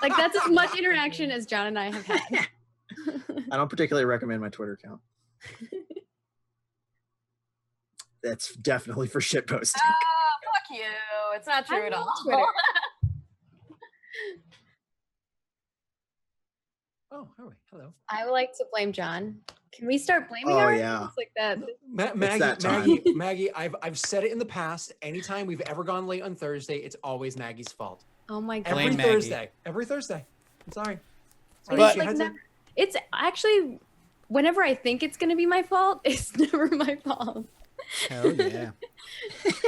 Like, that's as much interaction as John and I have had. I don't particularly recommend my Twitter account. That's definitely for shit posting. Fuck you. It's not true at all. Twitter. Oh, are we? Hello. I would like to blame John. Can we start blaming Oh, our yeah. like that? Maggie, I've said it in the past. Anytime we've ever gone late on Thursday, it's always Maggie's fault. Oh my god. Every Blame Maggie. Thursday. Every Thursday. I'm sorry. But it's actually, whenever I think it's gonna be my fault, it's never my fault. Hell yeah.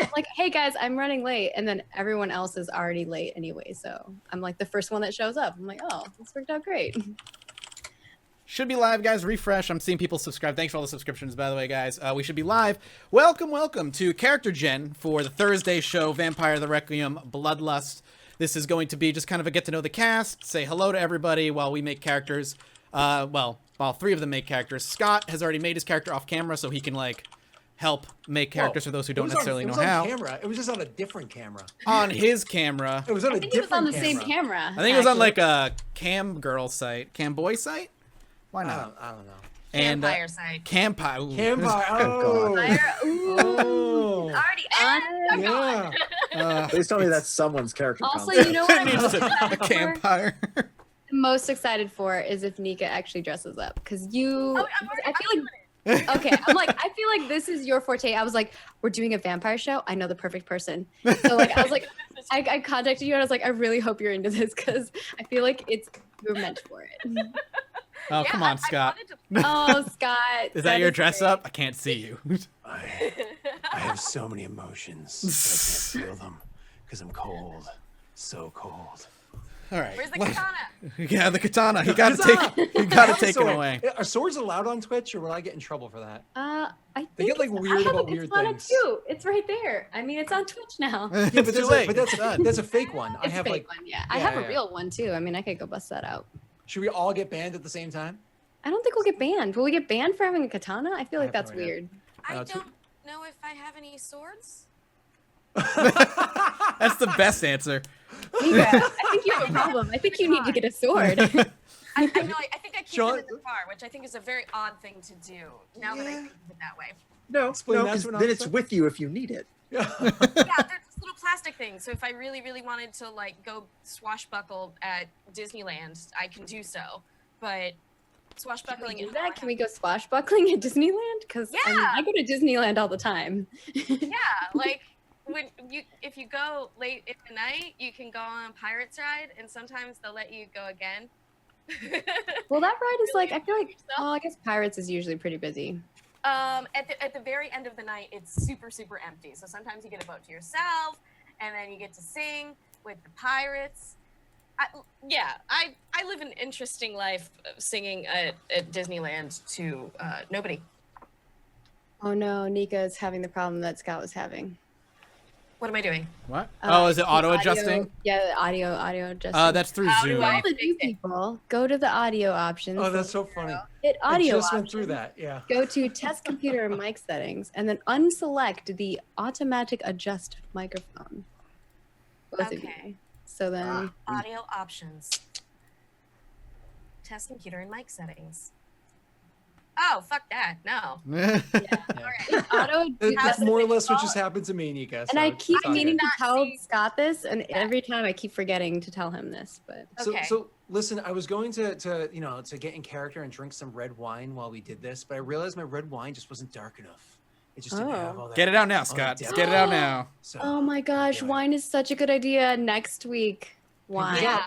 I'm like, hey guys, I'm running late, and then everyone else is already late anyway. So I'm like the first one that shows up. I'm like, oh, this worked out great. Should be live, guys. Refresh. I'm seeing people subscribe. Thanks for all the subscriptions, by the way, guys. We should be live. Welcome to Character Gen for the Thursday show, Vampire the Requiem, Bloodlust. This is going to be just kind of a get to know the cast, say hello to everybody while we make characters. Well, three of them make characters. Scott has already made his character off camera, so he can like help make characters for those who don't necessarily know how. Camera. It was just on a different camera. On his camera. It was on I a think it was different on the same camera. I think it was on like a cam girl site, cam boy site. Why not? I don't know. And Campfire side. Campfire. Campfire. Oh. Ooh. Already on. Yeah. Please tell me that's someone's character. Also, concept. you know what I'm Needs most a excited for? campfire. Most excited for is if Nika actually dresses up, because you. Oh, I feel like. Okay, I'm like, I feel like this is your forte. I was like, we're doing a vampire show. I know the perfect person. So like, I was like, I contacted you and I was like, I really hope you're into this because I feel like you're meant for it. Oh, come on, Scott. Oh, Scott. Is that your dress great. up? I can't see you. I have so many emotions, but I can't feel them because I'm cold. So cold. All right. Where's the katana? Yeah, the katana. He got to take it away. Are swords allowed on Twitch, or will I get in trouble for that? I think They get like weird I have about a weird katana things. too. It's right there. I mean, it's on Twitch now. Yeah, It's but too late. that's a fake one. I It's a have fake like. one, yeah. I have a yeah. real one too. I mean, I could go bust that out. Should we all get banned at the same time? I don't think we'll get banned. Will we get banned for having a katana? I feel like have no that's idea. weird. I No, don't know if I have any swords. That's the best answer. Nika, I think you have a problem. I think you need to get a sword. I think I keep Sean- them in the car, which I think is a very odd thing to do. Now that I think of it that way. No, Explain that 'cause to an then it's officer. with you if you need it. Yeah, they're just little plastic things. So if I really, really wanted to like go swashbuckle at Disneyland, I can do so. But swashbuckling Do at that? home, Can we go swashbuckling at Disneyland? Because Yeah. I go to Disneyland all the time. Yeah, like if you go late in the night, you can go on Pirates Ride, and sometimes they'll let you go again. Well, that ride is like, I feel like, yourself? oh, I guess Pirates is usually pretty busy. At the very end of the night, it's super, super empty. So sometimes you get a boat to yourself, and then you get to sing with the pirates. I live an interesting life of singing at Disneyland to nobody. Oh no, Nika is having the problem that Scott was having. What am I doing? What? Oh, is it the auto adjusting? Yeah, the audio adjusting. That's through How do Zoom. I- All the new people, go to the audio options. Oh, that's so funny. Hit audio I just went options. through that. Yeah. Go to test computer and mic settings, and then unselect the automatic adjust microphone. Both of Okay. you. So then, Audio options. Test computer and mic settings. Oh, fuck that. No. auto. That's the more or big less what ball. just happened to me, Nika. And so I it's keep all meaning good. to Not tell see- Scott this, and every time I keep forgetting to tell him this. But Okay. So listen, I was going to get in character and drink some red wine while we did this, but I realized my red wine just wasn't dark enough. It just didn't have all that. Get it out now, all Scott. that Just get it out now. So, oh my gosh, boy. wine is such a good idea. Next week, wine. Yeah,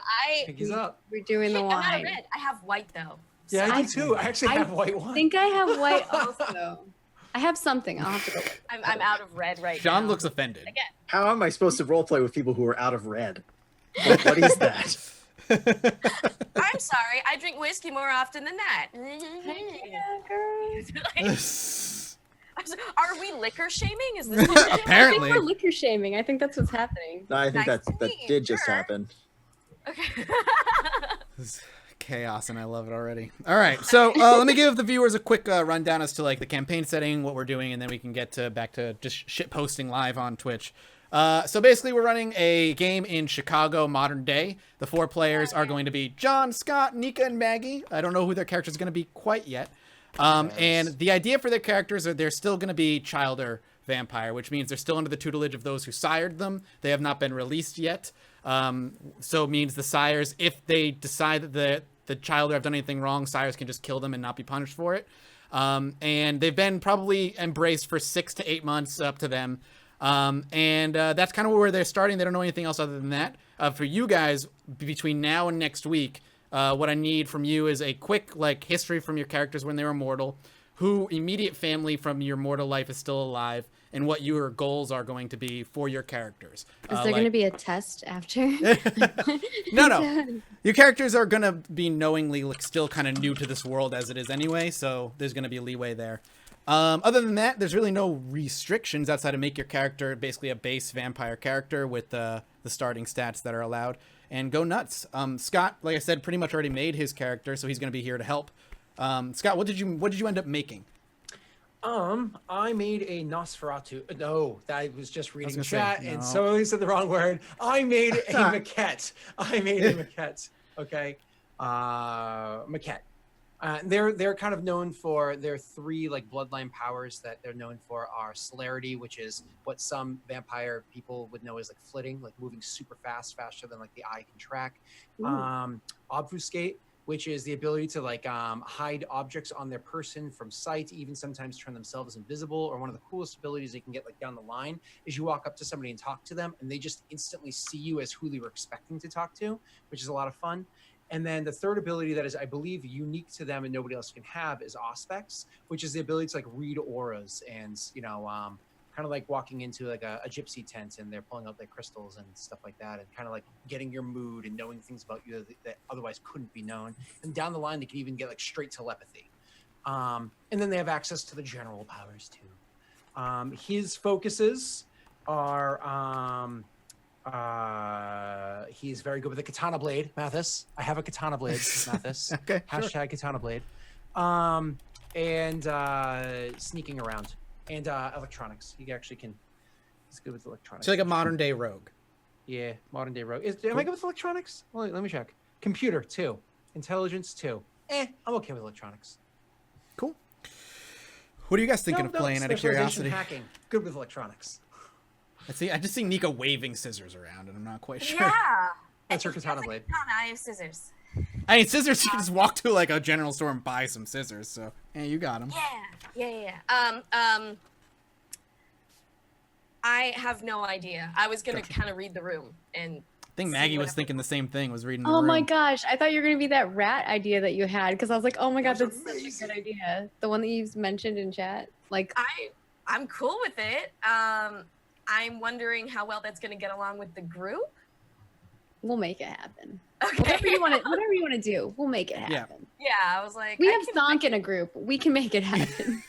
Pinkies up. We're doing the I'm out of wine. red. I have white though. Yeah, So I do too. I actually I have white wine. I think I have white also. I have something. I'll have to go. I'm out of red right now. John looks offended. Again. How am I supposed to roleplay with people who are out of red? What is that? I'm sorry. I drink whiskey more often than that. Are we liquor shaming? Is this what we're doing? Apparently. I think we're liquor shaming. I think that's what's happening. No, I think Nice to that meet you, did just sure. happen. Okay. This is chaos, and I love it already. All right, so let me give the viewers a quick rundown as to like the campaign setting, what we're doing, and then we can get back to just shit posting live on Twitch. So basically, we're running a game in Chicago modern day. The 4 players are going to be John, Scott, Nika, and Maggie. I don't know who their characters are going to be quite yet. And the idea for their characters are they're still going to be childer vampire, which means they're still under the tutelage of those who sired them. They have not been released yet. So it means the sires, if they decide that the childer have done anything wrong, sires can just kill them and not be punished for it. And they've been probably embraced for 6 to 8 months, up to them. And that's kind of where they're starting. They don't know anything else other than that. For you guys, between now and next week, what I need from you is a quick history from your characters when they were mortal, who immediate family from your mortal life is still alive, and what your goals are going to be for your characters. Is there going to be a test after? No. Your characters are going to be knowingly still kind of new to this world as it is anyway, so there's going to be leeway there. Other than that, there's really no restrictions outside of make your character basically a base vampire character with the starting stats that are allowed, and go nuts. Scott, like I said, pretty much already made his character, so he's going to be here to help. Scott, what did you end up making? I made a Nosferatu. No, I was just reading chat, no. and somebody said the wrong word. I made a maquette. Okay, maquette. They're kind of known for their 3 bloodline powers that they're known for are celerity, which is what some vampire people would know as flitting, moving super fast, faster than the eye can track. Obfuscate, which is the ability to hide objects on their person from sight, even sometimes turn themselves invisible. Or one of the coolest abilities they can get down the line is you walk up to somebody and talk to them, and they just instantly see you as who they were expecting to talk to, which is a lot of fun. And then the third ability that is, I believe, unique to them and nobody else can have is Auspex, which is the ability to read auras and, kind of walking into a gypsy tent and they're pulling out their crystals and stuff like that, and kind of getting your mood and knowing things about you that otherwise couldn't be known. And down the line, they can even get straight telepathy. And then they have access to the general powers too. His focuses are, he's very good with a katana blade, Mathis. I have a katana blade, Mathis. Okay, # sure. katana blade. And sneaking around. And electronics. He actually can. He's good with electronics. So a modern day rogue. Yeah, modern day rogue. Am I good with electronics? Well, let me check. Computer 2, intelligence 2. I'm okay with electronics. Cool. What are you guys thinking of playing out of curiosity? Hacking. Good with electronics. I just see Nika waving scissors around, and I'm not quite sure. Yeah. That's her katana blade. I have scissors. I mean, scissors. You can just walk to a general store and buy some scissors. So, you got them. Yeah. I have no idea. I was gonna kind of read the room and. I think Maggie was thinking the same thing. Was reading. The Oh room. my gosh! I thought you were gonna be that rat idea that you had, because I was like, oh my god, that's such a good idea. The one that you mentioned in chat, I'm cool with it. I'm wondering how well that's gonna get along with the group. We'll make it happen. Okay. Whatever you want to do, we'll make it happen. Yeah, I was like, We have Thonk in a group. We can make it happen.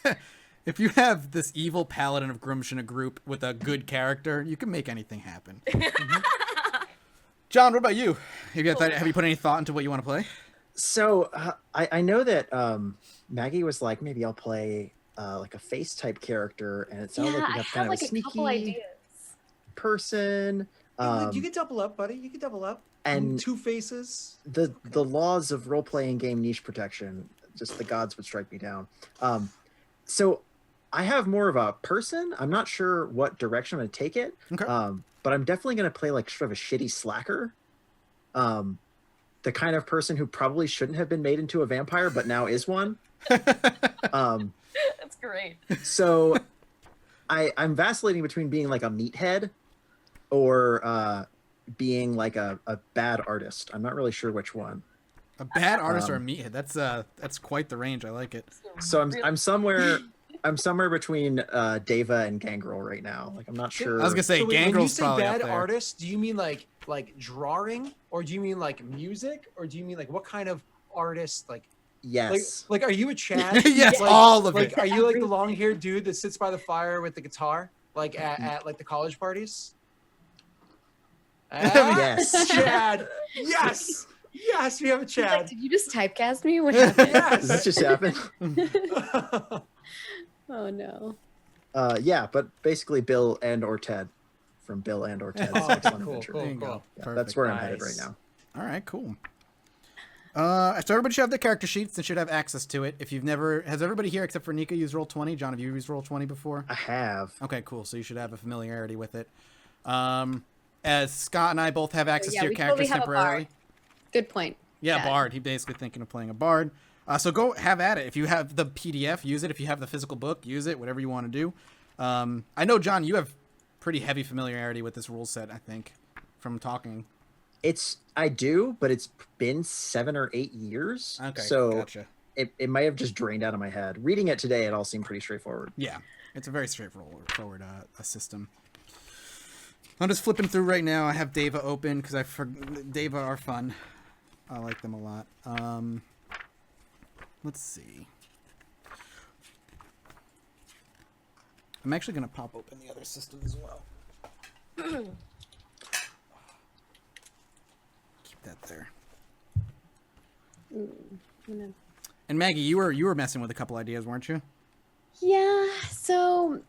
If you have this evil paladin of Grumsh in a group with a good character, you can make anything happen. John, what about you? Have you put any thought into what you want to play? So I know that Maggie was like, maybe I'll play a face type character, and it sounds like you have kind of a a couple sneaky ideas. person. You can double up, buddy. You can double up. And 2 faces. The laws of role playing game niche protection, just the gods would strike me down. So I have more of a person. I'm not sure what direction I'm going to take it. Okay. But I'm definitely going to play sort of a shitty slacker. The kind of person who probably shouldn't have been made into a vampire, but now is one. That's great. So I'm vacillating between being a meathead or being a bad artist. I'm not really sure which one. A bad artist or a meathead. That's quite the range. I like it. So I'm somewhere between Deva and Gangrel right now. I'm not sure. I was gonna say when you Gangrel's say probably bad up there. artist, do you mean like drawing, or do you mean music, or do you mean what kind of artist? Yes. Are you a Chad? Yes, all of it. Are you the long-haired dude that sits by the fire with the guitar, at the college parties? Yes. Chad. Yes. Yes, we have a Chad. Did you just typecast me? What happened? Does that just happen? Oh no. Yeah, but basically Bill and or Ted from Bill and or Ted's Oh, Excellent cool, Adventure. cool, There you go. cool. Yeah, Perfect. that's where I'm headed right Nice. now. All right, cool. So everybody should have the character sheets and should have access to it. If you've never, has everybody here except for Nika used Roll20? John, have you used Roll20 before? I have. Okay, cool. So you should have a familiarity with it. As Scott and I both have access yeah, to your we totally characters have a bard. temporarily. Good point. Yeah, Chad. Bard. He's basically thinking of playing a Bard. So go have at it. If you have the PDF, use it. If you have the physical book, use it. Whatever you want to do. I know, John, you have pretty heavy familiarity with this rule set, I think, from talking. I do, but it's been 7 or 8 years. Okay, so gotcha. it might have just drained out of my head. Reading it today, it all seemed pretty straightforward. Yeah, it's a very straightforward a system. I'm just flipping through right now. I have Deva open because Deva are fun. I like them a lot. Let's see. I'm actually going to pop open the other system as well. Keep that there. And Maggie, you were messing with a couple ideas, weren't you? Yeah, so,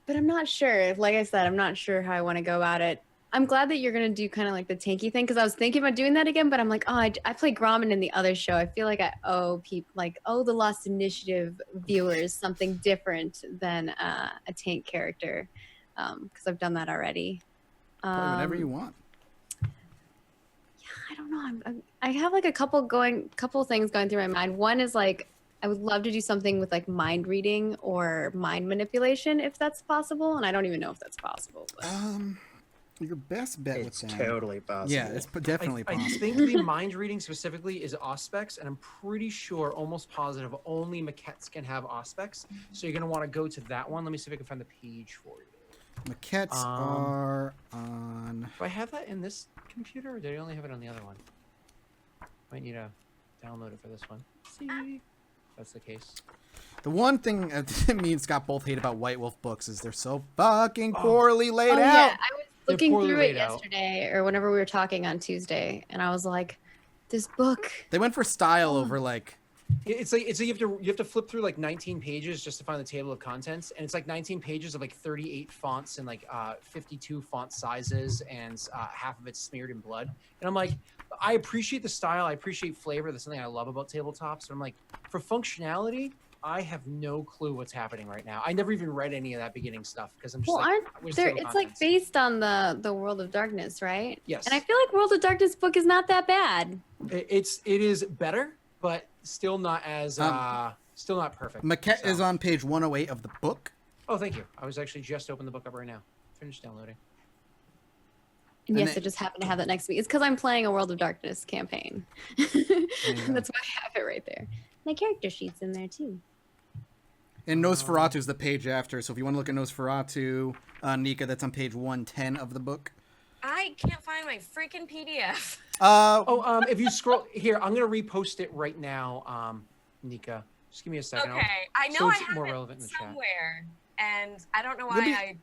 but I'm not sure. Like I said, I'm not sure how I want to go about it. I'm glad that you're going to do kind of like the tanky thing, because I was thinking about doing that again, but I'm like, oh, I played Grommen in the other show. I feel like I owe people, like, the Lost Initiative viewers something different than a tank character, because I've done that already. Play whatever you want. I don't know. I have like a couple things going through my mind. One is like, I would love to do something with like mind reading or mind manipulation, if that's possible. And I don't even know if that's possible. But... Your best bet It's with that. totally possible. Yeah, it's definitely I possible. think the mind reading specifically is Auspex, and I'm pretty sure, almost positive, only maquettes can have Auspex. So you're going to want to go to that one. Let me see if I can find the page for you. Maquettes are on... Do I have that in this computer, or did I only have it on the other one? Might need to download it for this one. See if that's the case. The one thing me and Scott both hate about White Wolf books is they're so fucking poorly laid out. Yeah, I was They're looking poorly through it laid out. yesterday, or whenever we were talking on Tuesday, and I was like, this book. They went for style over like... It's like you have to flip through like 19 pages just to find the table of contents, and it's like 19 pages of like 38 fonts and like 52 font sizes, and half of it's smeared in blood. And I'm like, I appreciate the style, I appreciate flavor. That's something I love about tabletops. But I'm like, for functionality, I have no clue what's happening right now. I never even read any of that beginning stuff because I'm just Well, like, aren't there? It's like based on the World of Darkness, right? Yes. And I feel like World of Darkness book is not that bad. It is better, but still not as still not perfect. Maquette So- is on page 108 of the book. Oh, thank you. I was actually just opening the book up right now. Finished downloading. And And yes, then- I just happen to have that next week. It's because I'm playing a World of Darkness campaign. you go. That's why I have it right there. My character sheet's in there too. And Nosferatu is the page after. So if you want to look at Nosferatu, Nika, that's on page 110 of the book. I can't find my freaking PDF. If you scroll here, I'm gonna repost it right now, Nika. Just give me a second. Okay, I know so I it's have more it relevant in the chat. somewhere, and I don't know You'd why be-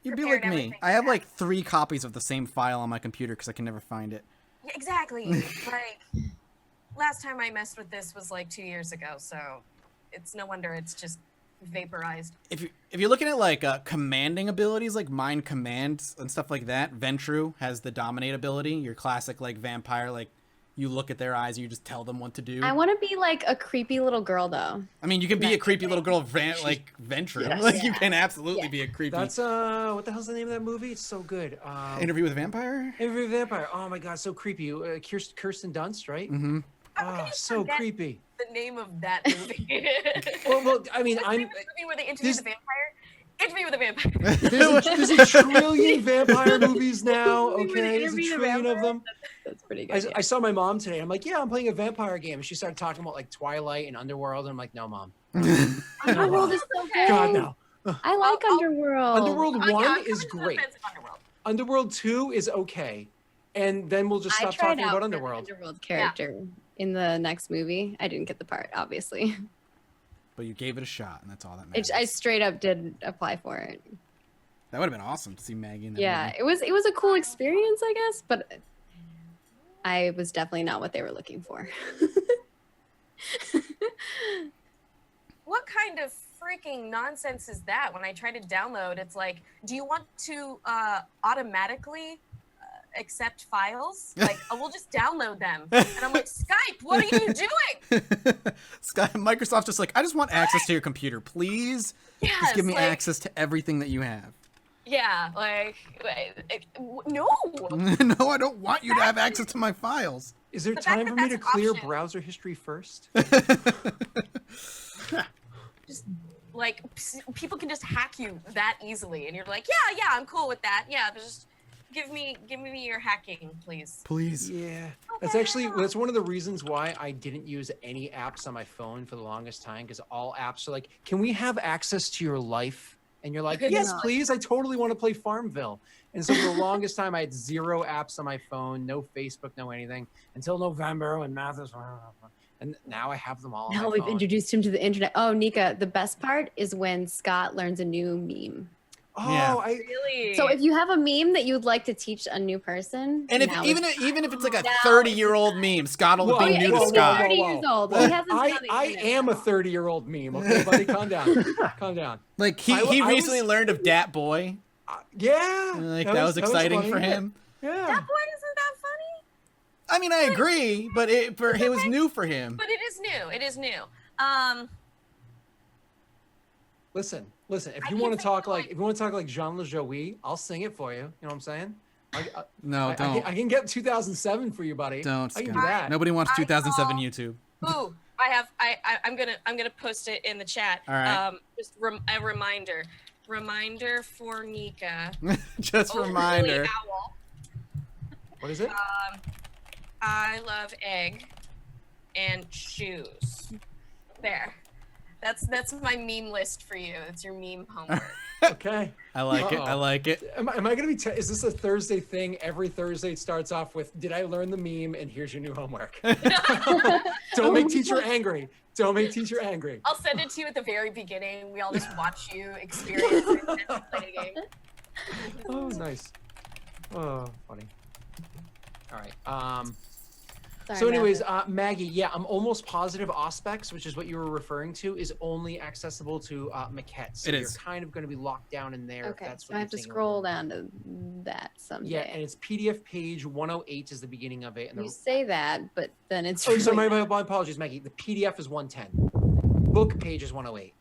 You'd be prepared like me. everything I have for like 3 copies of the same file on my computer because I can never find it. Yeah, exactly. Like last time I messed with this was like 2 years ago, so it's no wonder it's just vaporized. If you're looking at like commanding abilities like mind commands and stuff like that, Ventru has the dominate ability. Your classic like vampire, like you look at their eyes and you just tell them what to do. I want to be like a creepy little girl though. I mean, you can be a That's creepy the little thing. girl like Ventru. Yes. Like you Yeah. can absolutely Yeah. be a creepy. That's what the hell's the name of that movie? It's so good. Interview with a Vampire. Interview with a Vampire. Oh my god, so creepy. Kirsten Dunst, right? Mm-hmm. How can Oh, you so forget creepy. the name of that movie? Well, I mean, What's the name of the movie where they interview this- the vampire? Interview with a vampire. there's a trillion vampire movies now. Movie where they Okay, there's a interview the trillion of vampire? them. That's pretty good. I saw my mom today. I'm like, yeah, I'm playing a vampire game. And she started talking about like Twilight and Underworld. And I'm like, no, mom. Underworld is so good. God, no. I like I'll- Underworld. Underworld Oh, yeah, 1 I'm is coming to the great. fence of Underworld. Underworld 2 is okay. And then we'll just I stop tried talking out about for the Underworld. Underworld character in the next movie. I didn't get the part, obviously. But you gave it a shot, and that's all that matters. I straight up did apply for it. That would have been awesome to see Maggie in that Yeah, movie. it was a cool experience, I guess, but I was definitely not what they were looking for. What kind of freaking nonsense is that? When I try to download, it's like, do you want to automatically accept files? Like, oh, we'll just download them. And I'm like, Skype, what are you doing? Microsoft's just like, I just want access to your computer, please. Yes, Just give me like, access to everything that you have. Yeah, like, no. No, I don't want you to have access to my files. Is there The fact time that for me to that's an clear option. browser history first? Just like people can just hack you that easily, and you're like, yeah, I'm cool with that. Yeah, but just give me your hacking, please. Please. Yeah, that's one of the reasons why I didn't use any apps on my phone for the longest time, because all apps are like, can we have access to your life? And you're like, yes, please. I totally want to play Farmville. And so for the longest time, I had 0 apps on my phone, no Facebook, no anything, until November when math is. And now I have them all. Now on my we've phone. introduced him to the internet. Oh, Nika, the best part is when Scott learns a new meme. Oh, Yeah. Really? So if you have a meme that you'd like to teach a new person, And if now even it's- if it's like a now 30-year-old meme, Scott will Whoa, be yeah, new to he's Scott. 30 years old. Well, He hasn't been on the I internet am a that long. 30-year-old meme. Okay, buddy, calm down. Calm down. Like he I recently was- learned of Dat Boy. Yeah. Like that was exciting funny. for him. Yeah. that boy isn't that funny, I mean, I agree, but it was new for him. but it is new. It is new. Listen. If I you can want to think talk of, like Jean LeJoie, I'll sing it for you. You know what I'm saying? No, don't. I can get 2007 for you, buddy. Don't, I can Scott. do that. Nobody wants I 2007 saw- YouTube. Ooh, I'm gonna post it in the chat. All right. Just a reminder for Nika. Just a Oh, reminder. really, owl. What is it? I love egg and shoes. There. That's my meme list for you. It's your meme homework. Okay. I like it. I Uh-oh. like it. Am I going to be? Is this a Thursday thing? Every Thursday it starts off with, "Did I learn the meme?" And here's your new homework. Don't make teacher angry. Don't make teacher angry. I'll send it to you at the very beginning. We all just watch you experience it and then play a game. Oh, nice. Oh, funny. All right. Sorry, So anyways, Matthew. Maggie, yeah, I'm almost positive Auspex, which is what you were referring to, is only accessible to maquettes. So It you're is. kind of going to be locked down in there. Okay, if that's so what I you're have to taking a scroll look at. down to that someday. Yeah, and it's PDF page 108 is the beginning of it. And You say that, but then it's oh, sorry, really- my apologies, Maggie. The PDF is 110. Book page is 108.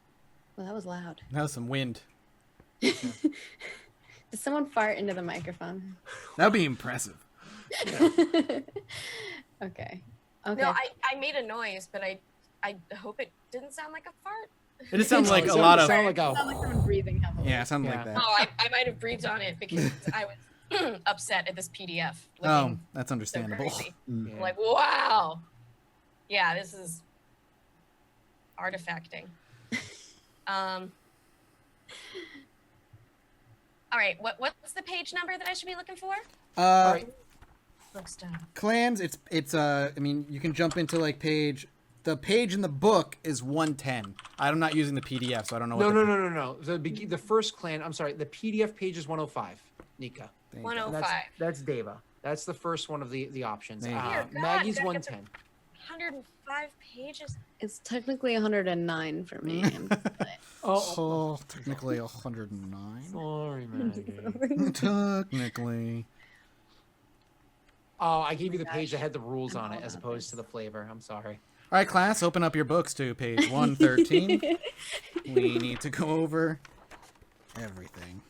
Well, that was loud. That was some wind. Did someone fart into the microphone? That would be impressive. Okay. No, I made a noise, but I hope it didn't sound like a fart. It just sounds like It a lot of. sound like a- Sound like someone breathing heavily. Yeah, something Yeah. like that. Oh, I might have breathed on it because I was upset at this PDF. Oh, looking that's so understandable. crazy. Yeah. I'm like, wow. Yeah, this is artifacting. All right, what's the page number that I should be looking for? All right. Looks down. Clans, it's I mean, you can jump into like the page in the book is 110. I'm not using the PDF, so I don't know what No. The first clan, I'm sorry, the PDF page is 105, Nika. Thank you. 105. That's Deva. That's the first one of the options. Thank you. Dear God, Maggie's that gets 110. 105 pages. It's technically 109 for me. I'm just like- Oh, technically 109. Sorry, Maggie. Technically. Oh, I gave you the page that had the rules on it as opposed to the flavor. I'm sorry. All right, class, open up your books to page 113. We need to go over everything.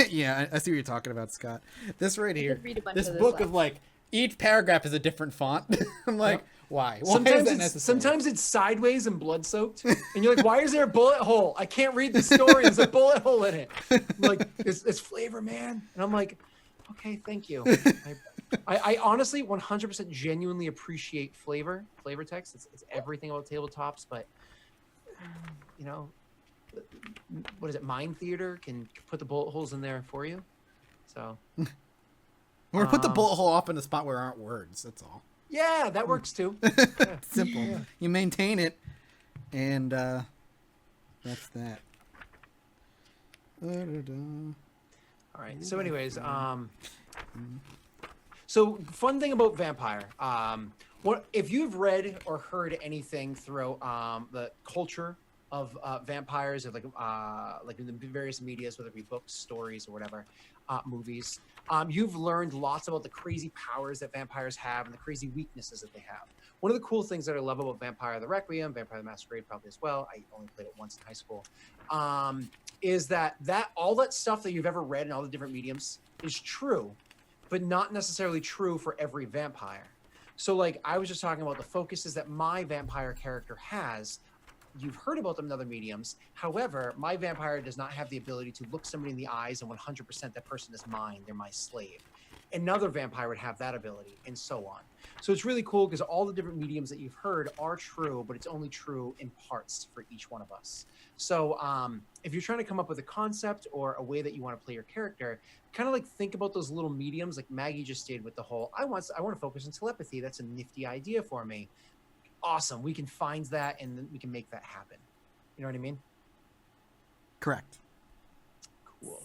Yeah, I see what you're talking about, Scott. This right here, read a bunch this of this book last of like, each paragraph is a different font. I'm like, Yep. why? Why is that necessary? Sometimes it's sideways and blood soaked, and you're like, "Why is there a bullet hole? I can't read the story. There's a bullet hole in it." I'm like, it's flavor, man, and I'm like, okay, thank you. I honestly 100% genuinely appreciate flavor text. It's everything about tabletops, but you know, what is it? Mind Theater can put the bullet holes in there for you. So Or put the bullet hole off in a spot where aren't words. That's all. yeah, that works too. Yeah. Simple. Yeah. You maintain it, and that's that. All right. So, anyways, so fun thing about Vampire. What if you've read or heard anything throughout the culture vampires, of like in the various medias, whether it be books, stories, or whatever, movies. You've learned lots about the crazy powers that vampires have and the crazy weaknesses that they have. One of the cool things that I love about Vampire the Requiem, Vampire the Masquerade probably as well, I only played it once in high school, is that all that stuff that you've ever read in all the different mediums is true, but not necessarily true for every vampire. So like I was just talking about the focuses that my vampire character has. You've heard about them in other mediums. However, my vampire does not have the ability to look somebody in the eyes and 100% that person is mine, they're my slave. Another vampire would have that ability, and so on. So it's really cool because all the different mediums that you've heard are true, but it's only true in parts for each one of us. So if you're trying to come up with a concept or a way that you want to play your character, kind of like think about those little mediums like Maggie just did with the whole, I want to focus on telepathy. That's a nifty idea for me. Awesome. We can find that and then we can make that happen. You know what I mean? Correct. Cool.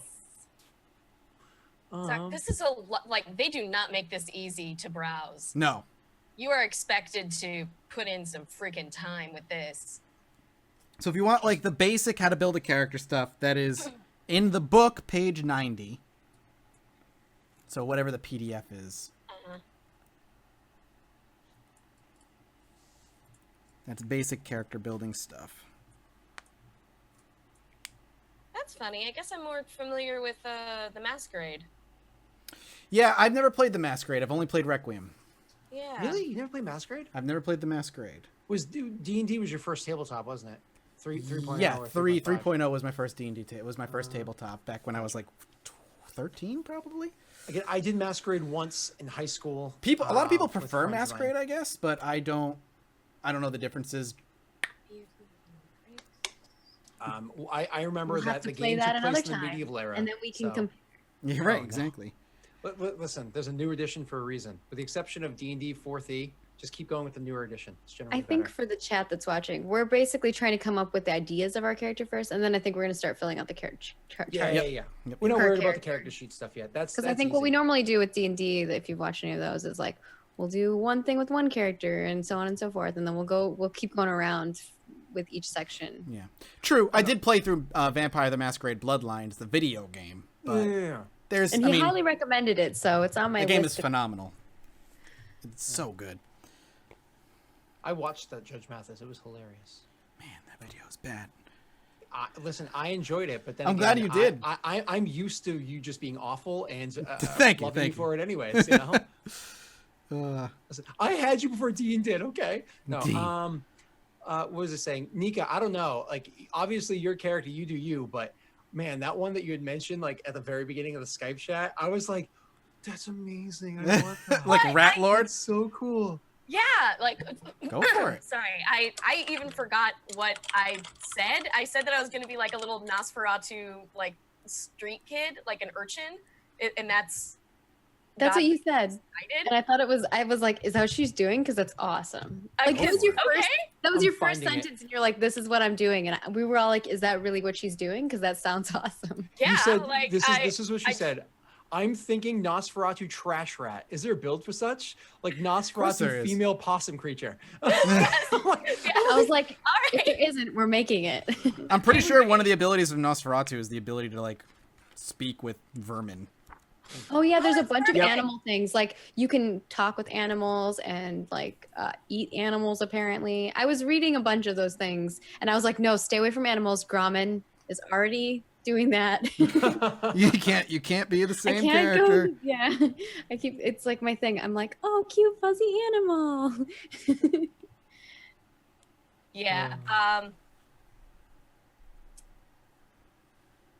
Zach, this is like they do not make this easy to browse. No. You are expected to put in some freaking time with this. So if you want like the basic how to build a character stuff, that is in the book, page 90. So whatever the PDF is. That's basic character building stuff. That's funny. I guess I'm more familiar with the Masquerade. Yeah, I've never played the Masquerade. I've only played Requiem. Yeah. Really? You never played Masquerade? I've never played the Masquerade. Was D&D was your first tabletop, wasn't it? 3.0 Yeah, or 3.0 was my first D&D. It was my first tabletop back when I was like 13, probably. Again, I did Masquerade once in high school. A lot of people with prefer friends of mine. Masquerade, I guess, but I don't know the differences. I remember We'll have that to the play game that took another place in the time, medieval era. and then we can so- compare. You're right, no. exactly. Listen, there's a new edition for a reason. With the exception of D&D 4th, just keep going with the newer edition. It's generally I think better. for the chat that's watching, we're basically trying to come up with the ideas of our character first, and then I think we're going to start filling out the character chart. Yeah. Yep. We're not Per worried about the character. character sheet stuff yet. That's Because I think what we easy. normally do with D&D, if you've watched any of those, is like we'll do one thing with one character and so on and so forth, and then we'll keep going around with each section. Yeah, true. I did play through Vampire the Masquerade Bloodlines, the video game, but Yeah. there's. And I he mean, highly recommended it, so it's on my the game is list. phenomenal. It's so good. I watched that Judge Mathis. It was hilarious. Man, that video is bad. Listen, I enjoyed it, but then I'm glad you did. I'm used to you just being awful and Thank you, loving thank you for it anyways. You know, Listen, I had you before D and did. Okay, no. D. What was it saying, Nika? I don't know. Like, obviously your character, you do you, but man, that one that you had mentioned, like at the very beginning of the Skype chat, I was like, that's amazing. I want that. Like What? Rat Lord. That's so cool. Yeah, like Go for it. Sorry, I even forgot what I said. I said that I was gonna be like a little Nosferatu like street kid, like an urchin, and that's That's what you said. excited. And I was like, is that what she's doing? Because that's awesome. Like, Okay, that was your okay. first, that was I'm your first finding it. sentence, and you're like, this is what I'm doing. And we were all like, is that really what she's doing? Because that sounds awesome. Yeah, You said like this is what she I- said. I'm thinking Nosferatu trash rat. Is there a build for such? Like there Nosferatu is. female possum creature. I was like, All if right. there isn't, we're making it. I'm pretty sure one of the abilities of Nosferatu is the ability to like speak with vermin. Oh yeah, there's a bunch of right. animal things. Like you can talk with animals and like eat animals. Apparently, I was reading a bunch of those things, and I was like, no, stay away from animals. Grommen is already doing that. You can't be the I same can't character. go. Yeah, it's like my thing. I'm like, oh, cute fuzzy animal. Yeah.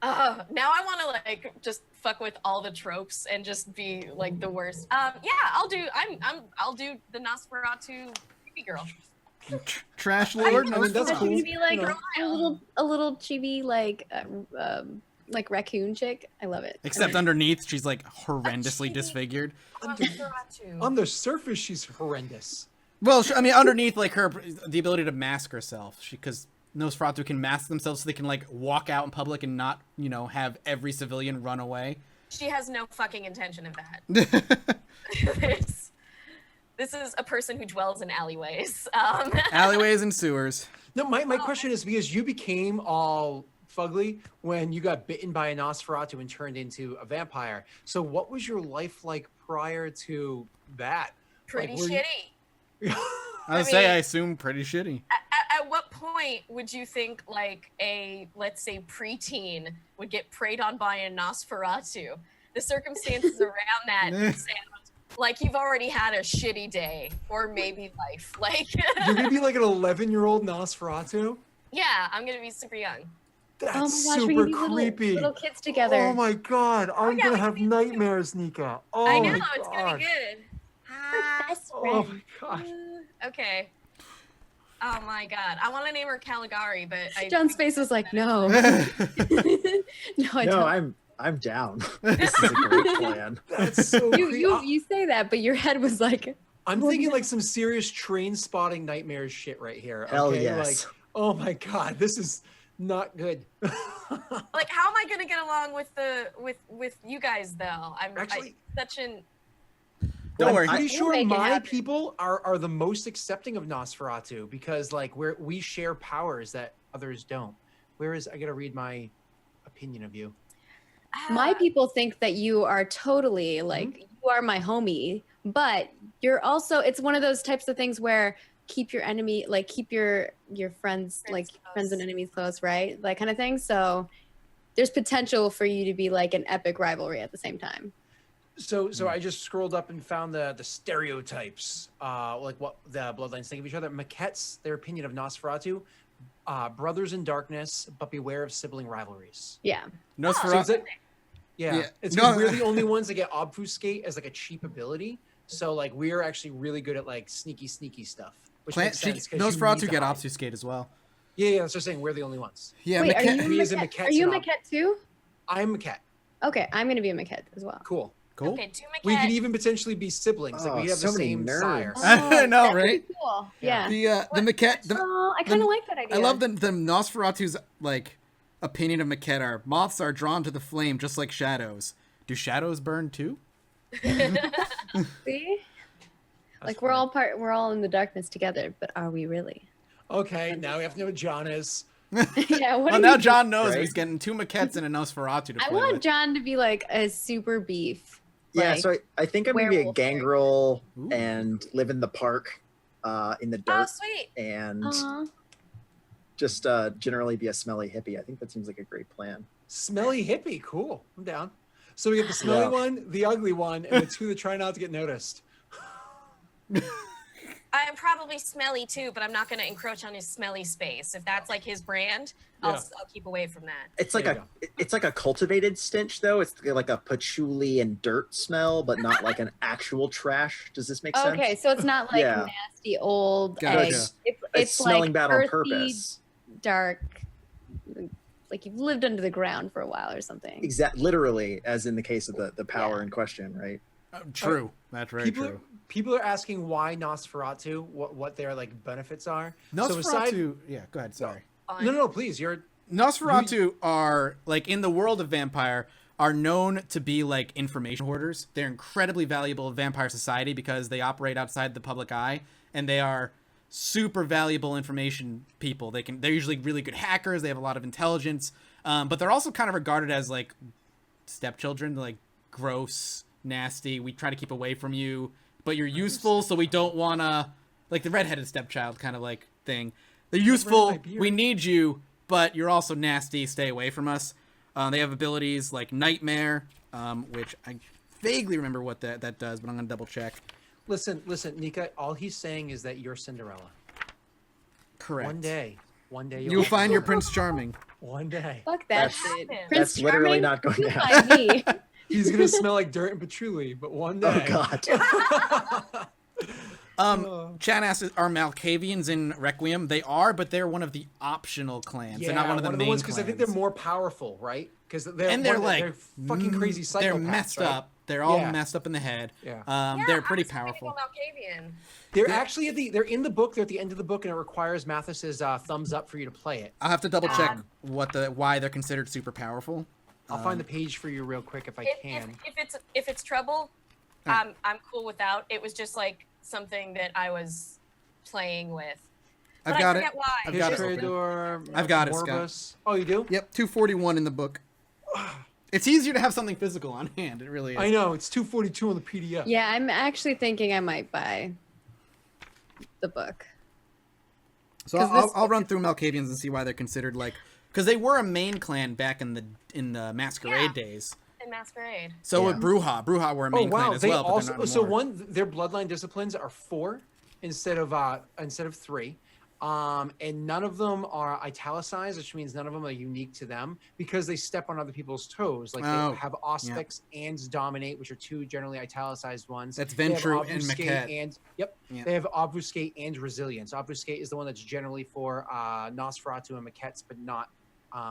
Now I want to like just fuck with all the tropes and just be like the worst. Yeah, I'll do the Nosferatu creepy girl. Trash Lord. I mean, that's She's cool. gonna be like You a little chibi like raccoon chick. I love it. Except underneath, she's like horrendously Chibi. disfigured. Nosferatu. On the surface, she's horrendous. Well, I mean, underneath, like the ability to mask herself, because Nosferatu can mask themselves so they can like walk out in public and not, have every civilian run away. She has no fucking intention of that. This is a person who dwells in alleyways. Alleyways and sewers. No, my question is because you became all fugly when you got bitten by a Nosferatu and turned into a vampire. So what was your life like prior to that? Pretty Like, were shitty. I assume pretty shitty. At what point would you think like a, let's say, preteen would get preyed on by a Nosferatu? The circumstances around that sound like you've already had a shitty day or maybe life. Like You're gonna be like an 11-year-old Nosferatu? yeah, I'm gonna be super young. That's Oh my gosh, we super can be creepy. little kids together. Oh my god, I'm yeah, gonna we have can be- nightmares, Nika. Oh I know, my it's god. gonna be good. Best Oh friend. my god. Okay. Oh my god. I want to name her Caligari, but John's face was like, no. No, I No, don't. I'm down. This is a great plan. That's so creepy. You say that, but your head was like, I'm thinking like some serious train spotting nightmares shit right here. Hell okay? yes. Like, oh my god, this is not good. like, how am I gonna get along with with you guys though? Actually- such an Don't worry. I'm pretty We'll sure make it my happen. people are the most accepting of Nosferatu because like we share powers that others don't. Whereas I gotta read my opinion of you. my people think that you are totally like, you are my homie, but you're also, it's one of those types of things where keep your enemy, like keep your friends, like friends and enemies close, right? That kind of thing. So there's potential for you to be like an epic rivalry at the same time. So I just scrolled up and found the stereotypes, like what the bloodlines think of each other. Maquette's their opinion of Nosferatu, brothers in darkness, but beware of sibling rivalries. Yeah. So Nosferatu. is it, yeah, Yeah. it's No. 'cause we're the only ones that get obfuscate as like a cheap ability. So like we're actually really good at like sneaky stuff. Which makes sense 'cause you Nosferatu need to get hide. obfuscate as well. Yeah, that's just saying we're the only ones. Yeah, Wait, are Maquette- you We a as in Maquette? Maquette's Are you a an Maquette too? I'm Maquette. Okay, I'm gonna be a Maquette as well. Cool. Cool. Okay, two We could Maquette. even potentially be siblings. Like Oh, we have so the many same nerds. sire. I know, that'd be right? Cool. Yeah. Yeah. The Maquette. Oh, I kind of like that idea. I love the Nosferatu's like opinion of Maquette are moths are drawn to the flame just like shadows. Do shadows burn too? See? Like we're all in the darkness together, but are we really? Okay, now we have to know what John is. Yeah. What Well, are now you- John knows Right? he's getting 2 Maquettes and a Nosferatu to play I want with. John to be like a super beef. Yeah, like, so I think I'm gonna be a werewolf gangrel Ooh. and live in the park, in the Oh, dirt, sweet. and Aw. just generally be a smelly hippie. I think that seems like a great plan. Smelly hippie, cool. I'm down. So we get the smelly Yeah. one, the ugly one, and the two that try not to get noticed. I am probably smelly too, but I'm not going to encroach on his smelly space. If that's like his brand, Yeah. I'll keep away from that. It's like There it's like a cultivated stench though. It's like a patchouli and dirt smell, but not like an actual trash. Does this make sense? Okay, so it's not like Yeah. nasty old Gotcha. eggs. It's smelling like bad on earthy, purpose. dark, like you've lived under the ground for a while or something. Literally, as in the case of the power in question, right? True. That's very true. People are asking why Nosferatu, what their like benefits are. So Nosferatu. Yeah, go ahead. Sorry. Fine. no, please. You're Nosferatu are like in the world of vampire are known to be like information hoarders. They're incredibly valuable in vampire society because they operate outside the public eye and they are super valuable information people. They're usually really good hackers. They have a lot of intelligence, but they're also kind of regarded as like stepchildren, like gross, nasty. We try to keep away from you, but you're useful, so we don't wanna like the redheaded stepchild kind of like thing. They're useful. beard. We need you, but you're also nasty. Stay away from us. They have abilities like Nightmare, which I vaguely remember what that does, but I'm gonna double check. listen, Nika. All he's saying is that you're Cinderella. Correct. One day You'll find your Prince Charming. One day Fuck that That's- shit. That's Prince That's literally Charming, not going you to happen. find me. he's gonna smell like dirt and patchouli, but one Oh day. God. Chan asks, are Malkavians in Requiem? They are, but they're one of the optional clans. They're not one of the main ones because I think they're clans. more powerful, right? Because they're And they're one of the- like they're fucking crazy psychopaths. They're messed right? up. They're all Yeah. messed up in the head. Yeah. They're pretty how does somebody powerful. go Malkavian? They're actually they're in the book. They're at the end of the book, and it requires Mathis's thumbs up for you to play it. I'll have to double check why they're considered super powerful. I'll find the page for you real quick if I can. If it's trouble, Alright. I'm cool without. It was just like something that I was playing with. but got I it. forget why. I've got it. Hishrador, I've got it, Scott. Morbus. Oh, you do? Yep, 241 in the book. It's easier to have something physical on hand. It really is. I know, it's 242 on the PDF. Yeah, I'm actually thinking I might buy the book. So 'Cause this- I'll run through Malkavians and see why they're considered like, because they were a main clan back in the Masquerade days. In Masquerade. So Yeah. with Bruja were a main clan as they well. also but they're not so anymore. their bloodline disciplines are 4 instead of 3. And none of them are italicized, which means none of them are unique to them because they step on other people's toes. Like Oh, they have Auspex and Dominate, which are 2 generally italicized ones. That's They have Ventru and Obfuscate Maquette. and Yeah. they have Obfuscate and Resilience. Obfuscate is the one that's generally for Nosferatu and Maquettes, but not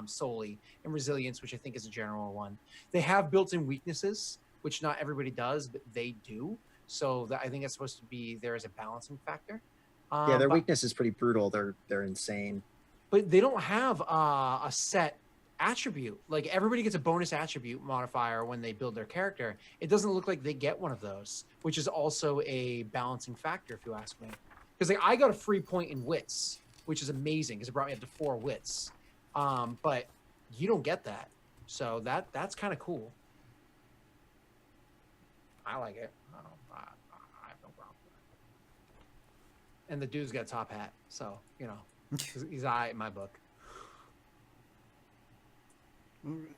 solely. And Resilience, which I think is a general one. They have built-in weaknesses, which not everybody does, but they do. So I think it's supposed to be there as a balancing factor. Yeah, their but- weakness is pretty brutal. They're insane. but they don't have a set attribute. Like everybody gets a bonus attribute modifier when they build their character. It doesn't look like they get one of those, which is also a balancing factor, if you ask me. Because like I got a free point in wits, which is amazing because it brought me up to 4 wits. But you don't get that, so that's kind of cool. I like it. I have no problem with it. And the dude's got a top hat, so you know. He's in my book.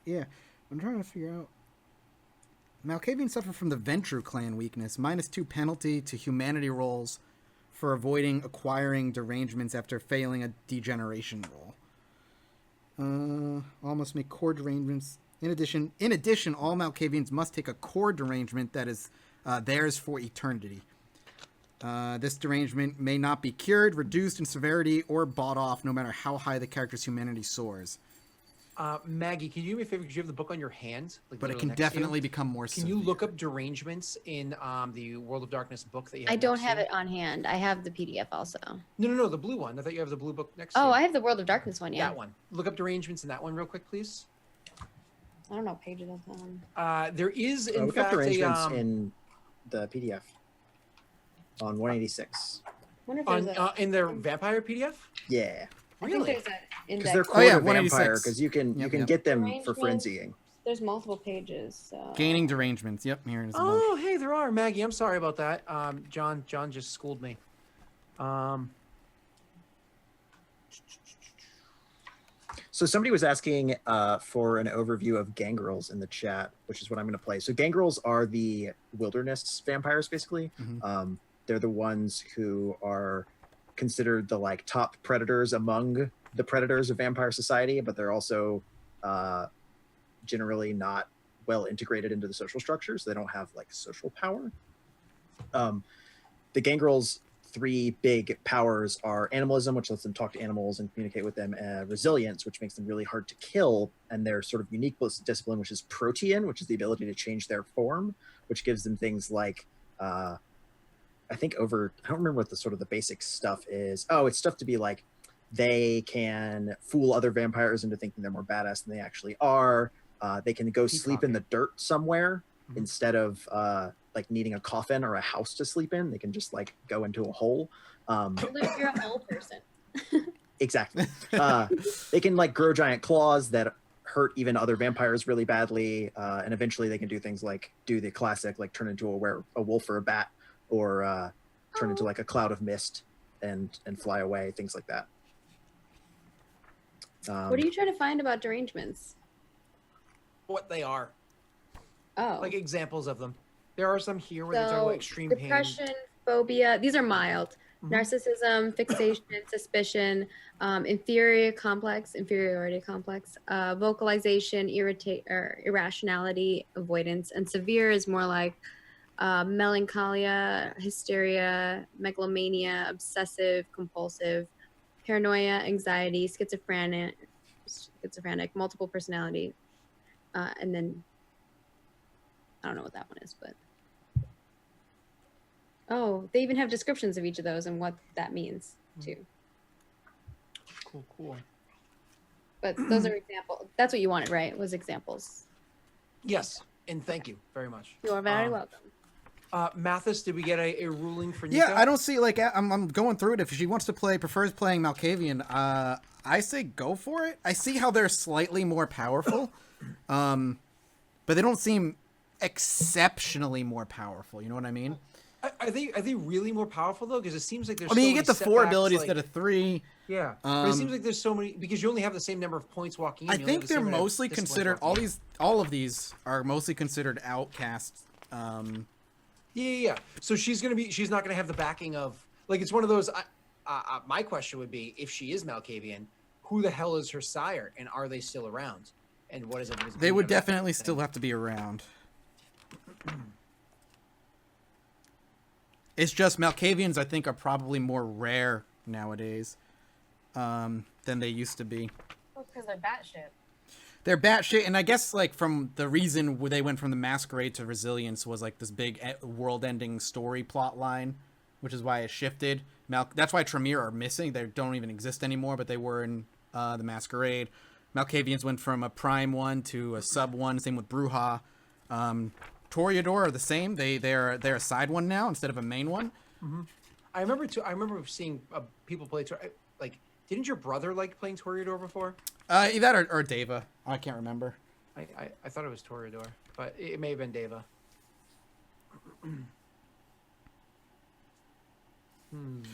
Yeah, I'm trying to figure out. Malkavians suffer from the Ventru clan weakness, -2 penalty to humanity rolls for avoiding acquiring derangements after failing a degeneration roll. All must make core derangements. In addition, all Malkavians must take a core derangement that is theirs for eternity. This derangement may not be cured, reduced in severity, or bought off, no matter how high the character's humanity soars. Maggie, can you do me a favor? Because you have the book on your hand, like But it literally can next to you? definitely become more Can severe. you look up derangements in the World of Darkness book that you have? I don't next to have you? it on hand. I have the PDF also. No, the blue one. I thought you have the blue book next to you. Oh, I have the World of Darkness one. Yeah. That one. Look up derangements in that one real quick, please. I don't know what page that's on. There is, in Look up fact, arrangements a, in the PDF on 186. Wonder if there's in their vampire PDF. Yeah, I think Really? there's an because index. they're Oh, core yeah, to vampire 186. because you can Yep. get them for Arrangements. frenzying. There's multiple pages. So. Gaining derangements. Yep, here it is. Oh, hey, there are, Maggie. I'm sorry about that. John just schooled me. So somebody was asking for an overview of gangrels in the chat, which is what I'm going to play. So gangrels are the wilderness vampires, basically. Mhm. They're the ones who are considered the like top predators among the predators of vampire society, but they're also generally not well integrated into the social structures. They don't have like social power. The gangrels' 3 big powers are animalism, which lets them talk to animals and communicate with them, resilience, which makes them really hard to kill, and their sort of unique discipline, which is protean, which is the ability to change their form, which gives them things like I don't remember what the sort of the basic stuff is. Oh, it's stuff to be like they can fool other vampires into thinking they're more badass than they actually are. They can go sleep in the dirt somewhere instead of like needing a coffin or a house to sleep in. They can just like go into a hole. You're a whole person. Exactly. They can like grow giant claws that hurt even other vampires really badly, and eventually they can do things like do the classic like turn into a wolf or a bat, or turn into like a cloud of mist and fly away, things like that. What are you trying to find about derangements? What they are, Oh. like examples of them. There are some here where they talk about extreme pain. depression, phobia. These are mild. Mhm. Narcissism, fixation, suspicion, inferiority complex, vocalization, irrationality, avoidance, and severe is more like melancholia, hysteria, megalomania, obsessive, compulsive, paranoia, anxiety, schizophrenic, multiple personality, and then I don't know what that one is, but they even have descriptions of each of those and what that means too. Cool. But those are examples. That's what you wanted, right? Was examples. Yes, and thank you very much. You are very welcome. Mathis, did we get a ruling for Nico? Yeah, I don't see, like, I'm going through it. If she wants to prefers playing Malkavian, I say go for it. I see how they're slightly more powerful, but they don't seem exceptionally more powerful. You know what I mean? Are they really more powerful though? Because it seems like there's. I mean, so you many get the 4 setbacks, abilities like, instead of 3. Yeah, but it seems like there's so many because you only have the same number of points walking in. I You only think have the they're same amount of mostly disciplines considered walking in. all of these are mostly considered outcasts. Yeah. So she's not gonna have the backing of like it's one of those. My question would be if she is Malkavian, who the hell is her sire, and are they still around? And what is it? They would definitely still have to be around. It's just Malkavians, I think, are probably more rare nowadays than they used to be. Well, because they're batshit. They're batshit, and I guess like from the reason where they went from the Masquerade to Resilience was like this big world-ending story plot line, which is why it shifted. That's why Tremere are missing. They don't even exist anymore, but they were in the Masquerade. Malkavians went from a Prime 1 to a Sub 1. Same with Bruja. Toreador are the same. They're a side one now instead of a main one. Mm-hmm. I remember seeing people play like. Didn't your brother like playing Toreador before? That or Deva. I can't remember. I thought it was Toreador, but it may have been Deva.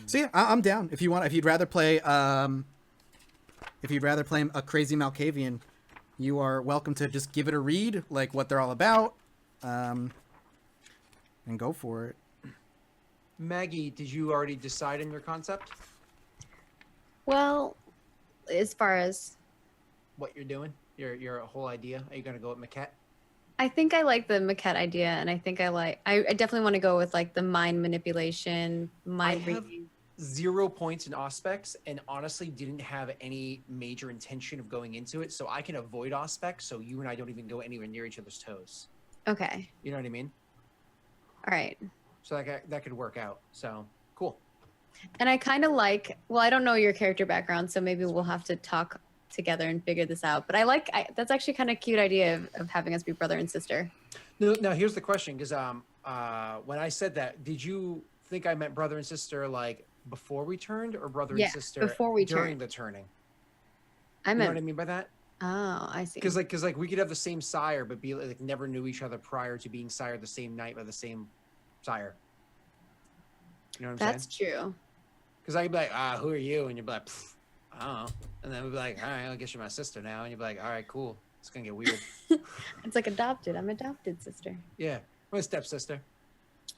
So yeah, I'm down. If you'd rather play a crazy Malkavian, you are welcome to just give it a read, like what they're all about, and go for it. Maggie, did you already decide on your concept? Well, as far as What you're doing? Your whole idea? Are you gonna go with Maquette? I think I like the maquette idea, and I think I definitely want to go with like the mind manipulation, mind I have reading. 0 points in Auspex, and honestly didn't have any major intention of going into it, so I can avoid Auspex, so you and I don't even go anywhere near each other's toes. Okay. You know what I mean? All right. So that could work out. So cool. And I kind of like, well, I don't know your character background, so maybe we'll have to talk together and figure this out. But that's actually kind of cute idea of having us be brother and sister. No, now here's the question, because when I said that, did you think I meant brother and sister like before we turned, or brother and sister before we during turned. the turning? I You know meant, what I mean by that? oh, I see. Because we could have the same sire, but be like never knew each other prior to being sired the same night by the same sire. You know what I'm That's saying? true. Because I could be like, who are you? And you'd be like, I don't know. And then we'd be like, all right, I guess you're my sister now. And you'd be like, all right, cool. It's gonna get weird. It's like adopted. I'm adopted sister. Yeah, my stepsister.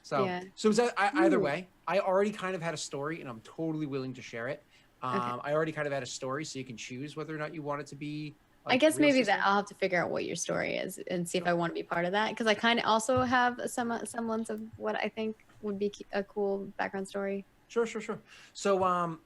So, Yeah. so is that either Ooh. way? I already kind of had a story, and I'm totally willing to share it. I already kind of had a story, so you can choose whether or not you want it to be. I like, guess real maybe sister. that I'll have to figure out what your story is and see if I want to be part of that, because I kind of also have a semblance of what I think would be a cool background story. Sure. So,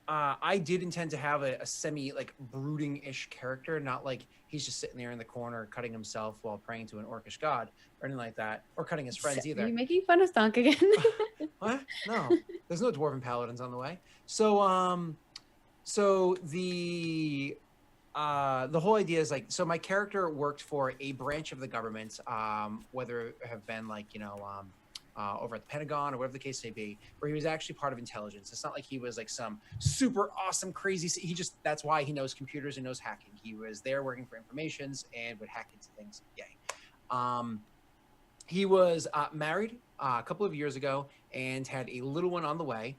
I did intend to have a semi like brooding-ish character, not like he's just sitting there in the corner cutting himself while praying to an orcish god or anything like that, or cutting his friends Are either. you making fun of Stonk again? What? No, there's no dwarven paladins on the way. So, so the whole idea is like, so my character worked for a branch of the government, whether it have been like, over at the Pentagon or whatever the case may be, where he was actually part of intelligence. It's not like he was like some super awesome, crazy, that's why he knows computers and knows hacking. He was there working for informations and would hack into things. Yay. He was married a couple of years ago and had a little one on the way.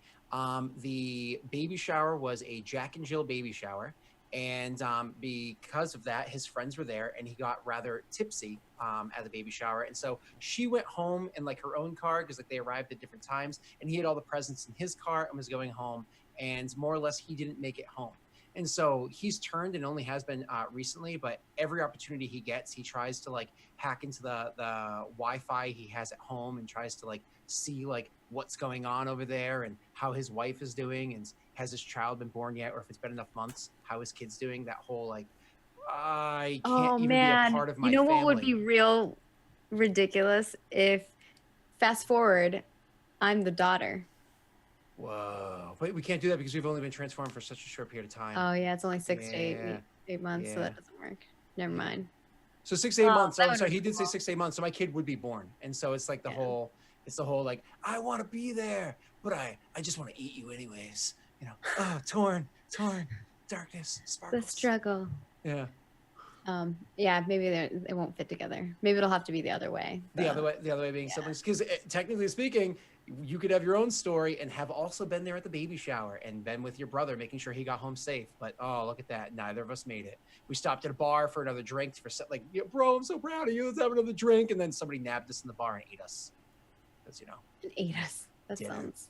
The baby shower was a Jack and Jill baby shower. And because of that, his friends were there, and he got rather tipsy at the baby shower. And so she went home in like her own car, because like they arrived at different times, and he had all the presents in his car and was going home. And more or less, he didn't make it home. And so he's turned, and only has been recently, but every opportunity he gets, he tries to like hack into the Wi-Fi he has at home and tries to like see like what's going on over there and how his wife is doing, and has his child been born yet, or if it's been enough months, how his kid's doing. That whole like, I can't even be a part of my you know family. what would be real ridiculous if, fast forward, I'm the daughter. Whoa. But we can't do that because we've only been transformed for such a short period of time. Oh yeah, it's only 6 to Yeah. 8 months, so Yeah. that doesn't work. Never mind. So 6 to 8 Oh, months. that I'm would sorry, be he did say cool. 6 to 8 months. So my kid would be born. And so it's like the Yeah. whole, It's the whole like, I want to be there, but I just want to eat you anyways. You know, oh, torn, darkness, The sparkles. struggle. Yeah. Yeah, maybe it won't fit together. Maybe it'll have to be the other way. The other way being siblings, because technically speaking, you could have your own story and have also been there at the baby shower and been with your brother, making sure he got home safe. But oh, look at that! Neither of us made it. We stopped at a bar for another drink like, bro, I'm so proud of you. Let's have another drink, and then somebody nabbed us in the bar and ate us. Because It ate us. That Yeah. sounds.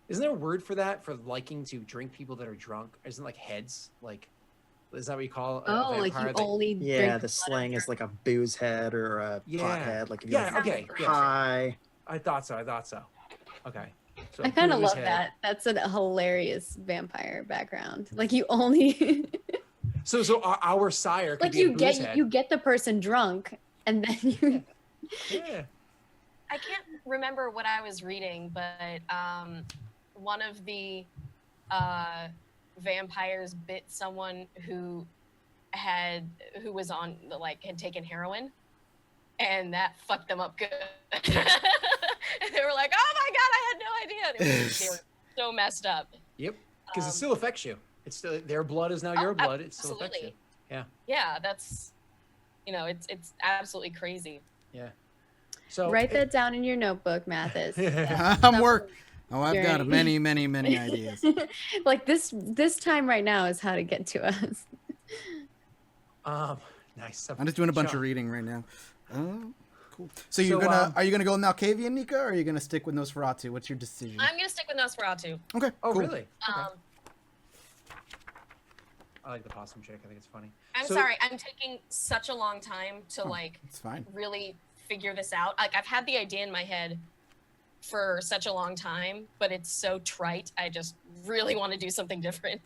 Isn't there a word for that? For liking to drink people that are drunk? Isn't it like heads? Like, is that what you call a Oh, like vampire you that- only. Yeah, drink the blood slang is after- like a booze head or a Yeah. pot head. Like if Yeah, you're okay. Yeah. high. I thought so. Okay. So I kind of booze love head. that. That's a hilarious vampire background. Like you only. So our sire could like be a you booze get head. you get the person drunk and then you. Yeah. I can't remember what I was reading, but one of the vampires bit someone who was on had taken heroin, and that fucked them up good. And they were like, "Oh my god, I had no idea." They were so messed up. Yep. Because it still affects you. It's still their blood is now your blood. It still affects you. Absolutely. Yeah. Yeah, that's it's absolutely crazy. Yeah. So Write that down in your notebook, Mathis. I'm work. Oh, I've got Journey. many ideas. Like this time right now is how to get to us. Nice. I'm just doing a bunch Sean. of reading right now. Cool. So are you gonna go Malkavian, Nika, or are you gonna stick with Nosferatu? What's your decision? I'm gonna stick with Nosferatu. Okay. Oh, cool. really? Um, I like the possum chick. I think it's funny. I'm So- sorry, I'm taking such a long time to It's fine. really figure this out. Like I've had the idea in my head for such a long time, but it's so trite. I just really want to do something different.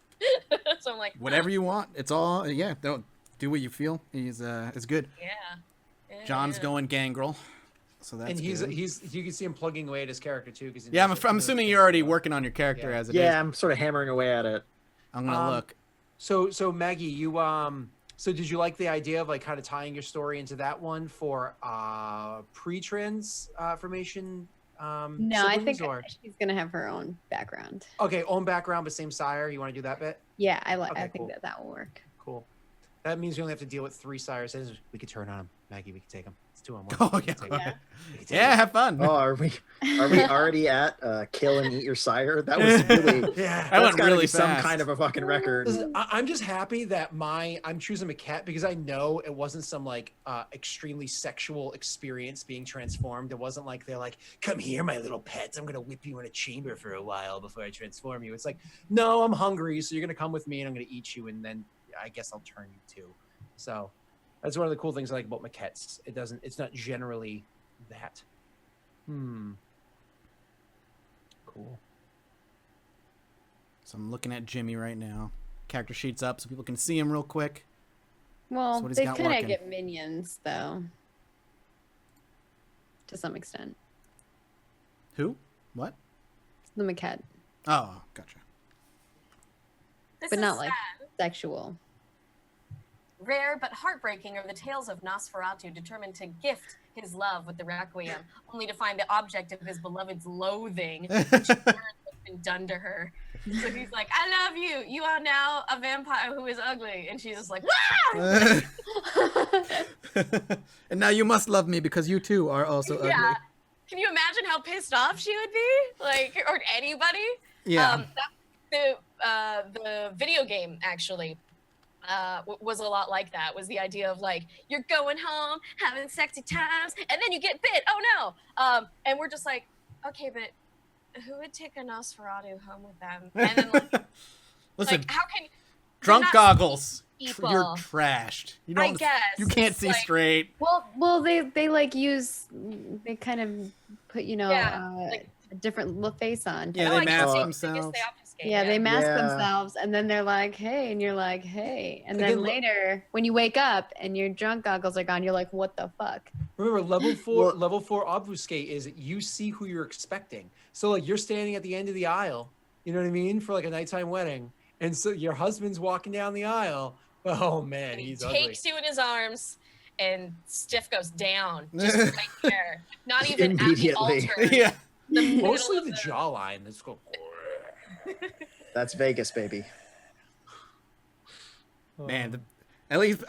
So I'm like, Whatever you want. It's all Don't do what you feel. It's good. Yeah. John's yeah. going Gangrel, so that's And he's good. you can see him plugging away at his character too. Because Yeah, I'm assuming you're already working on your character as it is. Yeah, I'm sort of hammering away at it. I'm gonna look. So Maggie, you so did you like the idea of like kind of tying your story into that one for pre-transformation? No, I think or... she's gonna have her own background. Okay, own background but same sire. You want to do that bit? Yeah, I Okay, think cool. that will work. Cool. That means we only have to deal with 3 sires. We could turn on them. Maggie, we can take them. It's 2 on 1. Oh yeah. Yeah, have fun. Oh, are we already at kill and eat your sire? That was really Yeah. That that's went gotta really be some fast. kind of a fucking record. Listen, I'm just happy that I'm choosing Maquette because I know it wasn't some like extremely sexual experience being transformed. It wasn't like they're like, come here, my little pets. I'm gonna whip you in a chamber for a while before I transform you. It's like, no, I'm hungry, so you're gonna come with me and I'm gonna eat you, and then I guess I'll turn you too. So that's one of the cool things I like about Maquettes. It's not generally that. Cool. So I'm looking at Jimmy right now. Character sheet's up so people can see him real quick. Well, That's what he's they got kind working. of get minions though, to some extent. Who? What? The maquette, Oh, gotcha. This but is not like sad. sexual. Rare but heartbreaking are the tales of Nosferatu determined to gift his love with the Requiem, only to find the object of his beloved's loathing, which learns what's been done to her. So he's like, I love you. You are now a vampire who is ugly. And she's just like, "Wah!" And now you must love me because you too are also ugly. Yeah. Can you imagine how pissed off she would be? Like, or anybody? Yeah. The video game actually was a lot like that. Was the idea of like, you're going home, having sexy times, and then you get bit. Oh no. And we're just like, okay, but who would take a Nosferatu home with them? And then Listen, like how can drunk not goggles. people. You're trashed. You don't. I guess You can't it's see like- straight. Well, they like they kind of put Yeah, like- a different face on. Yeah, Oh, they I guess mask they- I themselves. guess they obfuscate, Yeah, they mask Yeah. themselves, and then they're like, "Hey," and you're like, "Hey," and then Again, later, when you wake up and your drunk goggles are gone, you're like, "What the fuck?" Remember, level Well- 4 obfuscate is you see who you're expecting. So like you're standing at the end of the aisle, you know what I mean, for like a nighttime wedding, and so your husband's walking down the aisle. Oh man, And he he's ugly. takes you in his arms, and Stiff goes down, just right there. Not even at the Immediately. altar. Yeah. The middle Mostly of the jawline. Let's go. That's Vegas, baby. Man, at least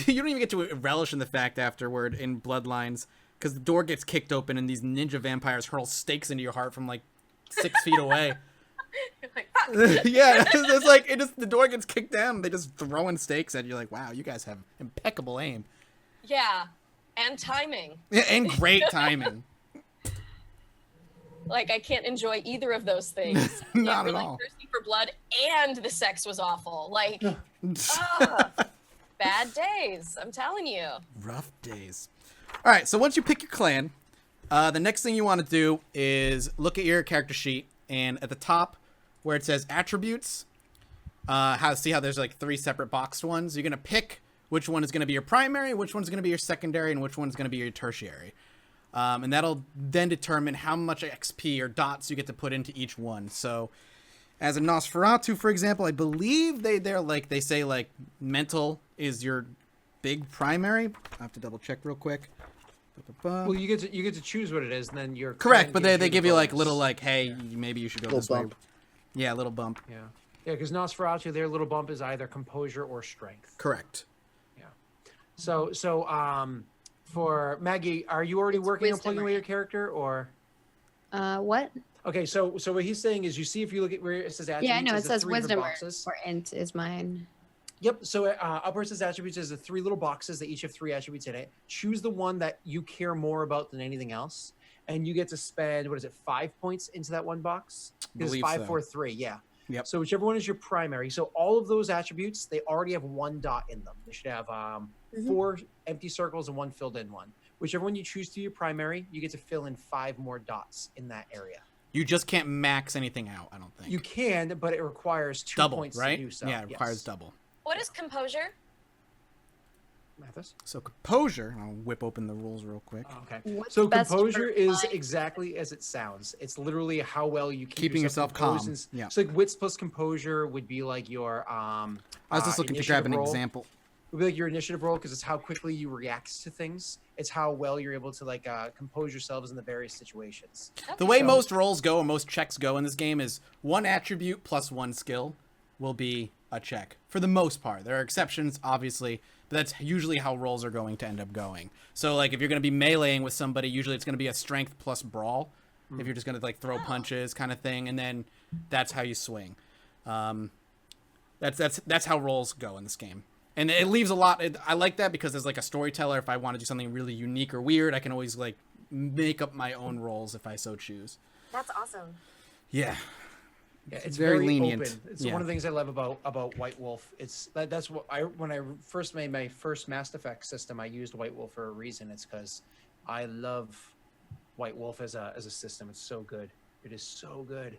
you don't even get to relish in the fact afterward in Bloodlines, because the door gets kicked open and these ninja vampires hurl stakes into your heart from like 6 feet away. You're like, fuck. Yeah, it's like the door gets kicked down. They just throwing stakes at you. Like, wow, you guys have impeccable aim. Yeah, and timing. Yeah, and great timing. Like, I can't enjoy either of those things. Not You're at like all. thirsty for blood, and the sex was awful. Like, bad days. I'm telling you. Rough days. All right, so once you pick your clan, the next thing you want to do is look at your character sheet, and at the top where it says attributes, see how there's like 3 separate boxed ones. You're gonna pick which one is gonna be your primary, which one's gonna be your secondary, and which one's gonna be your tertiary. And that'll then determine how much XP or dots you get to put into each one. So, as a Nosferatu, for example, I believe they say like mental is your big primary. I have to double check real quick. Well, you get to choose what it is, and then you're correct, but they give you like little like, hey, maybe you should go Little this bump. way. Yeah, a little bump. Yeah, because Nosferatu, their little bump is either composure or strength. Correct. Yeah. So for Maggie, are you already working on wisdom, plugging away right? your character, or? What? Okay, so what he's saying is, you see if you look at where it says attributes, Yeah, I know. It there's the says 3 different wisdom boxes. or int is mine. Yep. So up where it says attributes, there's the 3 little boxes that each have 3 attributes in it. Choose the one that you care more about than anything else, and you get to spend 5 points into that one box? Because it's Believe 5, so. 4, 3. Yeah. Yep. So whichever one is your primary. So all of those attributes, they already have 1 dot in them. They should have 4 empty circles and 1 filled in one. Whichever one you choose to be your primary, you get to fill in 5 more dots in that area. You just can't max anything out, I don't think. You can, but it requires 2 double, points right? to do so. Yeah, it requires Yes. double. What is composure? Mathis? So composure, I'll whip open the rules real quick. Oh, okay. What's So best composure for is flying? exactly as it sounds. It's literally how well you keep Keeping yourself composed calm. and Yeah. So like wits plus composure would be like your I was just looking to grab an initiative roll. example. It would be like your initiative roll, because it's how quickly you react to things. It's how well you're able to like compose yourselves in the various situations. The way So- most rolls go, or most checks go in this game, is 1 attribute plus 1 skill will be a check. For the most part. There are exceptions, obviously, but that's usually how rolls are going to end up going. So, like, if you're going to be meleeing with somebody, usually it's going to be a strength plus brawl. If you're just going to, like, throw punches kind of thing, and then that's how you swing. That's how rolls go in this game. And it leaves a lot. I like that because as like a storyteller, if I want to do something really unique or weird, I can always like make up my own roles if I so choose. That's awesome. Yeah. Yeah, it's very very lenient. Open. It's Yeah. one of the things I love about White Wolf. That's what when I first made my first Mass Effect system, I used White Wolf for a reason. It's because I love White Wolf as a system. It's so good. It is so good.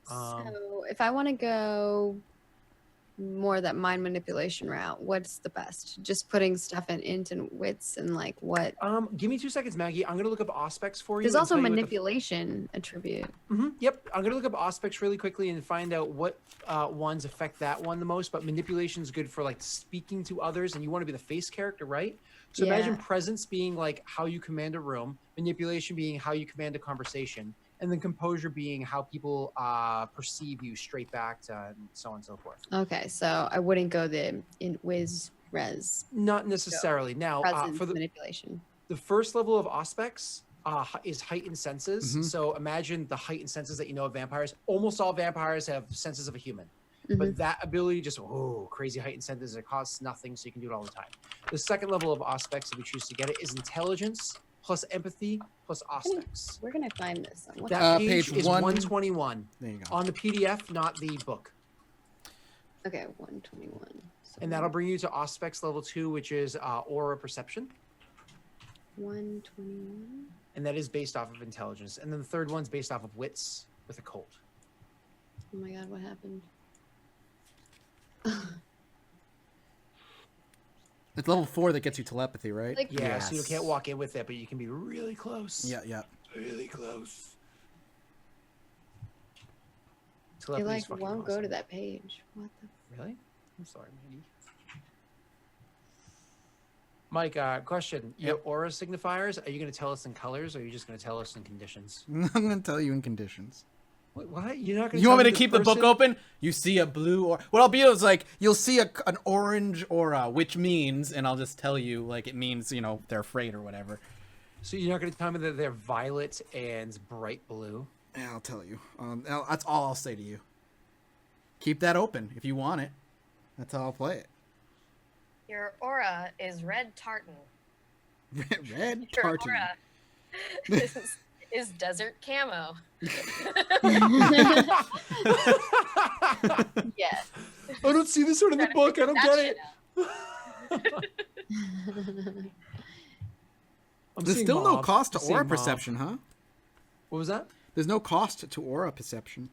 So if I want to go more that mind manipulation route, what's the best? Just putting stuff in int and wits and like what? Give me 2 seconds, Maggie. I'm gonna look up aspects for you. There's and also tell you what the- manipulation attribute. Yep, I'm gonna look up aspects really quickly and find out what ones affect that one the most. But manipulation is good for like speaking to others, and you want to be the face character, right? So imagine Yeah. presence being like how you command a room, manipulation being how you command a conversation, and then composure being how people perceive you straight back to and so on and so forth. Okay, so I wouldn't go the in whiz res Not necessarily. Now, presence for the manipulation. first level of aspects is heightened senses. Mhm. So imagine the heightened senses that you know of vampires. Almost all vampires have senses of a human. Mhm. But that ability just, crazy heightened senses, it costs nothing, so you can do it all the time. The second level of aspects, if you choose to get it, is intelligence plus empathy plus aspects. We're gonna find this. What's That page page is 121. 121 There you go. on the PDF, not the book. okay, 121. So And that'll bring you to aspects level 2, which is aura perception. 121. And that is based off of intelligence. And then the third one's based off of wits with a cold. Oh my god, what happened? It's level 4 that gets you telepathy, right? Like- Yeah, so you Yes. can't walk in with it, but you can be really close. Yeah, yeah. Really close. It Telepathy's like fucking won't go awesome. to that page. What the? Really? I'm sorry, Maggie. Mike, question. Your aura signifiers, are you going to tell us in colors, or are you just going to tell us in conditions? I'm going to tell you in conditions. What? You're not going to You want me to keep the book open? You see a blue or what I'll be is like you'll see an orange aura, which means, and I'll just tell you like it means, you know, they're afraid or whatever. So you're not going to tell me that they're violet and bright blue? Yeah, I'll tell you. That's all I'll say to you. Keep that open if you want it. That's how I'll play it. Your aura is red tartan. Red Your tartan. aura is desert camo. Yes. I don't see this one in the book. I don't get it. There's still no cost to aura perception, huh? What was that? There's no cost to aura perception.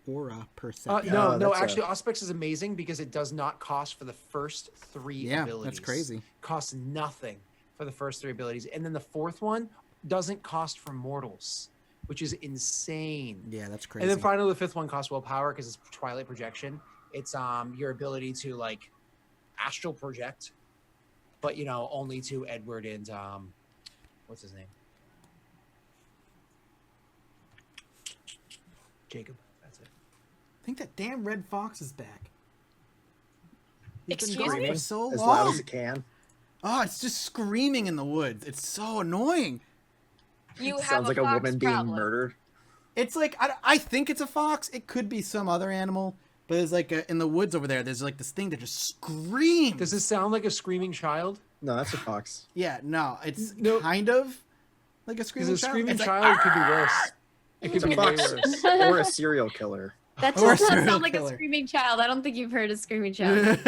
Aura perception. No. Actually, Auspex is amazing because it does not cost for the first 3 abilities. Yeah, that's crazy. Costs nothing for the first 3 abilities, and then the 4th one doesn't cost for mortals, which is insane. Yeah, that's crazy. And then finally, the 5th one costs willpower because it's Twilight Projection. It's your ability to like astral project, but you know only to Edward and what's his name? Jacob. That's it. I think that damn red fox is back. He's been Excuse gone me? for so As long. loud as it can. Oh, it's just screaming in the woods. It's so annoying. You have Sounds like a fox woman being problem. murdered. It's like I think it's a fox. It could be some other animal, but there's like in the woods over there. There's like this thing that just screams. Does this sound like a screaming child? No, that's a fox. Yeah, no, it's No. kind of like a screaming Because a child. screaming It's like, child could be worse. It could It's be a way fox worse. or a serial killer. That Or a does not serial sound like killer. a screaming child. I don't think you've heard a screaming child.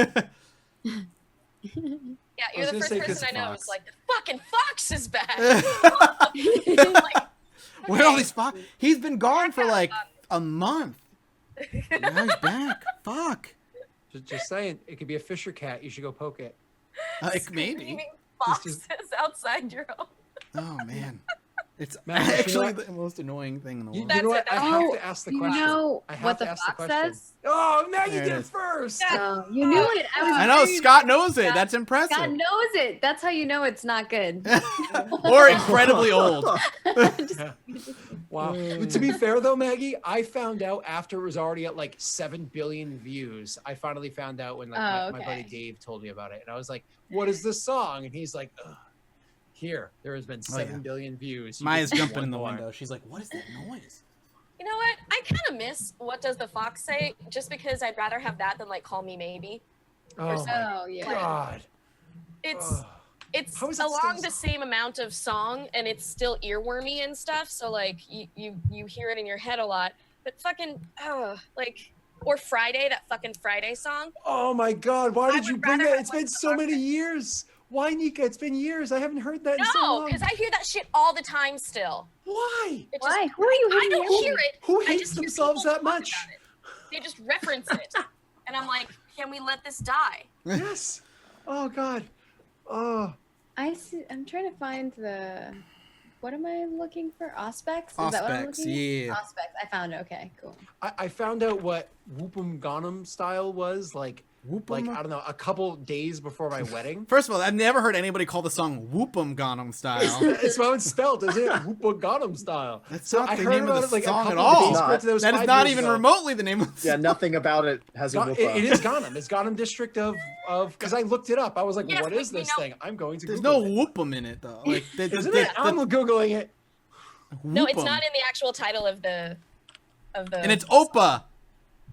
Yeah, I you're was the gonna first say 'cause person I know fox. who's like, the fucking fox is back. Like, Where are all okay. these fox? He's been gone for like a month. Now he's back. Fuck. Just saying, it could be a Fisher cat. You should go poke it. Maybe. Screaming Just- foxes outside your home. Oh man, it's Man, you know actually what? the most annoying thing in the You, world. you know what? I have Oh, to ask the you question. know I have what to the ask the fox question. says? Oh, Maggie There it did it is. first. Oh, you knew it. I know Scott knows it. That's impressive. God knows it. That's how you know it's not good. Or incredibly old. Wow. To be fair though, Maggie, I found out after it was already at like 7 billion views. I finally found out when like my buddy okay. Dave told me about it, and I was like, "What is this song?" And he's like, "Ugh, "Here, there has been 7 billion views." You Maya's can see jumping one in the more." window. She's like, "What is that noise?" You know what? I kind of miss What Does the Fox Say? Just because I'd rather have that than like Call Me Maybe. Oh my Oh yeah. god. It's Ugh. it's How is it along still- the same amount of song, and it's still earwormy and stuff. So like you hear it in your head a lot. But fucking like or Friday, that fucking Friday song. Oh my god, why I did you would bring rather that? have It's been What so the many Fox Say. years. Why, Nika? It's been years. I haven't heard that in so No, long. because I hear that shit all the time still. Why? It Why? Just, Who are you I hating don't on? hear it. Who I hates just hear themselves people that talk much? about it. They just reference it. And I'm like, can we let this die? Yes. Oh god. Oh. I see. I'm trying to find the. What am I looking for? Auspex? Is that what I'm Auspex, looking at? yeah. Auspex. I found it. Okay, cool. I found out what Whoopum Gangnam style was like Whoopum? I don't know, a couple days before my wedding. First of all, I've never heard anybody call the song "Whoopum Gangnam Style." It's how it's spelled, isn't it? Whoopum Gangnam style. That's So not I the heard name of about the it like a song at couple all. days ago. That was That is 5 not years even ago. remotely the name of the Yeah, song. nothing about it has a No, woofa. it is Gangnam. It's Gangnam district of because I looked it up. I was like, Yes, what we- is we this know. thing? I'm going to There's Google no it. whoopum in it though. Like, Isn't it? I'm Googling it. No, it's whoopum. not in the actual title of the And it's Oppa.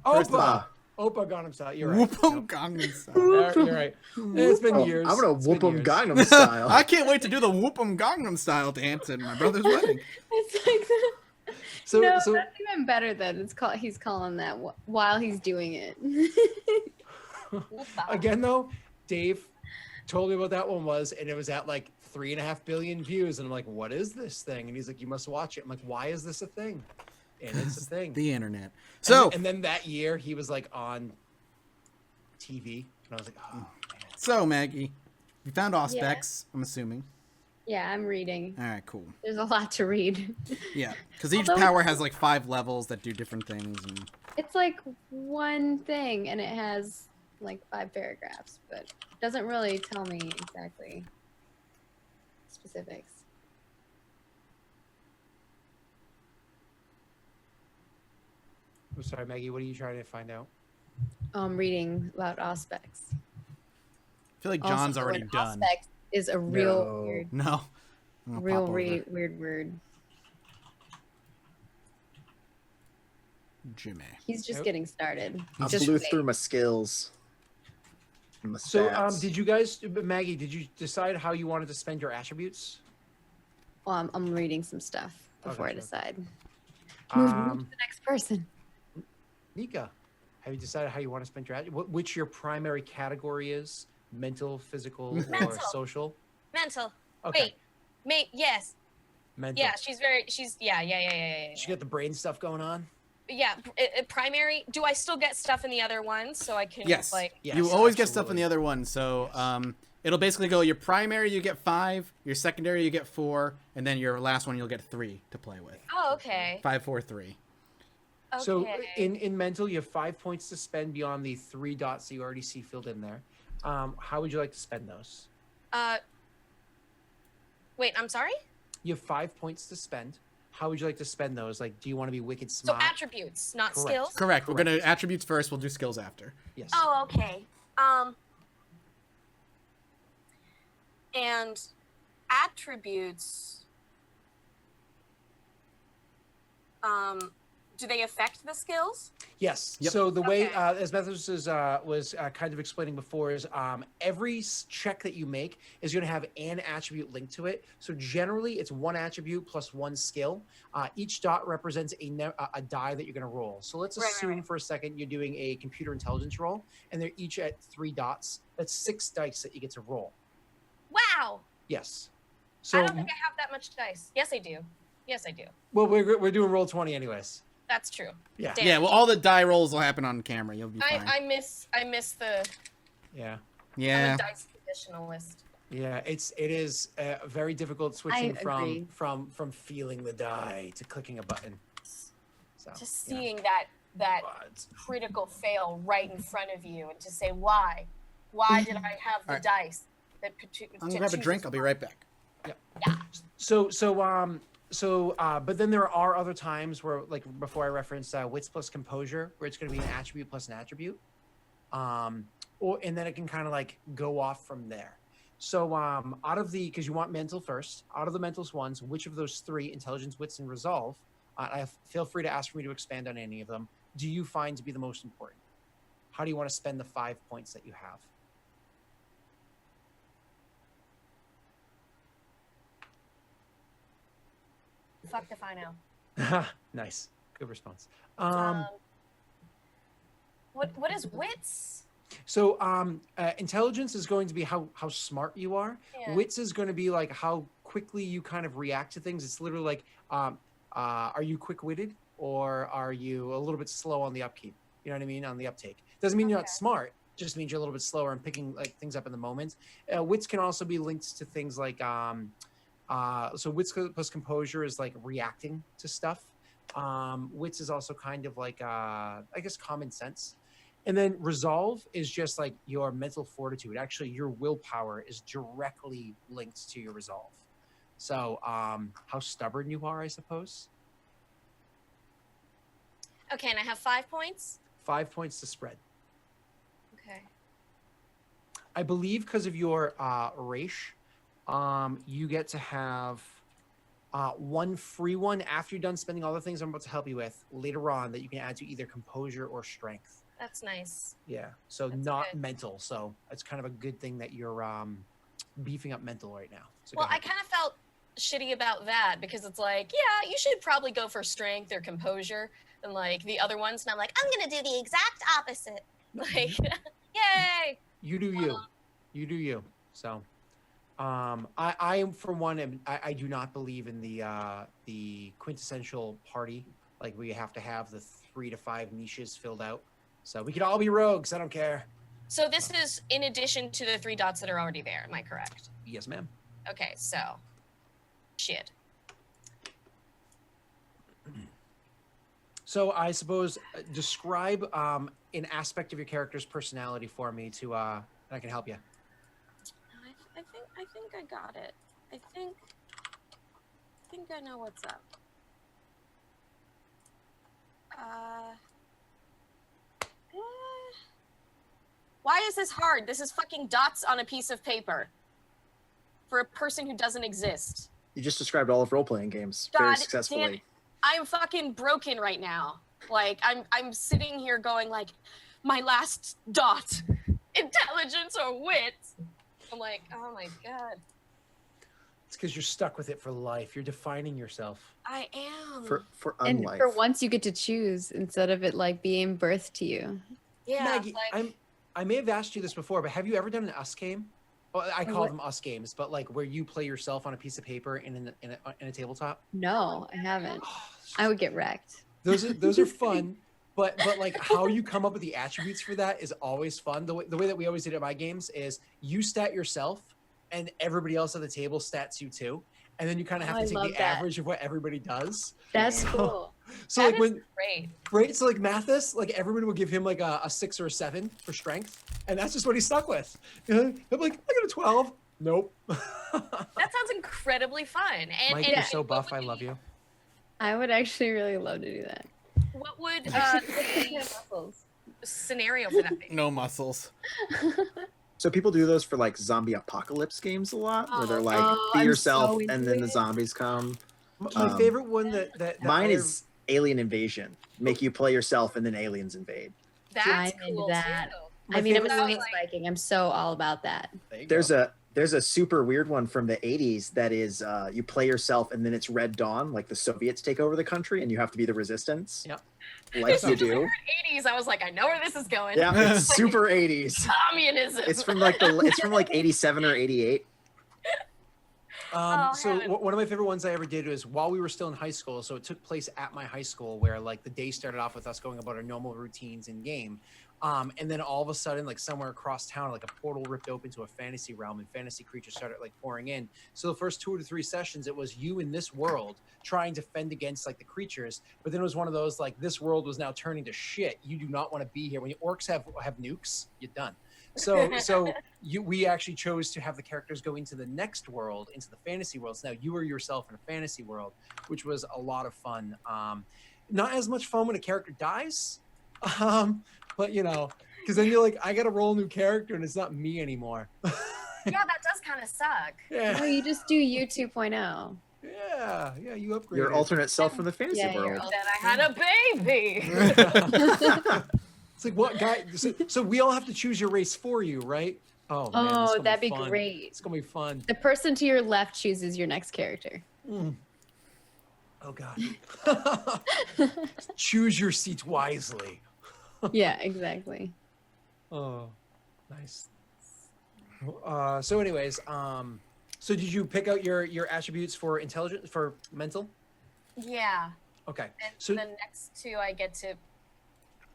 First of Opa. Opa Gangnam style. You're right. Whoopum Nope. Gangnam Style. You're right. It's been Oh, years. I'm gonna It's been whoop him years. Gangnam style. I can't wait to do the Whoopum Gangnam Style dance at my brother's wedding. It's like So, no, so that's even better than it's called. He's calling that while he's doing it. again though, Dave told me what that one was, and it was at like 3.5 billion views, and I'm like, what is this thing? And he's like, you must watch it. I'm like, why is this a thing? And it's a thing. The internet. So, and then that year he was like on TV, and I was like, oh man. so Maggie, you found Auspex, I'm assuming. Yeah, I'm reading. All right, cool. There's a lot to read. Yeah, because each Although- power has like 5 levels that do different things. And It's like one thing, and it has like 5 paragraphs, but it doesn't really tell me exactly specifics. I'm sorry, Maggie. What are you trying to find out? Reading about aspects. I feel like Also, John's the already word done. aspect is a real No. weird, No. I'm gonna real pop over. weird word. Jimmy. He's just Nope. getting started. I Just blew wait. through my skills. My So, stats. did you guys, Maggie? Did you decide how you wanted to spend your attributes? Well, I'm reading some stuff before I Okay, sure. decide. Move to Um, the next person. Nika, have you decided how you want to spend your which your primary category is? Mental, physical, or Mental. social? Mental. Okay. Wait, yes. Mental. Yeah, yeah. She got the brain stuff going on. Yeah, primary. Do I still get stuff in the other ones so I can Yes. like? Yes, You always get stuff in absolutely. the other one. So Yes. it'll basically go your primary, you get 5, your secondary, you get 4, and then your last one, you'll get 3 to play with. Oh, okay. 5, 4, 3. Okay. So in mental, you have 5 points to spend beyond the 3 dots that you already see filled in there. How would you like to spend those? Wait, I'm sorry. You have 5 points to spend. How would you like to spend those? Like, do you want to be wicked So smart? attributes, not Correct. skills. Correct. We're Correct. going to attributes first. We'll do skills after. Yes. Oh, okay. And attributes. Do they affect the skills? Yes. Yep. So the way, Okay. as Methodist was kind of explaining before, is every check that you make is going to have an attribute linked to it. So generally, it's 1 attribute plus 1 skill. Each dot represents a die that you're going to roll. So let's Right, assume for a second you're doing a computer intelligence roll, and they're each at 3 dots. That's 6 dice that you get to roll. Wow. Yes. I So don't think I have that much dice. Yes, I do. Yes, I do. well, we're doing roll 20 anyways. That's true. Yeah. Damn. Yeah, well, all the die rolls will happen on camera. You'll be fine. I miss the. Yeah. I'm Yeah. a dice traditionalist. Yeah, it is very difficult switching agree. from feeling the die to clicking a button. So Just yeah. seeing that But- critical fail right in front of you and to say why did I have the Alright. dice that I'm going to grab a drink. I'll be right back. But then there are other times where, like before I referenced wits plus composure, where it's going to be an attribute plus an attribute, and then it can kind of like go off from there. So out of the, because you want mental first, out of the mental ones, which of those 3, intelligence, wits, and resolve, feel free to ask me to expand on any of them, do you find to be the most important? How do you want to spend the 5 points that you have? Fuck if I know. Nice, good response. What is wits? So intelligence is going to be how smart you are. Yeah. Wits is going to be like how quickly you kind of react to things. It's literally like, are you quick-witted or are you a little bit slow on the upkeep? You know what I mean? On the uptake. Doesn't mean you're not Okay. smart. Just means you're a little bit slower and picking like things up in the moment. Wits can also be linked to things like, so wits plus composure is like reacting to stuff. Wits is also kind of like, I guess, common sense. And then resolve is just like your mental fortitude. Actually, your willpower is directly linked to your resolve. So how stubborn you are, I suppose. Okay, and I have 5 points. 5 points to spread. Okay. I believe because of your race, you get to have 1 free one after you're done spending all the things I'm about to help you with later on that you can add to either composure or strength. That's nice. Yeah, so That's not good. mental. So it's kind of a good thing that you're beefing up mental right now. So Well, go I ahead. kind of felt shitty about that because it's like, yeah, you should probably go for strength or composure than like the other ones. And I'm like, I'm gonna do the exact opposite. Like, yay! You do you. You do you. So I am for one, I do not believe in the quintessential party. Like we have to have the 3 to 5 niches filled out. So we could all be rogues. I don't care. So this is in addition to the 3 dots that are already there. Am I correct? Yes, ma'am. Okay, so shit. So I suppose describe an aspect of your character's personality for me to and I can help you. I think I got it. I think I know what's up. Why is this hard? This is fucking dots on a piece of paper for a person who doesn't exist. You just described all of role-playing games very God successfully. damn it. I'm fucking broken right now. Like I'm sitting here going like, my last dot, intelligence or wit. I'm like, oh my god. It's because you're stuck with it for life. You're defining yourself. I am. For And unlife. for once, you get to choose instead of it like being birthed to you. Yeah, Maggie, like, I may have asked you this before, but have you ever done an us game? Well, I call what? them us games, but like where you play yourself on a piece of paper in a tabletop. No, I haven't. Oh, I would get wrecked. those are fun, but like how you come up with the attributes for that is always fun. The way that we always did at my games is you stat yourself, and everybody else at the table stats you too, and then you kind of have Oh, to I take love the that. average of what everybody does. That's Yeah. cool. So that like is when great. right, so like Mathis, like everybody would give him like a 6 or a 7 for strength, and that's just what he stuck with. You know, I'm like, I got a 12. Nope. That sounds incredibly fun. And, Mike, and you're so what buff. would I love you. I would actually really love to do that. What would Actually, the muscles. scenario for that be? No muscles. So people do those for like zombie apocalypse games a lot, where they're like, Oh, be I'm yourself, so and into then the it. zombies come. My favorite one that Mine I- is Alien Invasion. Make you play yourself, and then aliens invade. That's I'm into cool that. too. my I mean, I'm a favorite one- space Viking. I'm so all about that. There you There's go. a super weird one from the 80s that is you play yourself, and then it's Red Dawn, like the Soviets take over the country, and you have to be the resistance. Yep. Like you do. 80s, I was like, I know where this is going. Yeah, it's super 80s. Communism. It's from like 87 or 88. Oh, So heaven. one of my favorite ones I ever did was while we were still in high school. So it took place at my high school, where like the day started off with us going about our normal routines in game, and then all of a sudden, like somewhere across town, like a portal ripped open to a fantasy realm, and fantasy creatures started like pouring in. So the first 2 to 3 sessions, it was you in this world trying to fend against like the creatures. But then it was one of those like this world was now turning to shit. You do not want to be here. When orcs have nukes, you're done. So we actually chose to have the characters go into the next world, into the fantasy world. So now you were yourself in a fantasy world, which was a lot of fun. Not as much fun when a character dies, but you know, because then you're like, I got to roll a new character and it's not me anymore. Yeah, that does kind of suck. Oh, Yeah, you just do you 2.0. yeah, you upgraded. Your alternate self from the fantasy Yeah, your world. Then I had a baby. It's like, what guy? So we all have to choose your race for you, right? Oh, man, this is Oh, gonna that'd be fun. great. It's gonna be fun. The person to your left chooses your next character. Mm. Oh God. Choose your seat wisely. Yeah, exactly. Oh, nice. So anyways, so did you pick out your attributes for intelligence, for mental? Yeah. Okay. And So the next 2 I get to.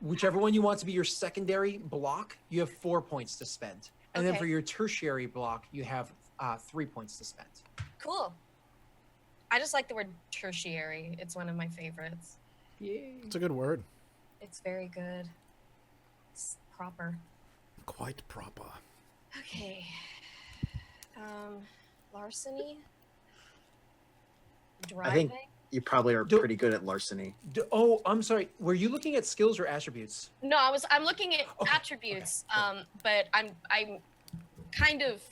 whichever one you want to be your secondary block, you have 4 points to spend. And then Okay. for your tertiary block, you have 3 points to spend. Cool. I just like the word tertiary. It's one of my favorites. Yay. It's a good word. It's very good. It's proper. Quite proper. Okay. Larceny. I Driving. think you probably are Do- pretty good at larceny. Oh, I'm sorry. Were you looking at skills or attributes? No, I'm looking at Okay, attributes. okay, But I'm kind of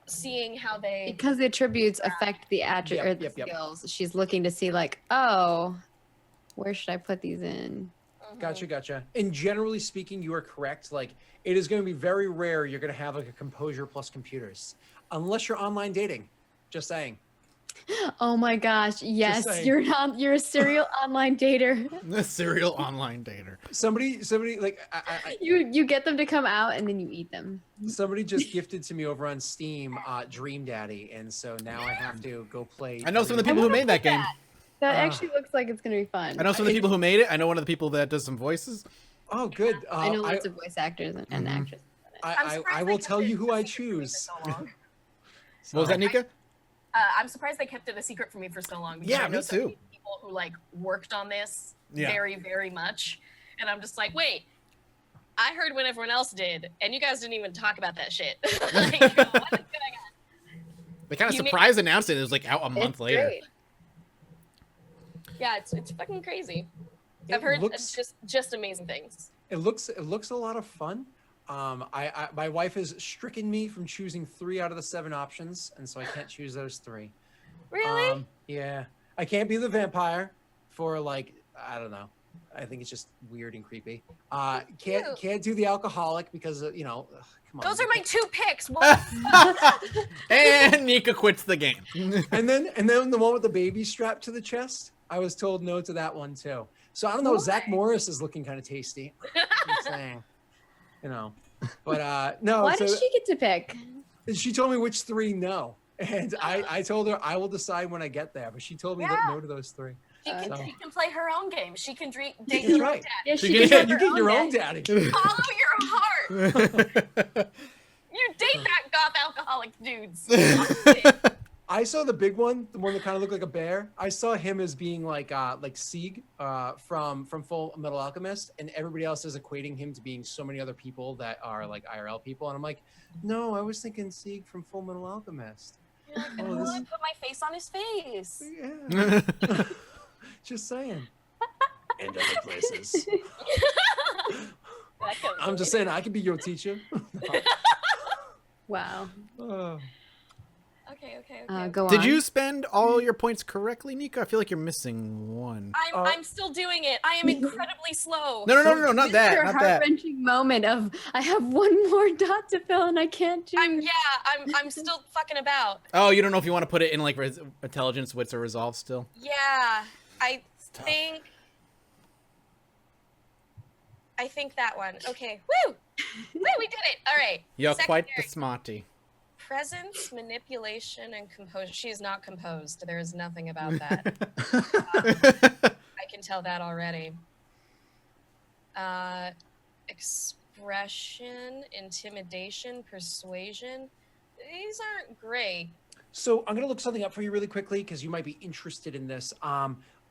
seeing how they. Because the attributes affect the Yep, or the yep. skills. She's looking to see like, oh, where should I put these in? Mhm. Gotcha. And generally speaking, you are correct. Like, it is going to be very rare you're going to have like a composure plus computers, unless you're online dating. Just saying. Oh my gosh, yes, saying. you're a serial online dater. The serial online dater. Somebody like You get them to come out and then you eat them. somebody just gifted to me over on Steam Dream Daddy, and so now I have to go play. I know some of the Dream people who wanna made that play game. That Ah. actually looks like it's gonna be fun. I know some of the people who made it. I know one of the people that does some voices. Oh, good. I know lots of voice actors and Mhm. actresses. I'm I surprised will they tell kept you it who a I secret from me for choose. so long. What was that, Nika? I'm surprised they kept it a secret from me for so long. Because Yeah, I know me so too. many people who like worked on this Yeah. very, very much. And I'm just like, wait, I heard when everyone else did, and you guys didn't even talk about that shit. Like, what is going on? They kind of You made- surprise announced it. It was like out a month It's later. great. Yeah, it's fucking crazy. It I've heard looks- just amazing things. It looks a lot of fun. My wife has stricken me from choosing 3 out of the 7 options, and so I can't choose those 3. Really? Yeah, I can't be the vampire for like, I don't know. I think it's just weird and creepy. Can't do the alcoholic because you know, come on. Those are my 2 picks. What? And Nika quits the game. And then the one with the baby strapped to the chest. I was told no to that one too. So I don't know. Why? Zach Morris is looking kind of tasty. I'm saying, you know, but no. Why so does she get to pick? she told me which 3 no, and I told her I will decide when I get there. But she told me Yeah. no to those 3. She can, So- she can play her own game. She can date That's your right. dad. Yeah, She she gets- can You have get her your own own daddy. Follow your heart. You date that goth alcoholic dudes. I saw the big one, the one that kind of looked like a bear. I saw him as being like Sieg from Full Metal Alchemist, and everybody else is equating him to being so many other people that are like IRL people. And I'm like, no, I was thinking Sieg from Full Metal Alchemist. You're like, Oh, oh, this I is- put my face on his face. Yeah, just saying. And other places. That goes I'm just saying, I could be your teacher. Wow. Oh. Okay. Go on. Did you spend all your points correctly, Nika? I feel like you're missing one. I'm still doing it. I am incredibly slow. No, not This is that. your Not that. heart-wrenching moment of I have one more dot to fill and I can't choose. I'm still fucking about. Oh, you don't know if you want to put it in like intelligence, wits, or resolve still? Yeah, I tough. think that one. Okay. Woo! Woo, we did it. All right. You're quite the Secondary. smarty. Presence, manipulation, and composure. She is not composed. There is nothing about that. I can tell that already. Expression, intimidation, persuasion. These aren't great. So I'm gonna look something up for you really quickly because you might be interested in this.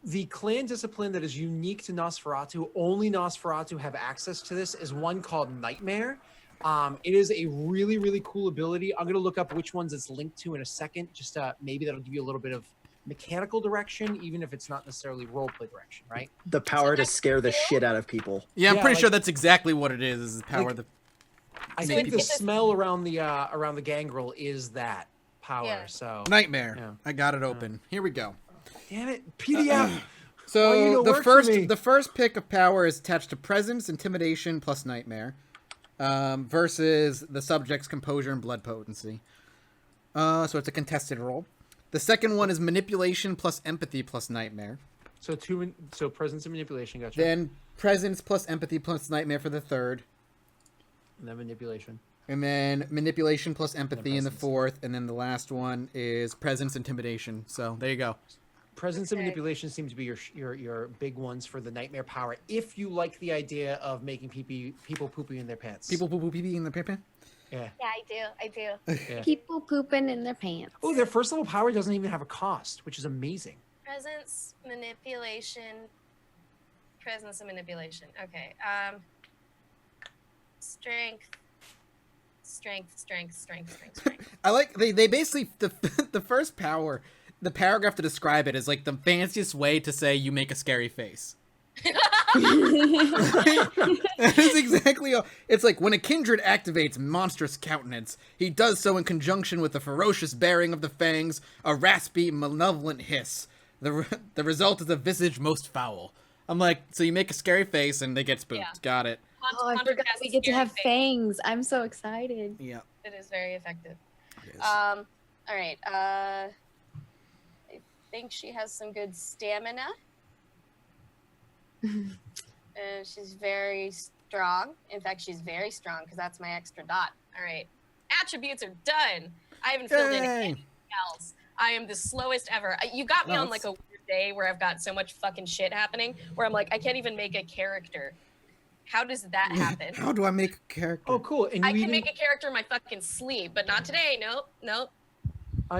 The clan discipline that is unique to Nosferatu, only Nosferatu have access to this, is one called Nightmare. It is a really, really cool ability. I'm gonna look up which ones it's linked to in a second. Just maybe that'll give you a little bit of mechanical direction, even if it's not necessarily roleplay direction, right? The power to scare the shit out of people. Yeah, I'm Yeah, pretty like- sure that's exactly what it is the power Like- that I So think the it's a- smell around the gangrel is that power. Yeah. So nightmare. Yeah. I got it open. Here we go. damn it, PDF. So you don't the work for me. first pick of power is attached to presence, intimidation plus nightmare, versus the subject's composure and blood potency. So it's a contested roll. The second one is manipulation plus empathy plus nightmare. So presence and manipulation, gotcha. Then presence plus empathy plus nightmare for the third. And then manipulation. And then manipulation plus empathy in the presence. fourth. And then the last one is presence intimidation. So there you go. Presence and Okay. manipulation seem to be your big ones for the nightmare power. If you like the idea of making people pooping in their pants. People poo poo pee pee in the paper. Yeah. Yeah, I do. Yeah. People pooping in their pants. Oh, their first level power doesn't even have a cost, which is amazing. Presence, manipulation, presence and manipulation. Okay. Strength. I like they basically the first power, the paragraph to describe it is like the fanciest way to say you make a scary face. That is exactly all. It's like when a kindred activates monstrous countenance, he does so in conjunction with the ferocious bearing of the fangs, a raspy, malevolent hiss. The result is a visage most foul. I'm like, so you make a scary face and they get spooked. Yeah. Got it. Oh, I forgot we get to have fangs. I'm so excited. Yeah. It is very effective. It is. All right. I think she has some good stamina. She's very strong. In fact, she's very strong because that's my extra dot. All right. Attributes are done. I haven't filled in Yay. anything else. I am the slowest ever. You got me No, on like a weird day where I've got so much fucking shit happening where I'm like, I can't even make a character. How does that happen? How do I make a character? Oh, cool. And I you can even make a character in my fucking sleep, but not today. Nope.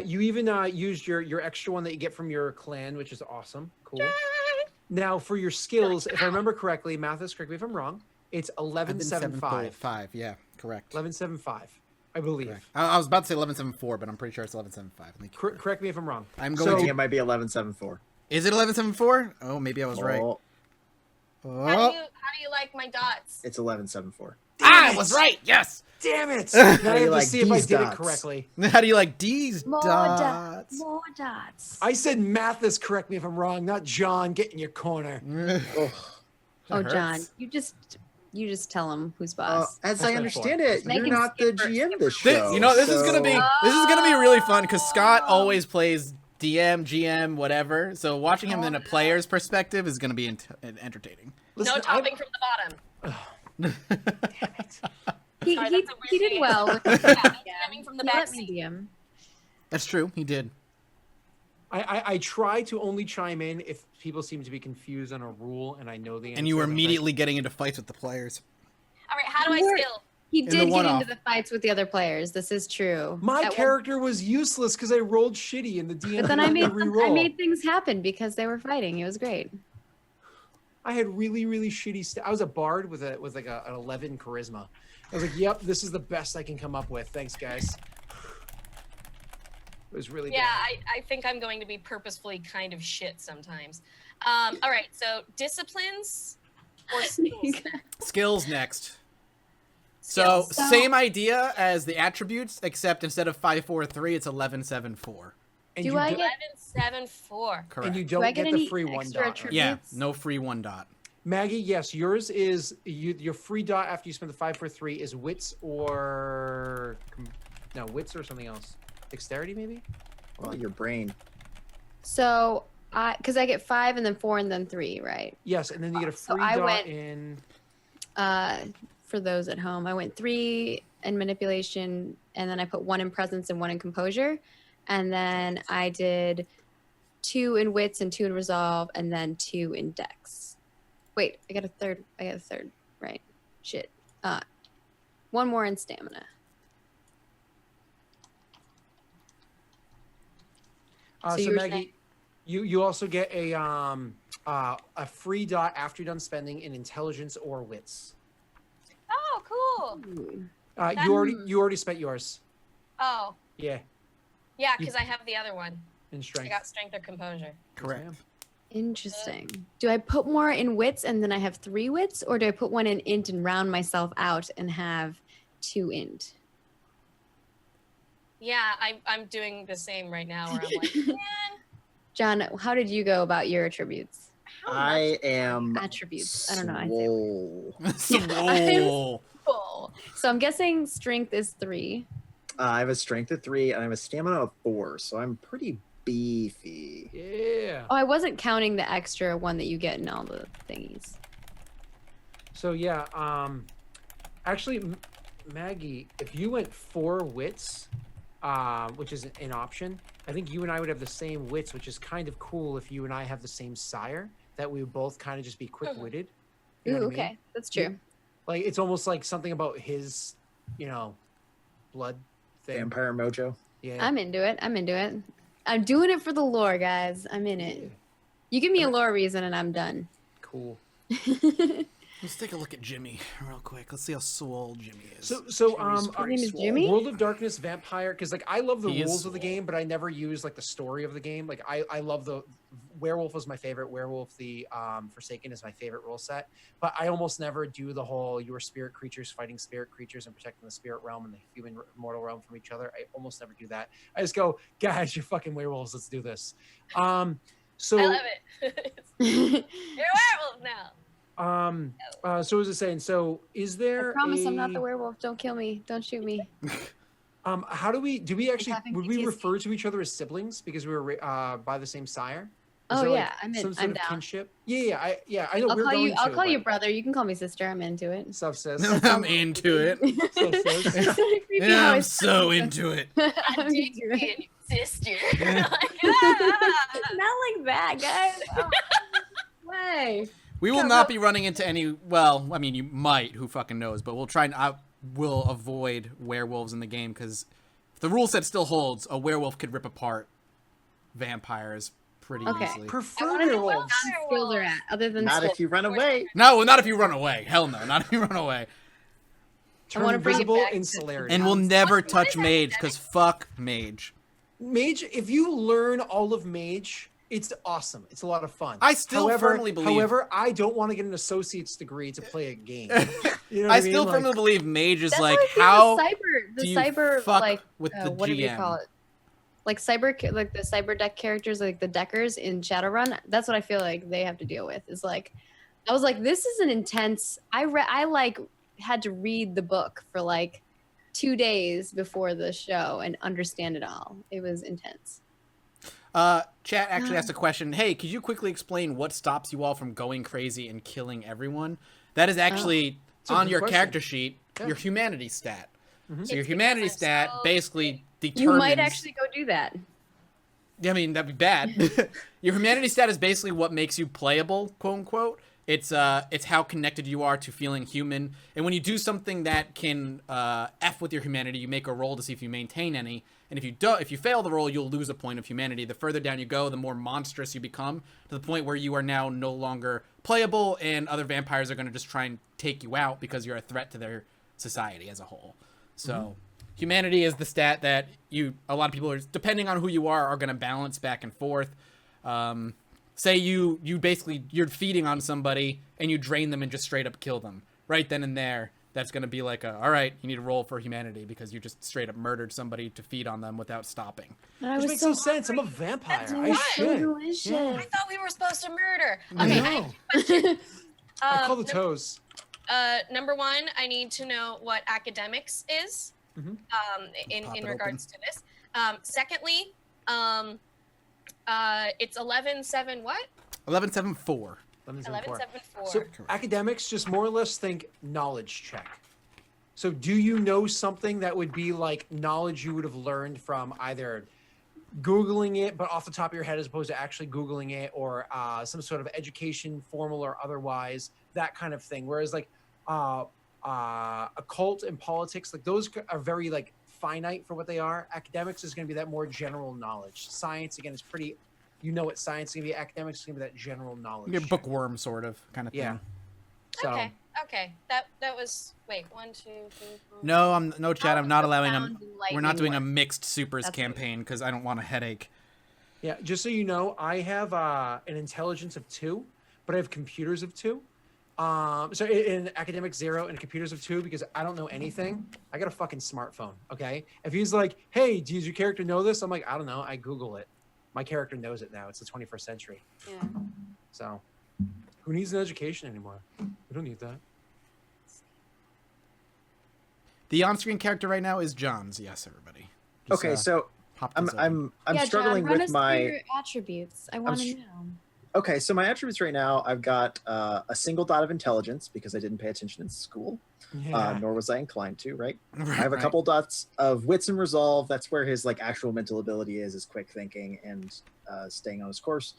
you even used your extra one that you get from your clan, which is awesome. Cool. Now for your skills, if I remember correctly, Mathis, correct me if I'm wrong, it's 11.75. 5, yeah, correct. 11.75, I believe. Correct. I was about to say 11.74, but I'm pretty sure it's 11.75. Correct me if I'm wrong. I'm I going think to. it might be 11.74. Is it 11.74? Oh, maybe I was right. Oh, Oh. How do you like my dots? it's 11.74. I was right. Yes. Damn it! Now I do you have to like see if I these did it dots? correctly. How do you like D's More dots? More dots. I said Mathis, correct me if I'm wrong, not John. Get in your corner. Oh. Oh, That John, hurts. you just tell him who's boss. As That's I my understand point. it, Make you're him not the skipper, GM this skipper. show. You know, this is so- gonna be really fun because Scott always plays DM, GM, whatever. So watching him in a player's perspective is gonna be entertaining. No Listen, topping from the bottom. He, Sorry, he, that's a weird he did name. well. With Yeah, coming from the he back let me seat. DM. That's true. He did. I try to only chime in if people seem to be confused on a rule and I know the answer. And you were I'm like, immediately getting into fights with the players. All right, how do I We're- skill? He the did get one-off. into the fights with the other players. This is true. My At one- character was useless because I rolled shitty in the DM. But then I had to made re-roll. I made things happen because they were fighting. It was great. I had really, really shitty. I was a bard with like an 11 charisma. I was like, "Yep, this is the best I can come up with." Thanks, guys. It was really Yeah, bad. I think I'm going to be purposefully kind of shit sometimes. All right, so disciplines or skills? Skills next. So Skills. same idea as the attributes, except instead of 543, it's 1174. And Do you I don't- get 11.74. Correct. and you Do I don't get get the any free one extra dot. right? attributes? Yeah, no free 1 dot. Maggie, yes, yours is your free dot after you spend the 543 is wits or wits or something else. Dexterity maybe. Oh, your brain. So because I get 5 and then 4 and then 3, right? Yes, and then you get a So free I dot went- in. For those at home, I went 3 in manipulation, and then I put 1 in presence and 1 in composure, and then I did 2 in wits and 2 in resolve, and then 2 in dex. Wait, I got a third. Right? Shit. 1 more in stamina. So So you were Maggie, saying- you also get a free dot after you're done spending in intelligence or wits. Oh, cool. Ooh. You already spent yours. Oh, Yeah, yeah, because I have the other one. in I strength. got strength or composure. Correct. ma'am. Interesting. Do I put more in wits and then I have 3 wits, or do I put 1 in int and round myself out and have 2 int? Yeah, I'm doing the same right now where I'm like, man, John, how did you go about your attributes? how I am Attributes. I don't know. I say swole. Swole. full? so. I'm guessing strength is 3. I have a strength of 3 and I have a stamina of 4, so I'm pretty beefy. Yeah. Oh, I wasn't counting the extra 1 that you get in all the thingies. So yeah, actually, Maggie, if you went 4 wits, which is an option, I think you and I would have the same wits, which is kind of cool if you and I have the same sire, that we would both kind of just be quick-witted. You know Ooh, what I mean? okay, that's true. Like it's almost like something about his, blood thing. Vampire mojo. Yeah. I'm into it. I'm doing it for the lore, guys. I'm in it. You give me a lore reason and I'm done. Cool. Let's take a look at Jimmy real quick. Let's see how swole Jimmy is. So His name is Jimmy? World of Darkness vampire, because like I love the He is rules of the swole. game, but I never use like the story of the game. Like I love the werewolf was my favorite. Werewolf the Forsaken is my favorite rule set, but I almost never do the whole you are spirit creatures fighting spirit creatures and protecting the spirit realm and the human mortal realm from each other. I almost never do that. I just go, guys, you're fucking werewolves. Let's do this. So I love it. You're a werewolf now. so what was it saying? So is there I promise I'm not a- the werewolf. Don't kill me. Don't shoot me. how do we actually having would we PTSD. refer to each other as siblings because we were by the same sire? Oh, there, yeah, I'm in- some sort I'm of down. kinship. I know I'll we're call going you. I'll to, call you but- brother. You can call me sister. I'm into it. Stuff says. I'm into it. Creepy how Yeah, I I'm so into it. I I'm dig into it. being your sister. Yeah. Like, ah. Not like that, guys. Oh, way. We will not be running into any. Well, I mean, you might. Who fucking knows? But we'll try and we'll avoid werewolves in the game because if the rule set still holds, a werewolf could rip apart vampires pretty Okay. easily. Prefer I want to know what werewolves. skills are at, other than Not sword. if you run away. No, not if you run away. Hell no, not if you run away. Turn wanna bring it invisible back in to- celerity. And we'll Sounds- never What touch is mage, academic? because fuck mage. Mage, if you learn all of mage, it's awesome. It's a lot of fun. I still firmly believe- However, I don't want to get an associate's degree to play a game. You know what I I mean? still Like, firmly believe mage is That's like, how I feel how the do you cyber fuck like with the whatever you GM? call it, like like the cyber deck characters, like the deckers in Shadowrun. That's what I feel like they have to deal with. Is like, I was like, this is an intense. I like had to read the book for like 2 days before the show and understand it all. It was intense. Chat actually asked a question. Hey, could you quickly explain what stops you all from going crazy and killing everyone? That is actually It's a on good your question. character sheet, Yeah. your humanity stat. Mhm. So your It's humanity because I'm stat so basically determines. You might actually go do that. I mean, that'd be bad. Your humanity stat is basically what makes you playable, quote unquote. It's how connected you are to feeling human. And when you do something that can f with your humanity, you make a roll to see if you maintain any. And if you fail the roll, you'll lose a point of humanity. The further down you go, the more monstrous you become, to the point where you are now no longer playable, and other vampires are going to just try and take you out because you're a threat to their society as a whole. So humanity is the stat that a lot of people are, depending on who you are going to balance back and forth. Say you're feeding on somebody and you drain them and just straight up kill them right then and there. That's going to be like all right, you need to roll for humanity because you just straight up murdered somebody to feed on them without stopping. And I Which was makes so no sense. I'm a hungry. vampire. That's I right. should. Delicious. I thought we were supposed to murder. I Okay, know. I call the num- toes. number one, I need to know what academics is. Mhm. In Pop it regards to this. Secondly, it's 11-7 what? 1174. 1174. 11-7-4. So academics just more or less think knowledge check. So do you know something that would be like knowledge you would have learned from either Googling it, but off the top of your head as opposed to actually Googling it, or some sort of education, formal or otherwise, that kind of thing. Whereas like occult and politics, like those are very like finite for what they are. Academics is going to be that more general knowledge. Science, again, is pretty, you know what science is going to be. Academics is going to be that general knowledge. You're bookworm sort of kind of thing. Yeah. So, Okay. That was 1, 2, 3, 4. No, Chad. I'm not allowing them. Sound and We're not lightning doing a work. mixed supers That's what- campaign because I don't want a headache. yeah, just so you know, I have an intelligence of 2, but I have computers of 2. So in academic 0 and computers of 2, because I don't know anything. I got a fucking smartphone. Okay. If he's like, hey, does your character know this? I'm like, I don't know. I Google it. My character knows it now. It's the 21st century. Yeah. So who needs an education anymore? We don't need that. The on-screen character right now is John's. Yes, everybody. Just, Okay, so pop I'm this open. I'm Yeah, struggling John, run with us my. through your attributes. I want to sh- know. Okay, so my attributes right now, I've got a single dot of intelligence because I didn't pay attention in school, Yeah. nor was I inclined to. Right. I Right, have a right. couple dots of wits and resolve. That's where his like actual mental ability is quick thinking and staying on his course.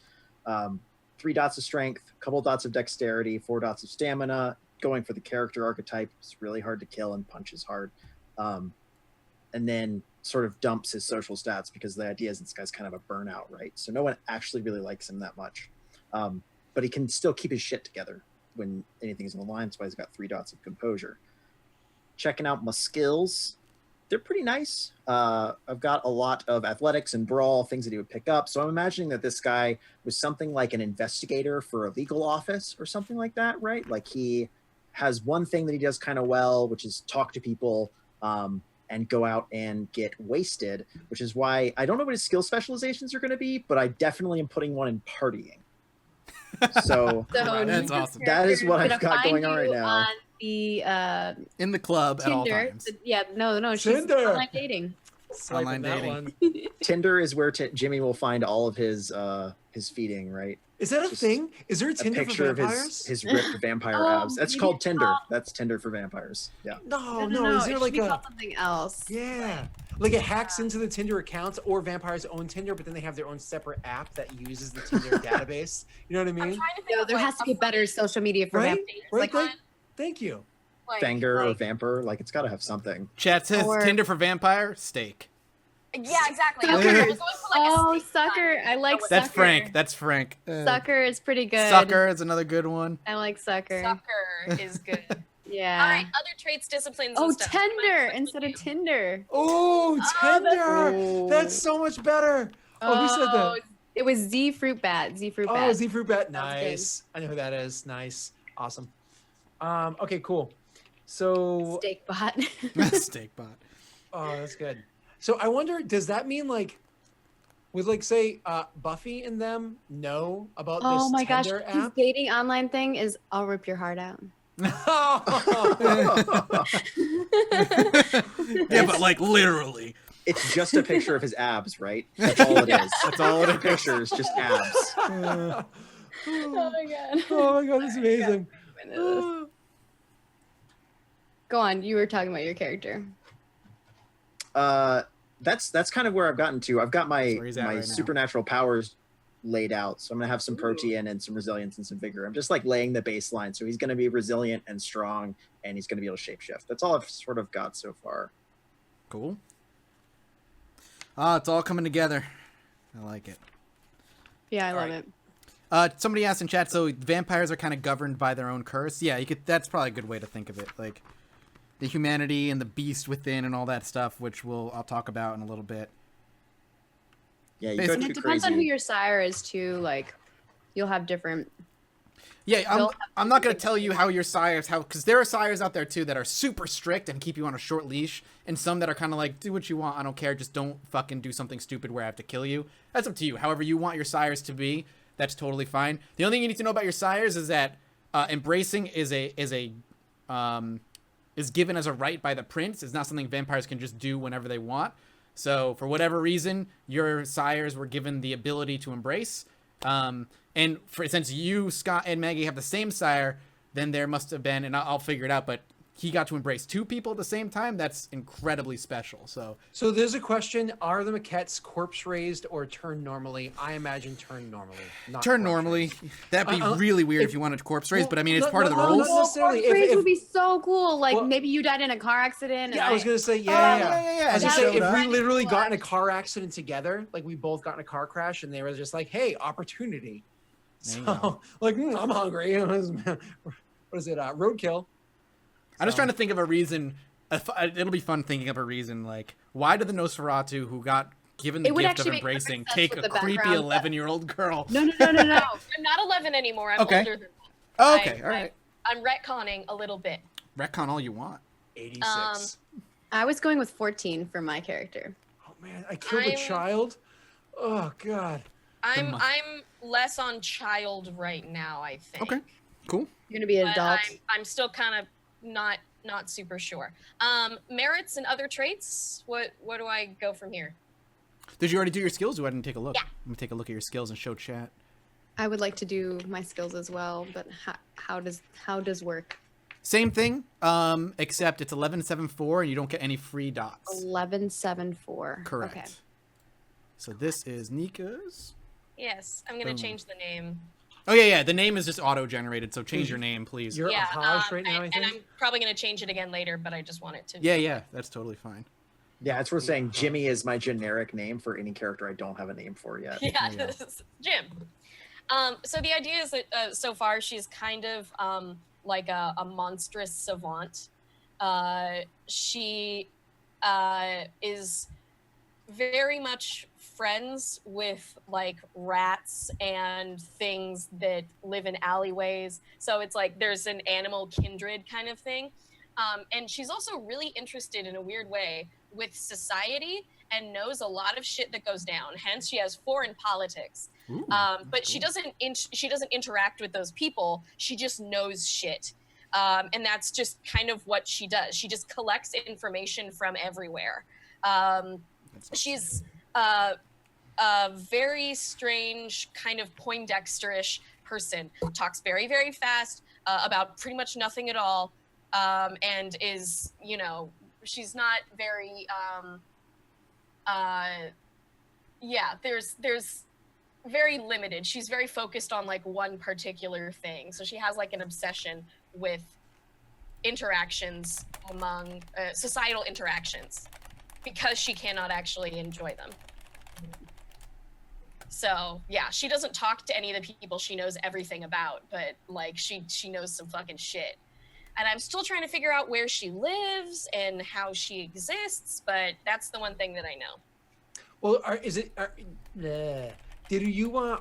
3 dots of strength, a couple dots of dexterity, 4 dots of stamina. Going for the character archetype, it's really hard to kill and punches hard. And then sort of dumps his social stats because the idea is this guy's kind of a burnout, right? So no one actually really likes him that much. But he can still keep his shit together when anything's on the line. That's why he's got 3 dots of composure. Checking out my skills, they're pretty nice. I've got a lot of athletics and brawl, things that he would pick up. So I'm imagining that this guy was something like an investigator for a legal office or something like that, right? Like he has one thing that he does kind of well, which is talk to people and go out and get wasted, which is why I don't know what his skill specializations are going to be, but I definitely am putting one in partying. So That's awesome. That is what Gonna I've got find going on right you now. On the In the club at all Tinder. times. No, she's Tinder. online dating. Swiping Online that dating. one. Tinder is where Jimmy will find all of his feeding, right? Is that a Just thing? Is there a A Tinder picture for of vampires? his ripped vampire Oh, abs. That's maybe called it's Tinder. called- That's Tinder for vampires. Yeah. No. No, Is there it like should be a called something else. yeah, like it hacks into the Tinder accounts or vampires own Tinder, but then they have their own separate app that uses the Tinder database. You know what I I'm mean? trying to think No, of there like has to be a better social media for Right? vampires. Right? Like, Thank, thank you. like, Fanger or like- vamper, like it's got to have something. Chat says Or- Tinder for vampire steak. Yeah, exactly. Sucker. I was going for like a Oh, snake Sucker. hunt. I like That That's was- Sucker. That's Frank. Sucker is pretty good. Sucker is another good one. I like Sucker. Sucker is good. Yeah. All right, other traits, disciplines, Oh, and stuff. Tender instead of Tinder. Oh, Tender. Oh. That's so much better. Oh, who said that? It was Z Fruit Bat. Z Fruit Oh, Bat. Z Fruit Bat. That was good. Nice. I know who that is. Nice. Awesome. Okay, cool. So, Steak Bot. Steak bot. oh, that's good. So I wonder, does that mean like, would like say Buffy and them know about Oh this my gosh, Tender his app? dating online thing is I'll rip your heart out. Yeah, but like literally. It's just a picture of his abs, right? That's all it is. That's all it The is. picture is just abs. Oh my god. Oh my god, that's amazing. Go on, you were talking about your character. That's kind of where I've gotten to. I've got my That's where he's at right now. supernatural powers laid out. So I'm gonna have some protean and some resilience and some vigor. I'm just like laying the baseline. So he's gonna be resilient and strong, and he's gonna be able to shapeshift. That's all I've sort of got so far. Cool. Ah, it's all coming together. I like it. Yeah, I love Alright. it. Somebody asked in chat, so vampires are kind of governed by their own curse. Yeah, you could. That's probably a good way to think of it. Like the humanity and the beast within and all that stuff, which I'll talk about in a little bit. Yeah, you And go And too it depends on who crazy. your sire is too. Like, you'll have different. Yeah, They'll I'm not going to tell you how your sires, because there are sires out there too that are super strict and keep you on a short leash, and some that are kind of like, do what you want, I don't care, just don't fucking do something stupid where I have to kill you. That's up to you. However you want your sires to be, that's totally fine. The only thing you need to know about your sires is that embracing is given as a right by the prince. It's not something vampires can just do whenever they want. So for whatever reason, your sires were given the ability to embrace. And since you, Scott, and Maggie have the same sire, then there must have been, and I'll figure it out, but he got to embrace two people at the same time. That's incredibly special. So there's a question: are the maquettes corpse raised or turn normally? I imagine turn normally. Not turn corpse normally. raised. That'd be really weird if you wanted to corpse raise, well, but I mean, it's no, part of the no, rules. not necessarily. Corpse raise If- would be so cool. Like Well- maybe you died in a car accident. Yeah, and I was gonna say, yeah. I was gonna That say, would if be we cool, literally got in a actually. car accident together, like we both got in a car crash, and they were just like, "Hey, opportunity." There you So, go. like, I'm hungry. What is it? Roadkill. I'm just So- trying to think of a reason. It'll be fun thinking of a reason, like, why did the Nosferatu, who got given the It would gift of actually make embracing, perfect sense take with a the creepy background, but- 11-year-old girl? No. I'm not 11 anymore. I'm Okay. older than that. Oh, okay, all right. I'm retconning a little bit. Retcon all you want. 86. I was going with 14 for my character. Oh man, I killed a I'm- child. Oh god. I'm mo- I'm less on child right now, I think. Okay, cool. You're gonna be an But adult. I'm still kind of not super sure. Merits and other traits. What do I go from here? Did you already do your skills? Go ahead and take a look. Yeah. Let me take a look at your skills and show chat. I would like to do my skills as well, but how does work? Same thing, except it's 1174 and you don't get any free dots. 1174. Correct. Okay. So this is Nika's. Yes, I'm gonna Boom. change the name. Oh yeah. The name is just auto-generated, so change your name, please. You're yeah, Ahaj right now, I and think. I'm probably gonna change it again later, but I just want it to. Yeah, that's totally fine. Yeah, it's worth saying Jimmy is my generic name for any character I don't have a name for yet. Yeah, Yeah. this is Jim. So the idea is that so far she's kind of like a monstrous savant. She is very much friends with like rats and things that live in alleyways. So it's like there's an animal kindred kind of thing. And she's also really interested in a weird way with society and knows a lot of shit that goes down. Hence, she has foreign politics. Ooh, But she cool. doesn't interact with those people. She just knows shit. And that's just kind of what she does. She just collects information from everywhere. She's a very strange, kind of Poindexter-ish person. Talks very, very fast about pretty much nothing at all. And is, she's not very, there's very limited. She's very focused on like one particular thing. So she has like an obsession with interactions among societal interactions. because she cannot actually enjoy them. So yeah, she doesn't talk to any of the people she knows everything about, but like she knows some fucking shit. And I'm still trying to figure out where she lives and how she exists, but that's the one thing that I know. Well,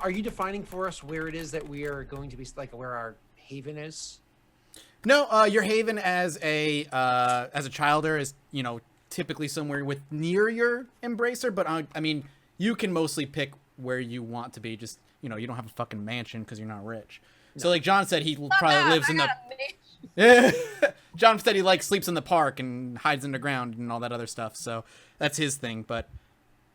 are you defining for us where it is that we are going to be, like where our haven is? No, your haven as a childer is, you know, typically somewhere with near your embracer, but I mean, you can mostly pick where you want to be. Just, you know, you don't have a fucking mansion because you're not rich. No. So like John said, he probably lives in the. John said he like sleeps in the park and hides underground and all that other stuff. So that's his thing. But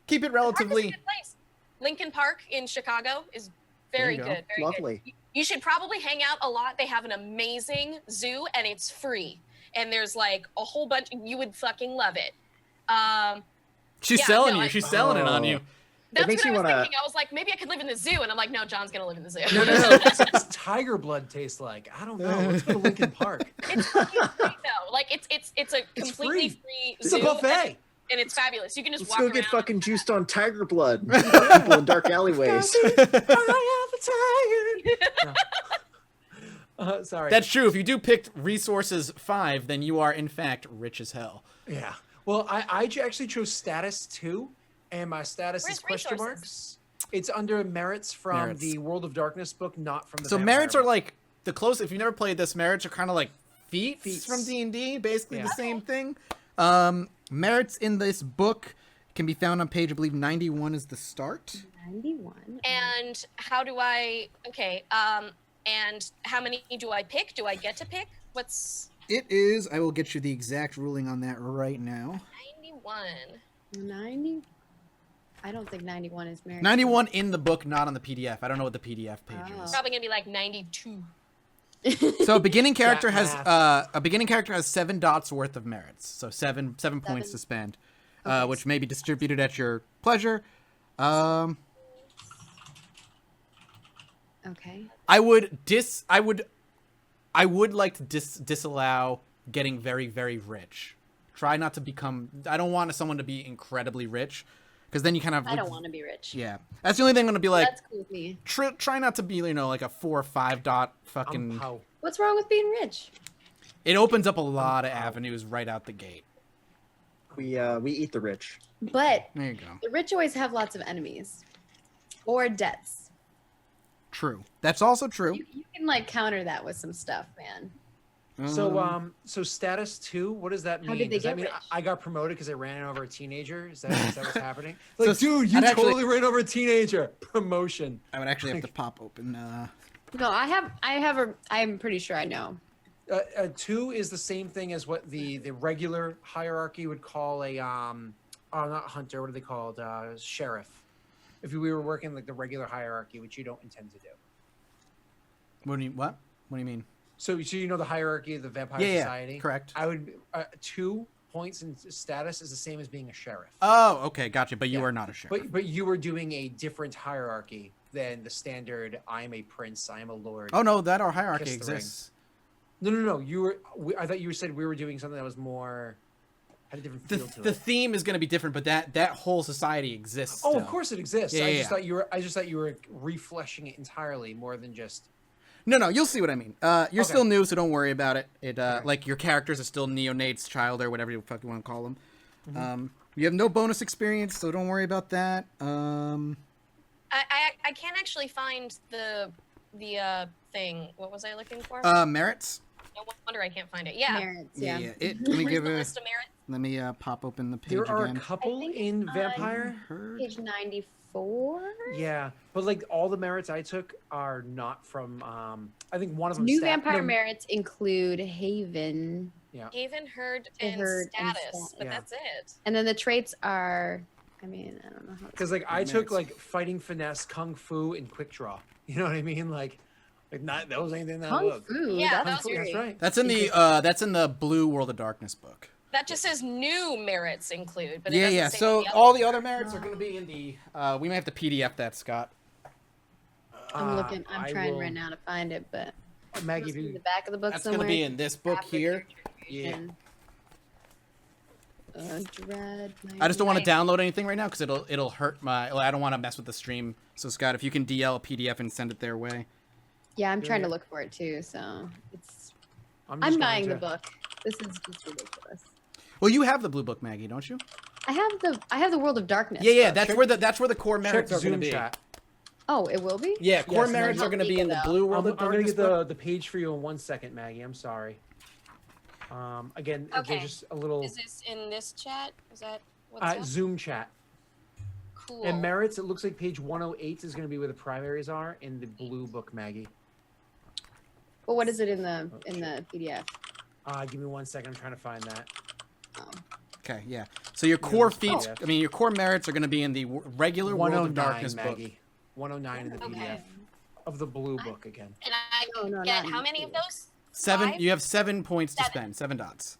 keep it relatively. The park is a good place. Lincoln Park in Chicago is very good. Very Lovely. Good. You should probably hang out a lot. They have an amazing zoo and it's free. And there's like a whole bunch. You would fucking love it. She's selling you. She's selling it on you. That's what I was thinking. I was like, maybe I could live in the zoo. And I'm like, no, John's going to live in the zoo. No. What's tiger blood taste like? I don't know. Let's go to Lincoln Park. It's fucking free, though. Like, it's a completely free zoo. It's a buffet. And it's fabulous. You can just Let's walk go around. get fucking juiced on tiger blood. People in dark alleyways. Sorry. That's true. If you do pick resources 5, then you are in fact rich as hell. Yeah. Well, I actually chose status 2, and my status is question marks. It's under merits from the World of Darkness book, not from the. So merits are like the close. If you've never played this, merits are kind of like feats from D&D, basically the same thing. Merits in this book can be found on page, I believe, 91 is the start. 91. And how do I? Okay. And how many do I pick? Do I get to pick? What's? It is. I will get you the exact ruling on that right now. 91. 90. I don't think 91 is married. 91 in the book, not on the PDF. I don't know what the PDF page is. Probably gonna be like 92. So a beginning character has 7 dots worth of merits. So seven points to spend, which may be distributed at your pleasure. Okay. I would like to disallow getting very, very rich. Try not to become. I don't want someone to be incredibly rich, because then you kind of. I don't want to be rich. Yeah, that's the only thing I'm gonna be like. That's cool with me. Try not to be, you know, like a 4 or 5 dot fucking. What's wrong with being rich? It opens up a lot of avenues right out the gate. We eat the rich. But there you go. The rich always have lots of enemies, or debts. True. That's also true. You can like counter that with some stuff, man. So status 2, what does that mean? How did they does that get mean rich? I got promoted because I ran over a teenager? Is that what's happening? Like, So dude, you I'd totally ran over a teenager. Promotion. I would actually have to pop open. No, I'm pretty sure I know. 2 is the same thing as what the regular hierarchy would call a not hunter. What are they called? Sheriff. If we were working like the regular hierarchy, which you don't intend to do. What do you mean? So you know the hierarchy of the Vampire Society? Yeah, correct. I would 2 points in status is the same as being a sheriff. Oh, okay, gotcha. But you are not a sheriff. But you were doing a different hierarchy than the standard. I am a prince. I am a lord. Oh no, that our hierarchy exists. No. I thought you said we were doing something that was more. Had a different feel to it. The theme is going to be different, but that whole society exists. Oh, still. of course it exists. Yeah, I just thought you were refleshing it entirely more than just. No, you'll see what I mean. You're still new, so don't worry about it. Like your characters are still neonates, child, or whatever you fucking want to call them. Mm-hmm. You have no bonus experience, so don't worry about that. I can't actually find the thing. What was I looking for? Merits. No wonder I can't find it. Yeah. Merits, yeah. Let me give the a. list of merits. Let me pop open the page There are again. a couple in Vampire. Page 94. Yeah, but like all the merits I took are not from. I think one of them. New Vampire merits include Haven. Yeah. Haven, Herd, and status, but that's it. And then the traits are. I mean, I don't know how. Because like I took like fighting, finesse, kung fu, and quick draw. You know what I mean? Like not those anything that Kung book. Fu. Yeah, that's That's right. That's in the blue World of Darkness book. That just says new merits include, but Yeah. So all the other merits are going to be in the. We may have to PDF that, Scott. I'm looking. I'm trying right now to find it, but Maggie, in the back of the book That's somewhere. going to be in this book here. Yeah. Dread. I just don't want to Nice. download anything right now because it'll hurt my. I don't want to mess with the stream. So Scott, if you can DL a PDF and send it their way. Yeah, I'm Yeah, trying to yeah. look for it too. So it's. I'm I'm just buying the going to- book. This is just ridiculous. Well, you have the blue book, Maggie, don't you? I have the World of Darkness. Yeah, book. that's where the core Check merits are going to Zoom be. chat. Oh, it will be. Yeah, core Yes, merits Maggie. are going to be in the Though. blue World I'm of going to Darkness get book. the page for you in 1 second, Maggie. I'm sorry. Again, Okay. there's just a little Is this in this chat? Is that what's up? Zoom chat. Cool. And merits, it looks like page 108 is going to be where the primaries are in the blue book, Maggie. But what is it in the PDF? Give me 1 second. I'm trying to find that. Oh. Okay, yeah. So your core this feats, PDF. I mean, your core merits are going to be in the regular World of 109, Darkness book. Maggie. 109 in the Okay. PDF of the blue book again. And I No, no, get not how in many of PDF. those? 7. 5? You have 7 points to 7. spend. 7 dots.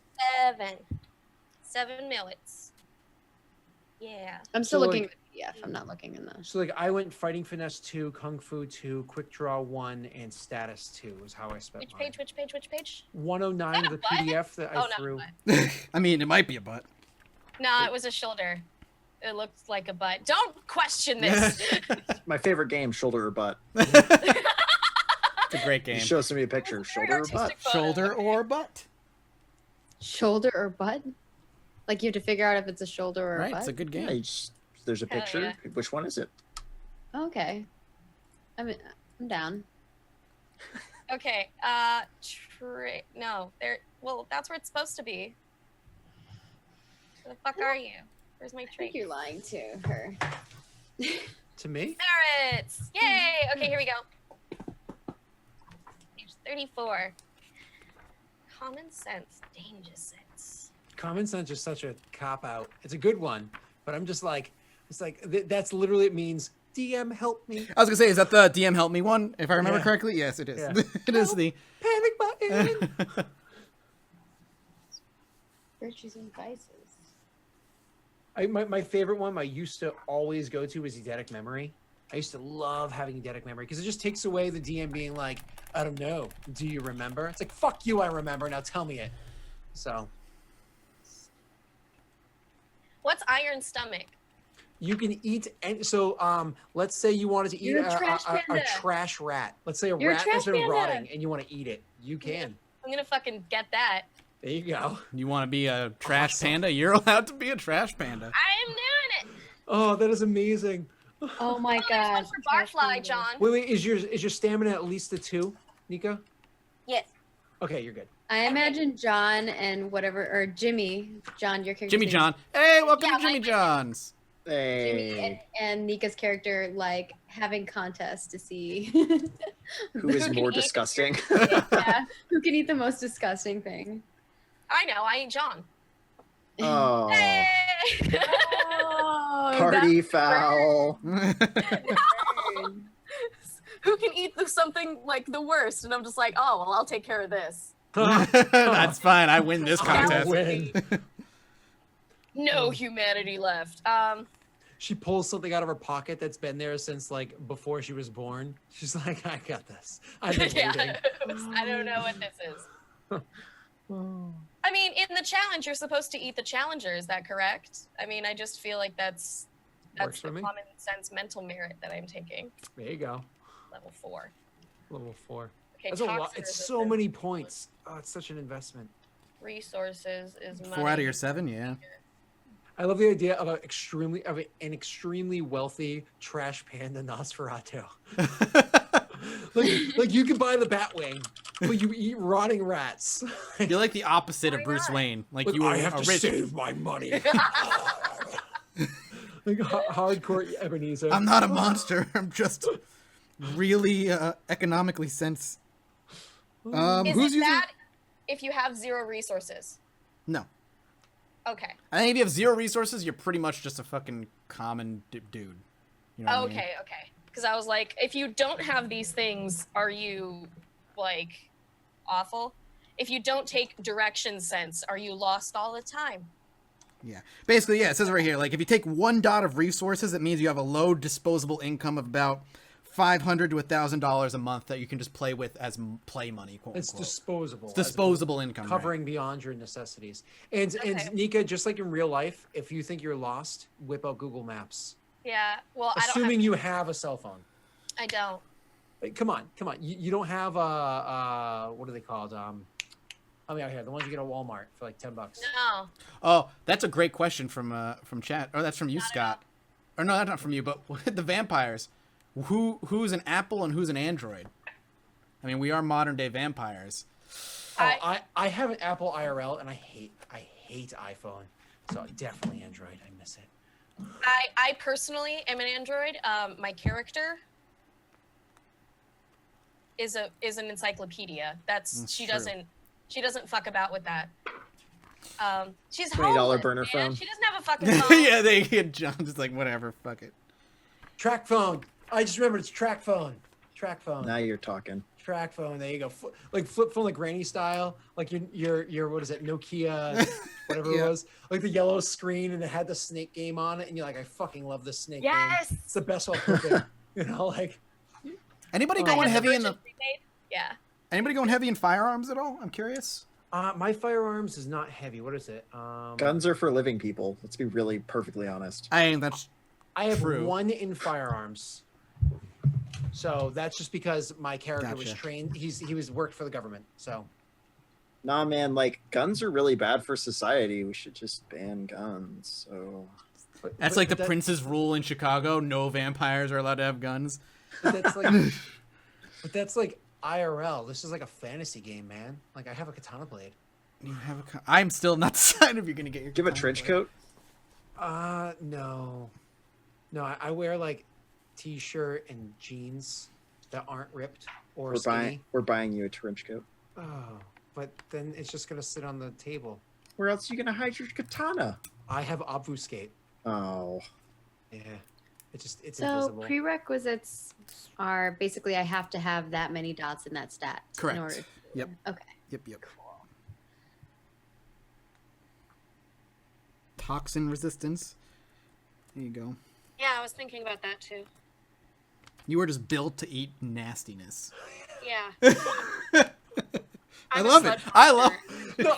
7 millets. Yeah. I'm still So, looking like- at the PDF. I'm not looking in the. So like I went Fighting Finesse 2, Kung Fu 2, Quick Draw 1, and Status 2 is how I spent Which mine. page? Which page? Which page? 109 of the Is that a PDF that I Oh, no. threw. I mean, it might be a butt. No, it was a shoulder. It looked like a butt. Don't question this. My favorite game, shoulder or butt. It's a great You game. show somebody a picture, It's a very shoulder or butt. artistic photo. Shoulder or butt. Shoulder or butt? Like you have to figure out if it's a shoulder or a Right? butt. It's a good Yeah, game. you just, there's a Hell picture. Which one is it? Okay. I'm down. Okay. No, there. Well, that's where it's supposed to be. Where the fuck are you? Where's my I think trait? you're lying to her. To me? Merits! Yay! Okay, here we go. Page 34. Common sense, danger sense. Common sense is such a cop out. It's a good one, but I'm just like, it's like that's literally it means DM help me. I was gonna say, is that the DM help me one? If I remember Yeah. correctly, yes, it is. Yeah. It is the. Panic button. Virtues and vices. My favorite one I used to always go to was eidetic memory. I used to love having eidetic memory because it just takes away the DM being like, I don't know, do you remember? It's like, fuck you, I remember, now tell me it. So What's iron stomach? you can eat, and so let's say you wanted to eat You're a trash a panda. trash rat. Let's say a You're a rat trash that's been panda. rotting and you want to eat it. You can. I'm gonna fucking get that. There you go. You want to be a trash Awesome. panda? You're allowed to be a trash panda. I am doing it. Oh, that is amazing. Oh my Oh, there's one god. for Barfly, John. Wait, is your stamina at least a 2, Nico? Yes. Okay, you're good. I imagine John and whatever, or Jimmy. John, your character. Jimmy John. Hey, welcome Yeah, to Jimmy my- John's. Jimmy Hey, and Nika's character like having contests to see who is can more eat- disgusting? yeah, who can eat the most disgusting thing. I know. I ain't John. Oh, Hey! Oh, party foul. Who can eat something like the worst? And I'm just like, oh well, I'll take care of this. That's fine. I win this I contest. win. No humanity left. She pulls something out of her pocket that's been there since like before she was born. She's like, I got this. I've been waiting. yeah. I don't know what this is. I mean, in the challenge, you're supposed to eat the challenger. Is that correct? I mean, I just feel like that's Works the for me. common sense mental merit that I'm taking. There you go. Level 4. Level 4. Okay, That's a lot. toxin It's so resistance. many points. Oh, it's such an investment. Resources is money. 4 out of your 7, yeah. I love the idea of an extremely wealthy trash panda Nosferatu. like you can buy the Batwing, but you eat rotting rats. You're like the opposite of Why Bruce not? Wayne. Like Look, you were I have a to rich. save my money. Like hardcore Ebenezer. I'm not a monster. I'm just really economically sense. Is Who's it using? bad if you have 0 resources? No, Okay. I think if you have 0 resources, you're pretty much just a fucking common dude. You know what I mean? Okay. Because I was like, if you don't have these things, are you like awful? If you don't take direction sense, are you lost all the time? Yeah. Basically, yeah, it says right here, like, if you take 1 dot of resources, it means you have a low disposable income of about $500 to $1,000 a month that you can just play with as play money, quote It's unquote. disposable. It's disposable income, covering beyond your necessities. And Nika, just like in real life, if you think you're lost, whip out Google Maps. Yeah. Well, Assuming you have a cell phone. I don't. Like, come on. You don't have what are they called? Help me out here. The ones you get at Walmart for like $10. No. Oh, that's a great question from chat. Oh, that's from you, Scott. Or no, that's not from you, but the vampires. Who's an Apple and who's an Android? I mean, we are modern day vampires. I have an Apple IRL and I hate iPhone. So definitely Android. I miss it. I personally am an Android. My character is an encyclopedia. That's she true. doesn't fuck about with that. She's $20 homeless, burner man. phone. She doesn't have a fucking phone. Yeah, they get John just like whatever, fuck it. Track phone. I just remembered it's track phone. Track phone. Now you're talking. Track phone. There you go. Like flip phone, like granny style. Like your what is it? Nokia, whatever Yeah. it was. Like the yellow screen and it had the snake game on it, and you're like, I fucking love this snake game. Yes. It's the best one cooking. You know, like. Anybody Oh. going I had heavy in version the? remade. Yeah. Anybody going heavy in firearms at all? I'm curious. My firearms is not heavy. What is it? Guns are for living people. Let's be really perfectly honest. That's I have true. 1 in firearms. So that's just because my character was Gotcha. trained. He was worked for the government. So Nah, man, like guns are really bad for society. We should just ban guns. So That's like the prince's rule in Chicago. No vampires are allowed to have guns. But that's like IRL. This is like a fantasy game, man. Like I have a katana blade. You have a. I'm still not decided if you're gonna get your. do you have a trench coat? No. I wear like t-shirt and jeans that aren't ripped or skinny. We're buying you a trench coat. Oh, but then it's just gonna sit on the table. Where else are you gonna hide your katana? I have obfuscate. Oh, Yeah, it's So invisible. prerequisites are basically I have to have that many dots in that stat. Correct. In order. Yep. Okay. Yep. Toxin resistance. There you go. Yeah, I was thinking about that too. You were just built to eat nastiness. Yeah. I I'm a love it. slut I love. monster. No,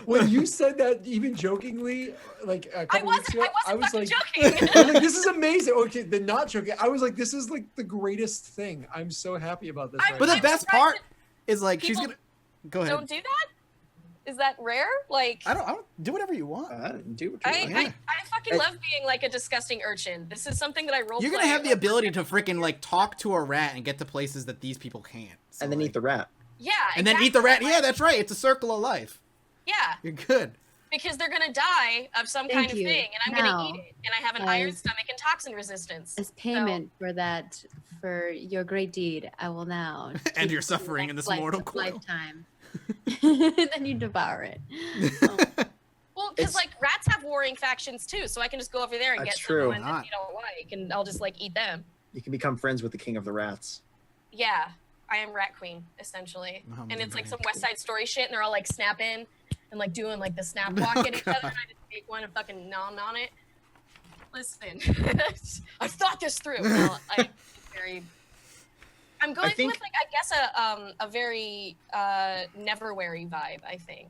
when you said that, even jokingly, like a I couple weeks wasn't. ago, I wasn't was fucking like, joking. I was like, "This is amazing." Okay, then not joking. I was like, "This is like the greatest thing." I'm so happy about this. I'm- Right But the I'm best surprised part is like she's people gonna. Go ahead. Don't do that. Is that rare? Like I don't do whatever you want. do what I, you want. I, I fucking love being like a disgusting urchin. This is something that I roll. You're gonna have the ability to freaking like talk to a rat and get to places that these people can't. So, And then like, eat the rat. Yeah. And then eat the exactly. rat. Yeah, that's right. It's a circle of life. Yeah, You're good. because they're gonna die of some kind Thank of you. thing, and I'm Now, gonna eat it, and I have an iron as- stomach and toxin resistance. As payment for that, for your great deed, I will now. And take your you to suffering the in this next mortal coil. lifetime. Then you devour it. Well, because It's- like rats have warring factions too, so I can just go over there and That's get true. some ones that you don't like, and I'll just like eat them. You can become friends with the king of the rats. Yeah, I am Rat Queen essentially, Oh, and it's like some man. West Side Story shit, and they're all like snapping and like doing like the snap walk at each other, and I just take one and fucking nom on it. Listen, I've thought this through. Well, I'm going think- with like I guess a very Neverwary vibe. I think.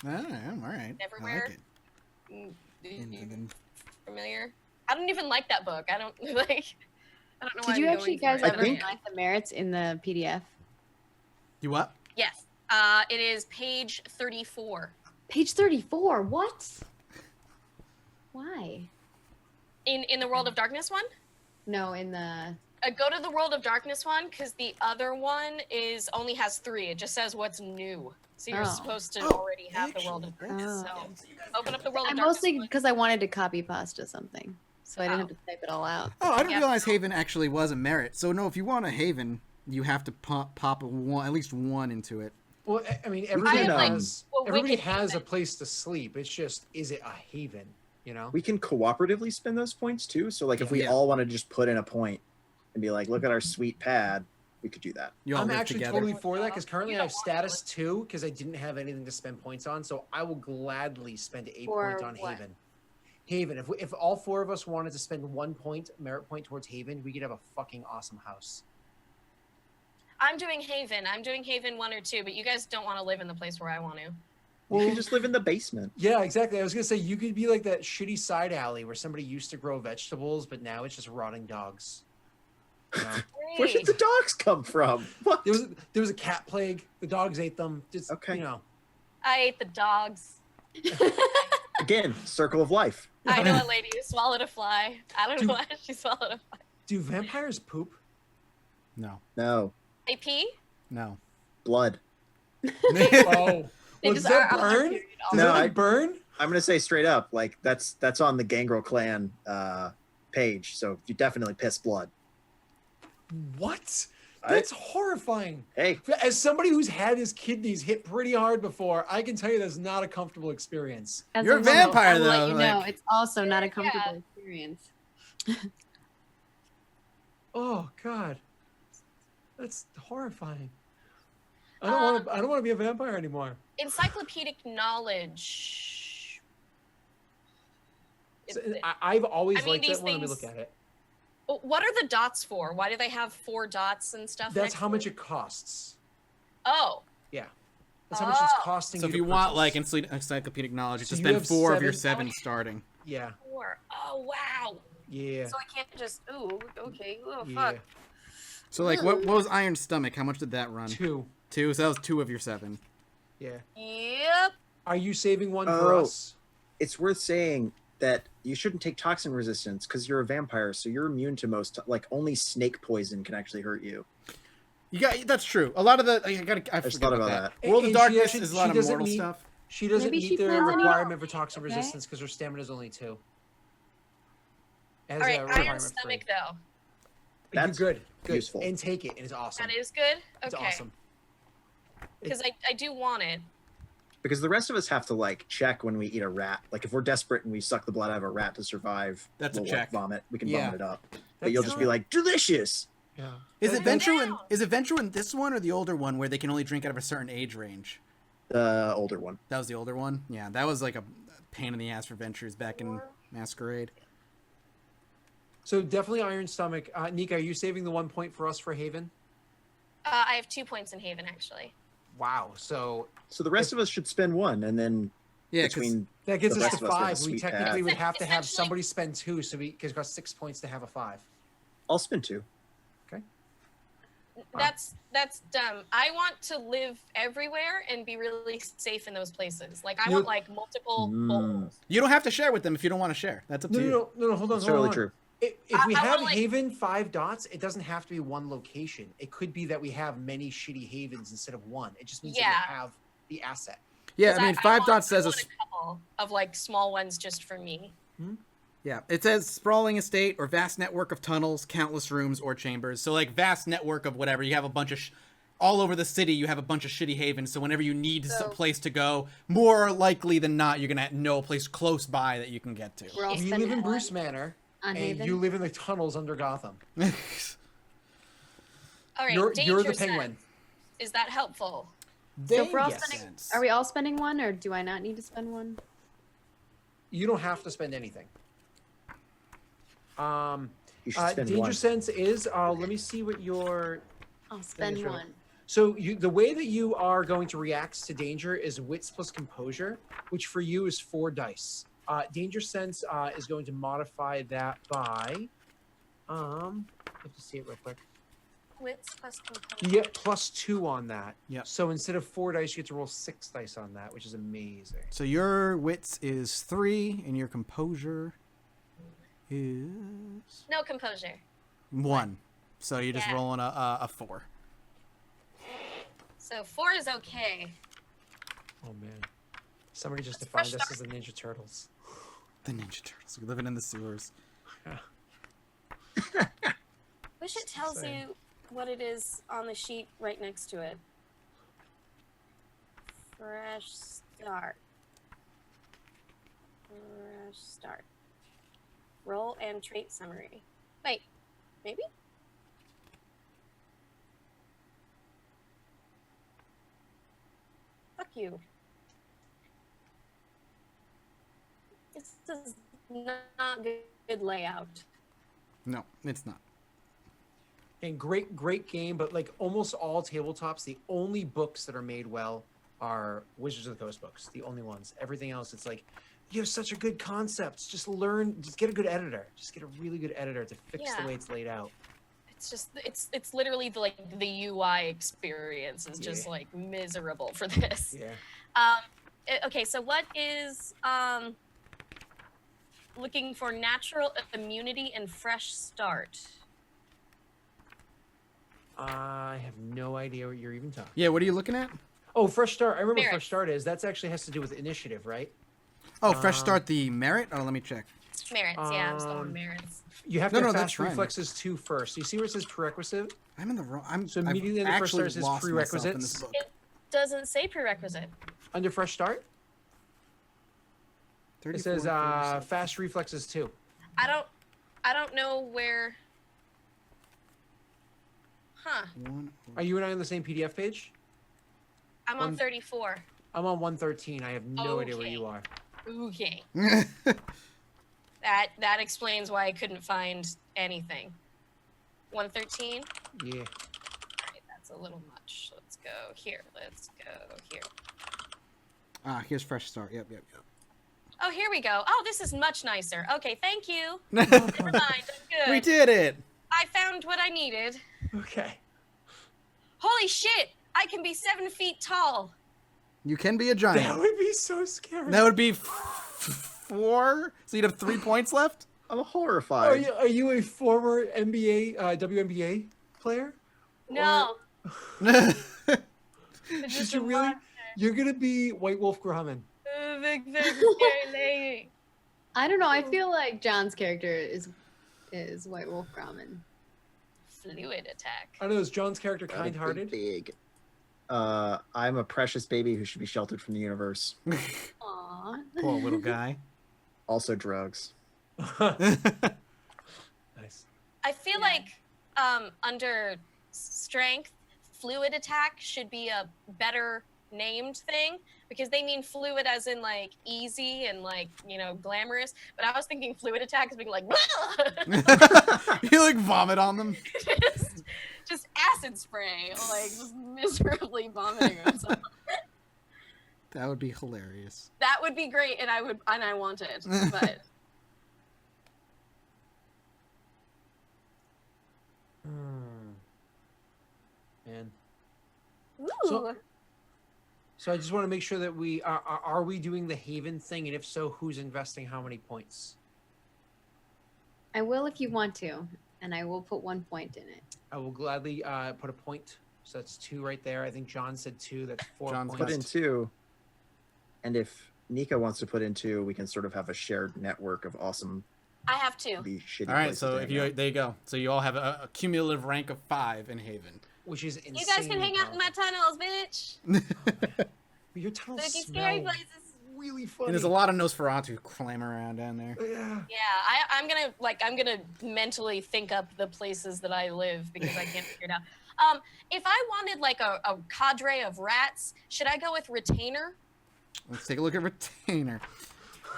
All right. Neverwhere. I like it. Mm, familiar? I don't even like that book. I don't like. I don't know. why Did you I'm actually going guys for it. ever think- find the merits in the PDF? You what? Yes. It is page 34. Page 34. What? Why? In the World of Darkness one? No, in the. Go to the World of Darkness one because the other one only has 3. It just says what's new. So you're Oh. supposed to Oh, already have the World of actually, Darkness. Oh. So open up the World I of Darkness. mostly one. because I wanted to copy pasta something, so I didn't Oh. have to type it all out. Oh, I didn't Yeah. realize Haven actually was a merit. So no, if you want a Haven, you have to pop at least one into it. Well, I mean, can, everybody like, has well, everybody Wicked has a Haven. place to sleep. It's just, is it a haven? You know? We can cooperatively spend those points too. So like if we Yeah. all want to just put in a point and be like, look at our sweet pad, we could do that. You all I'm live actually together. totally for that because currently You I have don't want status 2 because I didn't have anything to spend points on. So I will gladly spend 8 For points on what? Haven. Haven. If all four of us wanted to spend 1 merit point towards Haven, we could have a fucking awesome house. I'm doing Haven. I'm doing Haven 1 or 2, but you guys don't want to live in the place where I want to. You can just live in the basement. Yeah, exactly. I was gonna say you could be like that shitty side alley where somebody used to grow vegetables, but now it's just rotting dogs. You know? Where did the dogs come from? What? There was a cat plague. The dogs ate them. Just, Okay. You know. I ate the dogs. Again, circle of life. I know a lady who swallowed a fly. I don't know why she swallowed a fly. Do vampires poop? No. No. They pee? No. Blood. Oh. They Does just that are on their burn? period all Does No, that I- like burn? I'm gonna say straight up, like that's on the Gangrel clan page, so you definitely piss blood. What? I- That's horrifying. Hey, As somebody who's had his kidneys hit pretty hard before, I can tell you that's not a comfortable experience. As You're a woman, vampire, I'll let though, you know, like- it's also not a Yeah. comfortable experience. Oh God, that's horrifying. I don't want to be a vampire anymore. Encyclopedic knowledge. So, I've always I mean, liked these that when we things- look at it. What are the dots for? Why do they have 4 dots and stuff? That's next how to much it? it costs. Oh, Yeah, that's how much it's Oh. costing. So if to you want purchase. like encyclopedic knowledge, you So just you spend have 4 of your 7 7 starting. yeah, 4. Oh, wow. yeah, So I can't just, ooh, okay, oh, yeah, fuck. So like, what was Iron Stomach? How much did that run? 2. 2. So that was 2 of your 7. Yeah. Yep. Are you saving one for Oh. us? it's worth saying that you shouldn't take toxin resistance because you're a vampire, so you're immune to most. Like only snake poison can actually hurt you. You got that's true. A lot of the I just forgot thought about about that. World of And she Darkness actually- is a lot she of doesn't mortal need- stuff. She doesn't Maybe meet she the plans on requirement for toxin okay. resistance because her stamina is only 2. As All right, a iron requirement for stomach, free. though. That's You're good, useful. and take it, and it's awesome. That is good? It's Okay. awesome. Because I do want it. Because the rest of us have to like check when we eat a rat. Like if we're desperate and we suck the blood out of a rat to survive, That's a we'll, check. Like, vomit. We can Yeah. vomit it up. But That's you'll just be not- like, delicious. Yeah. Is it That's- Venture in this one or the older one where they can only drink out of a certain age range? The older one. That was the older one. Yeah, that was like a pain in the ass for Ventures back in Masquerade. So definitely Iron Stomach. Nika, are you saving the 1 point for us for Haven? I have 2 points in Haven, actually. Wow. So So the rest of us should spend 1, and then Yeah, 'cause between that gets The us rest to of us get a 5. We sweet technically path. would have to have Essentially- somebody spend 2, so because it costs 6 points to have a 5. I'll spend 2. That's dumb. I want to live everywhere and be really safe in those places. Like I You- want like multiple bowls. you don't have to share with them if you don't want to share. That's up to No, you. no, no, no, hold on, It's hold totally on. true. If we I have wanna, like- Haven 5 dots, it doesn't have to be one location. It could be that we have many shitty Havens instead of one. It just means that Yeah. we have the asset. Yeah, 'Cause I mean, 5 want- dots says I a want a couple of like small ones just for me. yeah, it says sprawling estate or vast network of tunnels, countless rooms or chambers. So like vast network of whatever, you have a bunch of all over the city. You have a bunch of shitty havens. So whenever you need a place to go, more likely than not, you're gonna know a place close by that you can get to. We're all We live spending in one Bruce Manor, on and Haven. you live in the tunnels under Gotham. All right, You're danger the sense. penguin. Is that helpful? So if we're all Yes. spending, are we all spending 1, or do I not need to spend 1? You don't have to spend anything. You should spend Danger 1. sense is. Let me see what your. I'll spend sure. 1. So the way that you are going to react to danger is wits plus composure, which for you is 4 dice. Danger sense is going to modify that by. I have to see it real quick. Wits plus composure. You get +2 on that. Yep. So instead of 4 dice, you get to roll 6 dice on that, which is amazing. So your wits is 3, and your composure is No composure. 1. So you're just Yeah. rolling a 4. So 4 is okay. Oh man, somebody just That's defined fresh us as the Ninja Turtles. The Ninja Turtles living in the sewers. Wish it tells Same. you what it is on the sheet right next to it. Fresh start. Fresh start. Role and trait summary. Wait, maybe? Fuck you. This does not good layout. No, it's not. And great game, but like almost all tabletops, the only books that are made well are Wizards of the Coast books. The only ones. Everything else, it's like, you have such a good concept. Just get a good editor. Just get a really good editor to fix the way it's laid out. It's just it's literally the UI experience is just like miserable for this. Yeah. Okay, so what is looking for natural immunity and fresh start? I have no idea what you're even talking. Yeah, what are you looking at? Oh, fresh start. I remember what Merit. fresh start is. That's actually has to do with initiative, right? Oh, fresh start the merit? Oh, let me check. Merits, yeah, I'm still on merits. You have No, to no, have that's fast fine. reflexes 2 first. You see where it says prerequisite? I'm in the wrong. So immediately I've the first actually start is lost myself in prerequisites. this book. It doesn't say prerequisite. Under fresh start, it 34, says 37. fast reflexes 2. I don't know where. Huh. Are you and I on the same PDF page? I'm on 34. I'm on 113. I have no idea where Okay. you are. Okay. That explains why I couldn't find anything. 113? Yeah. Alright, that's a little much. Let's go here. Let's go here. Here's fresh start. Yep. Oh, here we go. Oh, this is much nicer. Okay, thank you. Never mind, I'm good. We did it. I found what I needed. Okay. Holy shit! I can be 7 feet tall. You can be a giant. That would be so scary. That would be 4. So you'd have 3 points left. I'm horrified. Are you a former NBA, WNBA player? No. Should you really? You're gonna be White Wolf Grumman. Big scary lady. I don't know. I feel like John's character is White Wolf Grumman. Fluid attack. I don't know. Is John's character Gotta be kind-hearted? Big. I'm a precious baby who should be sheltered from the universe. Aww. Poor little guy. Also drugs. Nice. I feel like under strength, fluid attack should be a better named thing because they mean fluid as in like easy and like, you know, glamorous. But I was thinking fluid attack as being like You like vomit on them. just acid spray, like just miserably vomiting on someone. That would be hilarious. That would be great, and I want it, but Man. ooh. So I just want to make sure that we are we doing the Haven thing, and if so, who's investing how many points? I will if you want to, and I will put 1 point in it. I will gladly put a point. So that's 2 right there. I think John said 2. That's 4 John's points. Put in 2. And if Nika wants to put in 2, we can sort of have a shared network of awesome, I have to. be shitty. All right, places so to if hang you out. there you go. So you all have a cumulative rank of 5 in Haven. Which is insane. You guys can hang out in my tunnels, bitch. Your tunnels Spooky, smell scary places. really funny. And there's a lot of Nosferatu climbing around down there. Yeah. Yeah, I'm gonna mentally think up the places that I live because I can't figure it out. If I wanted like a cadre of rats, should I go with retainer? Let's take a look at Retainer.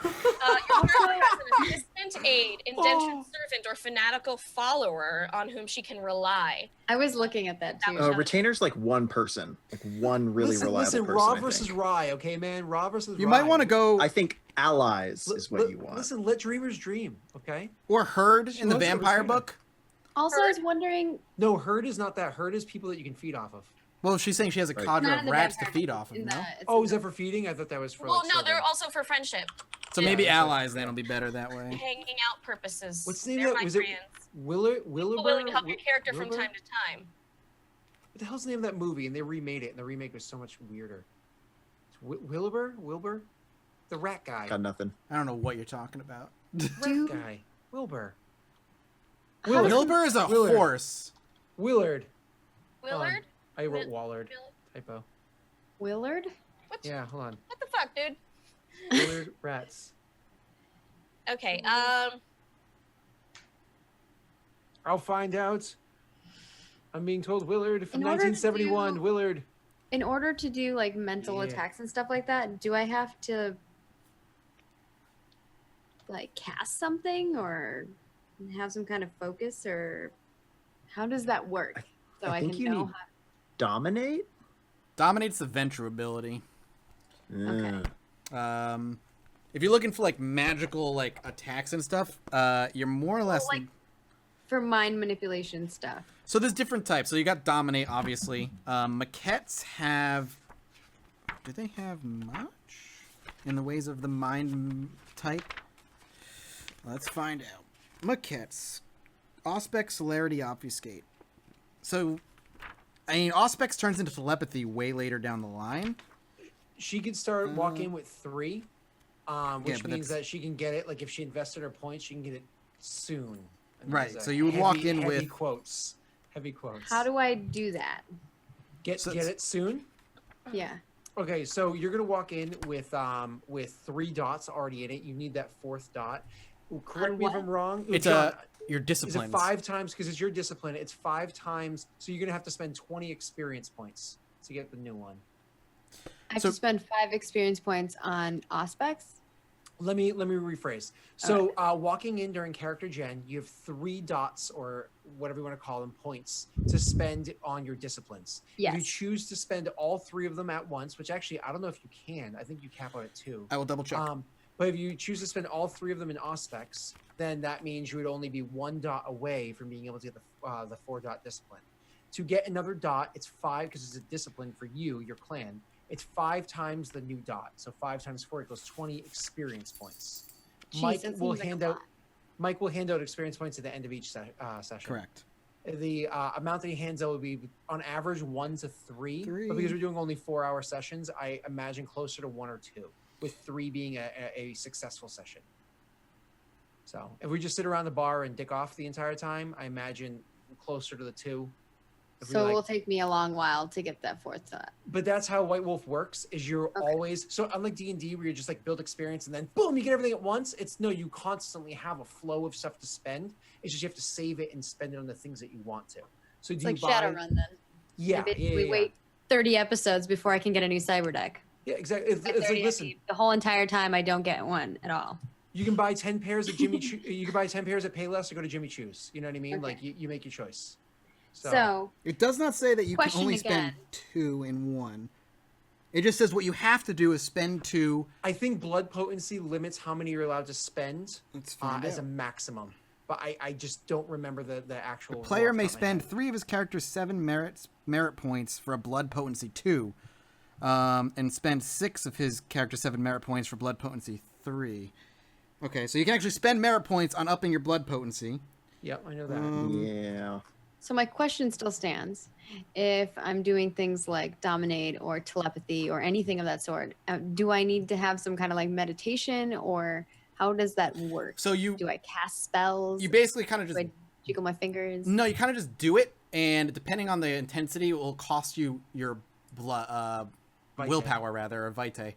Your character has an assistant, aide, indentured servant, or fanatical follower on whom she can rely. I was looking at that too. Retainer's like one person, like one really reliable Listen, person. Raw I versus think. Rye, okay, man? Raw versus You Rye. might want to go I think allies is what you want. Listen, let dreamers dream, okay? or Herd She in the loves a vampire Retainer. book. Also, I was wondering, No, herd is not that. Herd is people that you can feed off of. Well, she's saying she has a Right. cadre not of in the rats to vampire feed book, off of, in no? the- it's Oh, in is the- that for feeding? I thought that was for Well, like no, they're serving. also for friendship, So Yeah, maybe that's right. allies then will be better that way. hanging out purposes. What's the name They're of that? my Was it friends. Williber? People willing to help your character from Wilbur? time to time. What the hell's the name of that movie? And they remade it, and the remake was so much weirder. It's Wilbur? The rat guy. Got nothing. I don't know what you're talking about. Rat guy. Wilbur. Willard. Wilbur is a Willard. horse. Willard. Willard? I wrote Will- Wallard. Will- Typo. Willard? What? Yeah, hold on. What the fuck, dude? Willard rats. Okay. I'll find out. I'm being told Willard from In order to 1971. do- Willard. In order to do like mental Yeah. attacks and stuff like that, do I have to like cast something or have some kind of focus, or how does that work? So I think can you know need dominate. Dominate's the venture ability. Okay. If you're looking for like magical like attacks and stuff, you're more or less like for mind manipulation stuff. So there's different types. So you got dominate, obviously. Maquettes have. Do they have much in the ways of the mind type? Let's find out. Maquettes, Auspex, Celerity, Obfuscate. So, I mean, Auspex turns into telepathy way later down the line. She could start walking with 3, which means that's... that she can get it. Like if she invested her points, she can get it soon. And right. So you would walk in heavy with quotes. Heavy quotes. How do I do that? Get it soon? Yeah. Okay, so you're gonna walk in with 3 dots already in it. You need that 4th dot. Correct me if I'm wrong. It's your discipline. Is it 5 times? Because it's your discipline. It's 5 times. So you're gonna have to spend 20 experience points to get the new one. I have to spend 5 experience points on Auspex. Let me rephrase. So walking in during character gen, you have 3 dots or whatever you want to call them, points to spend on your disciplines. Yes. If you choose to spend all 3 of them at once, which actually I don't know if you can. I think you cap out at 2. I will double check. But if you choose to spend all 3 of them in Auspex, then that means you would only be 1 dot away from being able to get the 4 dot discipline. To get another dot, it's 5 because it's a discipline for you, your clan. It's 5 times the new dot. So 5 times 4 equals 20 experience points. Jeez, Mike will hand out experience points at the end of each session. Correct. The amount that he hands out would be on average 1 to 3. But because we're doing only 4-hour sessions, I imagine closer to 1 or 2, with 3 being a successful session. So if we just sit around the bar and dick off the entire time, I imagine closer to the 2. So it will take me a long while to get that 4th dot. But that's how White Wolf works, is you're always, so unlike D&D where you're just like build experience and then boom, you get everything at once. It's no, you constantly have a flow of stuff to spend. It's just you have to save it and spend it on the things that you want to. So it's like Shadowrun then. Yeah. We wait 30 episodes before I can get a new cyber deck. Yeah, exactly. It's like, listen, the whole entire time I don't get one at all. You can buy 10 pairs at Jimmy Choo. You can buy 10 pairs at Payless or go to Jimmy Choo's. You know what I mean? Okay. Like you make your choice. So it does not say that you can only again. spend 2 in one. It just says what you have to do is spend 2. I think blood potency limits how many you're allowed to spend as a maximum. But I just don't remember the actual. The player may spend 3 of his character's 7 merit points for a blood potency 2, and spend 6 of his character's 7 merit points for blood potency 3. Okay, so you can actually spend merit points on upping your blood potency. Yep, I know that. Yeah. So my question still stands. If I'm doing things like dominate or telepathy or anything of that sort, do I need to have some kind of like meditation, or how does that work? So do I cast spells? You basically kind of just jiggle my fingers. No, you kind of just do it, and depending on the intensity, it will cost you your willpower rather, or vitae.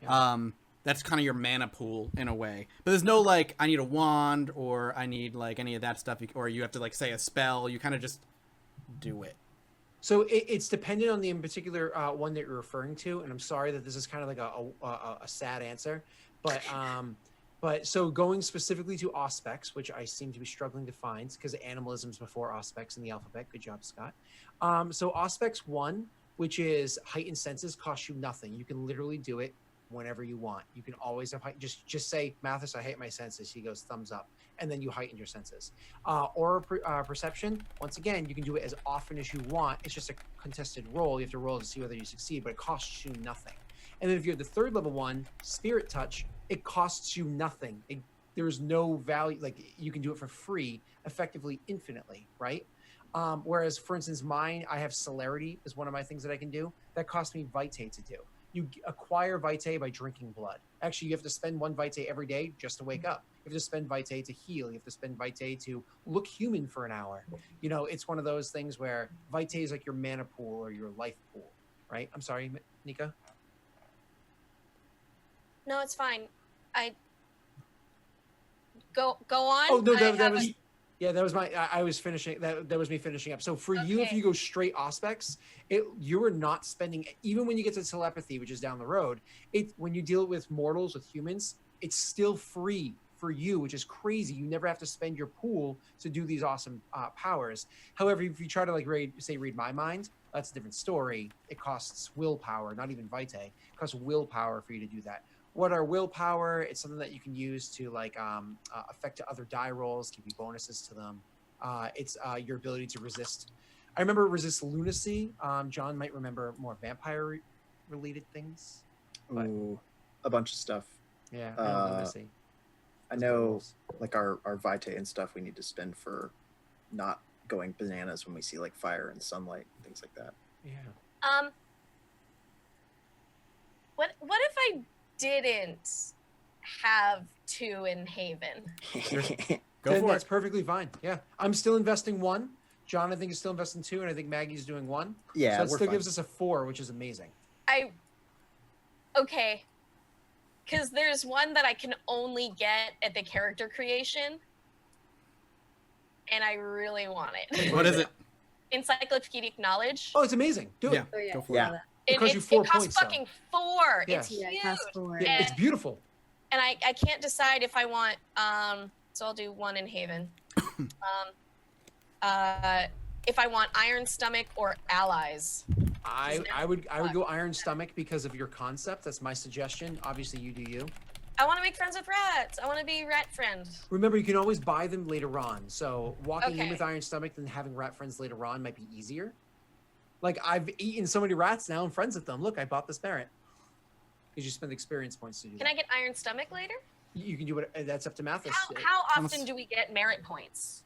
Yeah. That's kind of your mana pool in a way. But there's no like, I need a wand or I need like any of that stuff, or you have to like say a spell. You kind of just do it. So it's dependent on the in particular one that you're referring to. And I'm sorry that this is kind of like a sad answer, but so going specifically to Auspex, which I seem to be struggling to find because animalism's before Auspex in the alphabet. Good job, Scott. So Auspex 1, which is Heightened Senses, costs you nothing. You can literally do it whenever you want. You can always have just say, Mathis, I hate my senses. He goes thumbs up, and then you heighten your senses. Aura perception, once again, you can do it as often as you want. It's just a contested roll. You have to roll to see whether you succeed, but it costs you nothing. And then if you have the 3rd level one, Spirit Touch, it costs you nothing. There's no value, like you can do it for free, effectively infinitely, right? Whereas, for instance, mine, I have Celerity is one of my things that I can do. That costs me vitae to do. You acquire vitae by drinking blood. Actually, you have to spend 1 vitae every day just to wake up. You have to spend vitae to heal. You have to spend vitae to look human for an hour. You know, it's one of those things where vitae is like your mana pool or your life pool, right? I'm sorry, Nika? No, it's fine. Go on. Oh, no, that was... Yeah, that was I was finishing, that was me finishing up. So for you, if you go straight Auspex, you are not spending, even when you get to telepathy, which is down the road, when you deal with mortals, with humans, it's still free for you, which is crazy. You never have to spend your pool to do these awesome powers. However, if you try to like read my mind, that's a different story. It costs willpower, not even vitae. It costs willpower for you to do that. What are willpower? It's something that you can use to like affect other die rolls, give you bonuses to them. It's your ability to resist. I remember resist lunacy. John might remember more vampire related things. Ooh, a bunch of stuff. Yeah, lunacy. I know, like our vitae and stuff we need to spend for not going bananas when we see like fire and sunlight and things like that. Yeah. What if I didn't have 2 in Haven? Go for That's it. perfectly fine. Yeah, I'm still investing 1. John, I think, is still investing 2, and I think Maggie's doing 1. Yeah, so it we're still fine. gives us a 4, which is amazing. Okay. Because there's one that I can only get at the character creation. And I really want it. What is it? Encyclopedic knowledge. Oh, it's amazing. Do it. Yeah, Oh, yeah. go for Yeah. it. It costs you 4 costs points, though. fucking 4. Yeah. It's Yeah, huge. it costs 4. Yeah, it's beautiful. And I can't decide if I want so I'll do 1 in Haven. If I want Iron Stomach or Allies. I would go Iron Stomach because of your concept. That's my suggestion. Obviously, you do you. I want to make friends with rats. I want to be rat friend. Remember, you can always buy them later on. So walking in Okay. with Iron Stomach and having rat friends later on might be easier. Like I've eaten so many rats now. I'm friends with them. Look, I bought this parrot. Because you spend experience points to do Can that. I get Iron Stomach later? You can do it. That's up to Mathis. How often do we get merit points?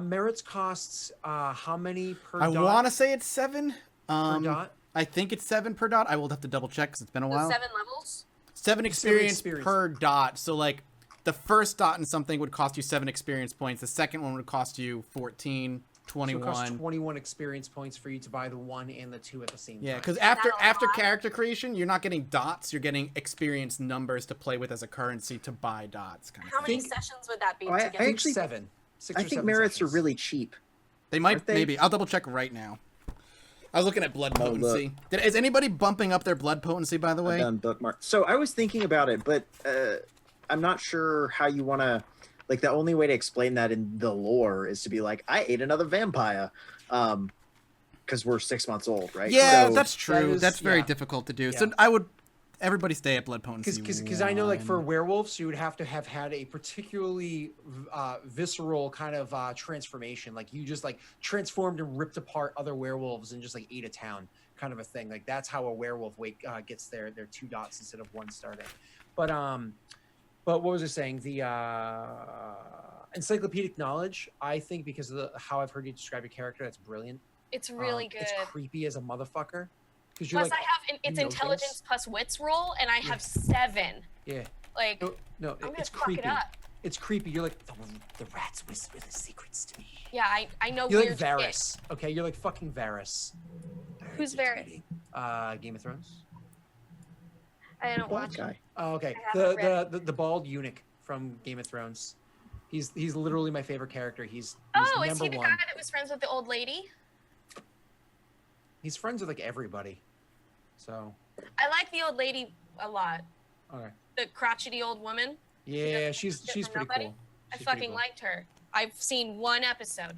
Merits costs how many per I dot? want to say it's 7. Per dot? I think it's 7 per dot. I will have to double check because it's been a while. 7 levels? 7 experience experience. per dot. So like the first dot in something would cost you 7 experience points. The second one would cost you 14, So it 21. costs 21 experience points for you to buy the 1 and the 2 at the same Yeah, time. because that after a lot? character creation, you're not getting dots. You're getting experience numbers to play with as a currency to buy dots. Kind of How thing. many sessions would that be Oh, I to get? actually- 7. 6 I or think 7 merits sessions. are really cheap. They might Aren't they? maybe. I'll double check right now. I was looking at blood Oh, look. potency. Is anybody bumping up their blood potency, by the I've way? done bookmark. So I was thinking about it, but I'm not sure how you want to. Like the only way to explain that in the lore is to be like, I ate another vampire, because we're 6 months old, right? Yeah, So- that's true. is- That's very yeah. difficult to do. Yeah. So I would. Everybody stay at blood potency. Because I know, like, for 1. werewolves, you would have to have had a particularly visceral kind of transformation. Like, you just, like, transformed and ripped apart other werewolves and just, like, ate a town kind of a thing. Like, that's how a werewolf gets their 2 dots instead of 1 starting. But what was I saying? The encyclopedic knowledge, I think, because of how I've heard you describe your character, that's brilliant. It's really good. It's creepy as a motherfucker. Because you're Plus, like, I have it's know intelligence things. plus wits roll, and I have 7. yeah. Like, No, I'm gonna it's fuck creepy. it up. It's creepy. You're like, the rats whisper the secrets to me. Yeah, I know You're like weird shit. Varys. Okay, you're like fucking Varys. Who's Varys? Game of Thrones. I don't Black watch guy. it. Oh, okay. I haven't read The bald eunuch from Game of Thrones. He's literally my favorite character. He's Oh, is number he the 1. guy that was friends with the old lady? He's friends with like everybody. So, I like the old lady a lot. okay. The crotchety old woman. Yeah, doesn't she's shit for pretty nobody? cool. I She's pretty fucking cool. liked her. I've seen 1 episode.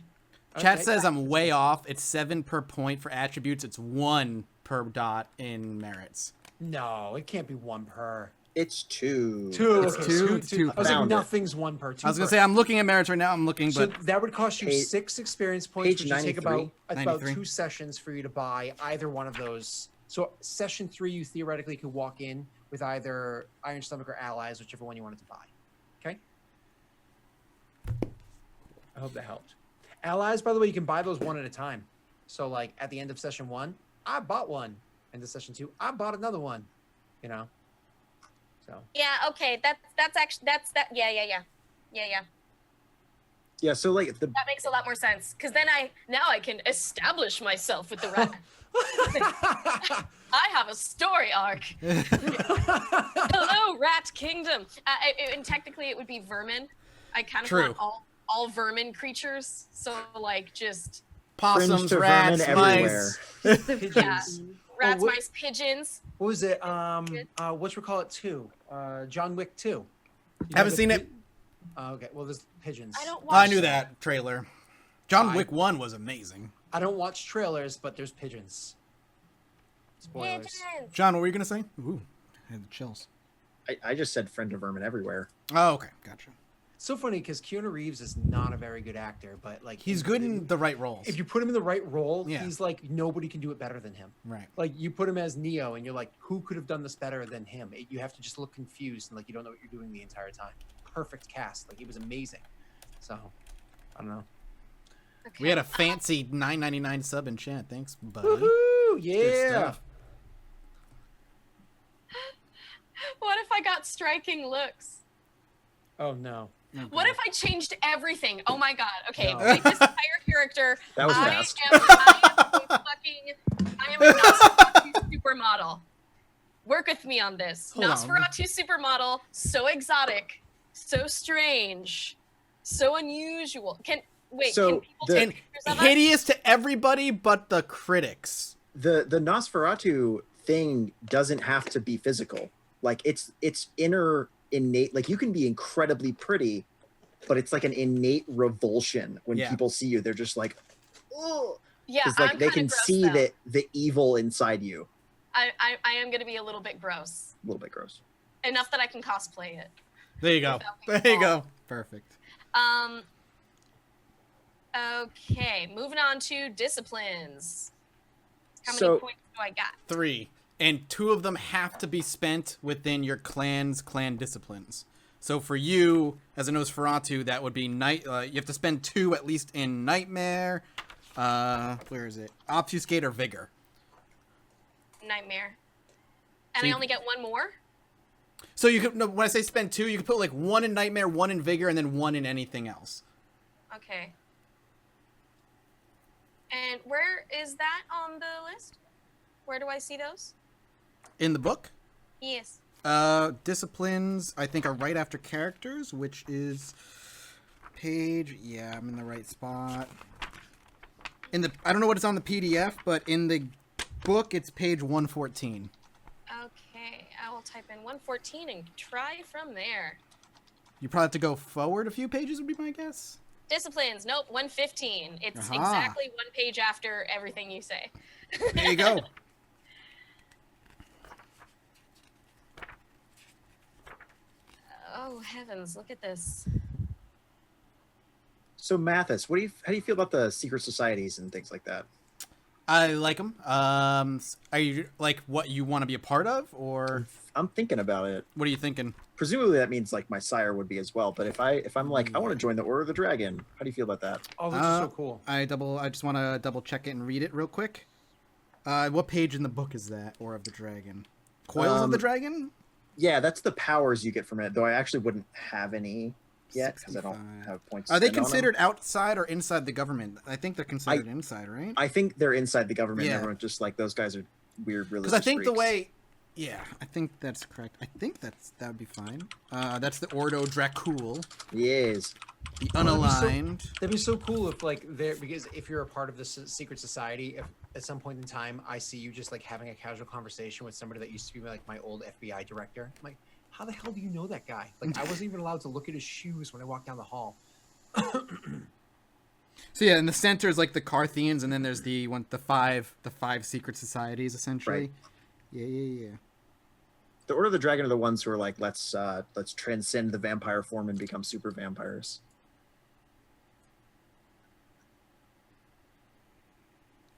Chat Okay. says I'm way off. It's 7 per point for attributes. It's 1 per dot in merits. No, it can't be 1 per. It's 2. 2. It's Okay, two, 2. it's two. I was like, Found it. nothing's 1 per. 2 I was gonna per. say I'm looking at merits right now. I'm looking, So but that would cost you Page- 6 experience points, page which would take about 93. 2 sessions for you to buy either one of those. So session 3, you theoretically could walk in with either Iron Stomach or Allies, whichever one you wanted to buy. Okay. I hope that helped. Allies, by the way, you can buy those 1 at a time. So like at the end of session 1, I bought 1. End of session 2, I bought another one. You know. So. Yeah, okay. That's actually that. Yeah. Yeah, so like the That makes a lot more sense. Because then I can establish myself with the rat. I have a story arc. Hello, Rat Kingdom. And technically, it would be vermin. I kind of True. want all vermin creatures. So like just fringe possums, to rats, vermin mice. everywhere. Pigeons. rats, what- mice, pigeons. What was it? What's we call it 2? John Wick 2. You Haven't know, seen the it. Okay, well, there's pigeons. I don't I watch knew that trailer. John I- Wick 1 was amazing. I don't watch trailers, but there's pigeons. Spoilers. pigeons. John, what were you gonna say? Ooh, I had the chills. I just said friend of vermin everywhere. Oh, okay, gotcha. So funny because Keanu Reeves is not a very good actor, but like He's good in the right roles. If you put him in the right role, Yeah. he's like nobody can do it better than him. Right. Like you put him as Neo, and you're like, who could have done this better than him? You have to just look confused and like you don't know what you're doing the entire time. Perfect cast, like he was amazing. So, I don't know. Okay. We had a fancy $9.99 sub in chat. Thanks, buddy. Woohoo! Good Yeah. stuff. What if I got striking looks? Oh no. What if I changed everything? Oh my god. Okay, No. like this entire character. That was I fast. am a Nosferatu supermodel. Work with me on this. Hold on. Nosferatu supermodel, so exotic, so strange, so unusual. Can So people the- take And pictures of us? hideous to everybody but the critics. The Nosferatu thing doesn't have to be physical. Like it's inner innate. Like you can be incredibly pretty, but it's like an innate revulsion when Yeah. people see you. They're just like, oh, Yeah, because like I'm they kinda can gross, see though. the evil inside you. I am gonna be a little bit gross. A little bit gross. Enough that I can cosplay it. There you go. Without There you being go. Perfect. Okay, moving on to disciplines. How many So- points do I got? 3. And 2 of them have to be spent within your clan disciplines. So for you, as a Nosferatu, that would be night. You have to spend 2 at least in Nightmare. Where is it? Obfuscate or Vigor. Nightmare. And So I you- only get one more? So you could, no, when I say spend 2, you could put like 1 in Nightmare, 1 in Vigor, and then 1 in anything else. Okay. And where is that on the list? Where do I see those? In the book, Yes. disciplines I think are right after characters, which is page. Yeah, I'm in the right spot. I don't know what it's on the PDF, but in the book it's page 114. Okay, I will type in 114 and try from there. You probably have to go forward a few pages, would be my guess. Disciplines, nope, 115. It's Aha. exactly one page after everything you say. There you go. Oh heavens, look at this. So Mathis, how do you feel about the secret societies and things like that? I like them. Are you like what you want to be a part of, or I'm thinking about it. what are you thinking? Presumably that means like my sire would be as well. But if I'm like I want to join the Order of the Dragon, how do you feel about that? Oh, this is so cool. I just want to double check it and read it real quick. What page in the book is that? Or of the Dragon? Coils of the Dragon? Yeah, that's the powers you get from it. Though I actually wouldn't have any yet because I don't 65. have points. Are they spent on 'em. considered outside or inside the government? I think they're considered inside, right? I think they're inside the government. Yeah. Everyone just like those guys are weird religious. Because I think the freaks. way, yeah, I think that's correct. I think that would be fine. That's the Ordo Dracul, Yes. the Oh, that'd be so- unaligned. That'd be so cool if like there, because if you're a part of this secret society, if at some point in time I see you just like having a casual conversation with somebody that used to be like my old FBI director, I'm like, how the hell do you know that guy? Like I wasn't even allowed to look at his shoes when I walked down the hall. So yeah, in the center is like the Carthians, and then there's the five secret societies essentially. Right. Yeah. The Order of the Dragon are the ones who are like, let's transcend the vampire form and become super vampires.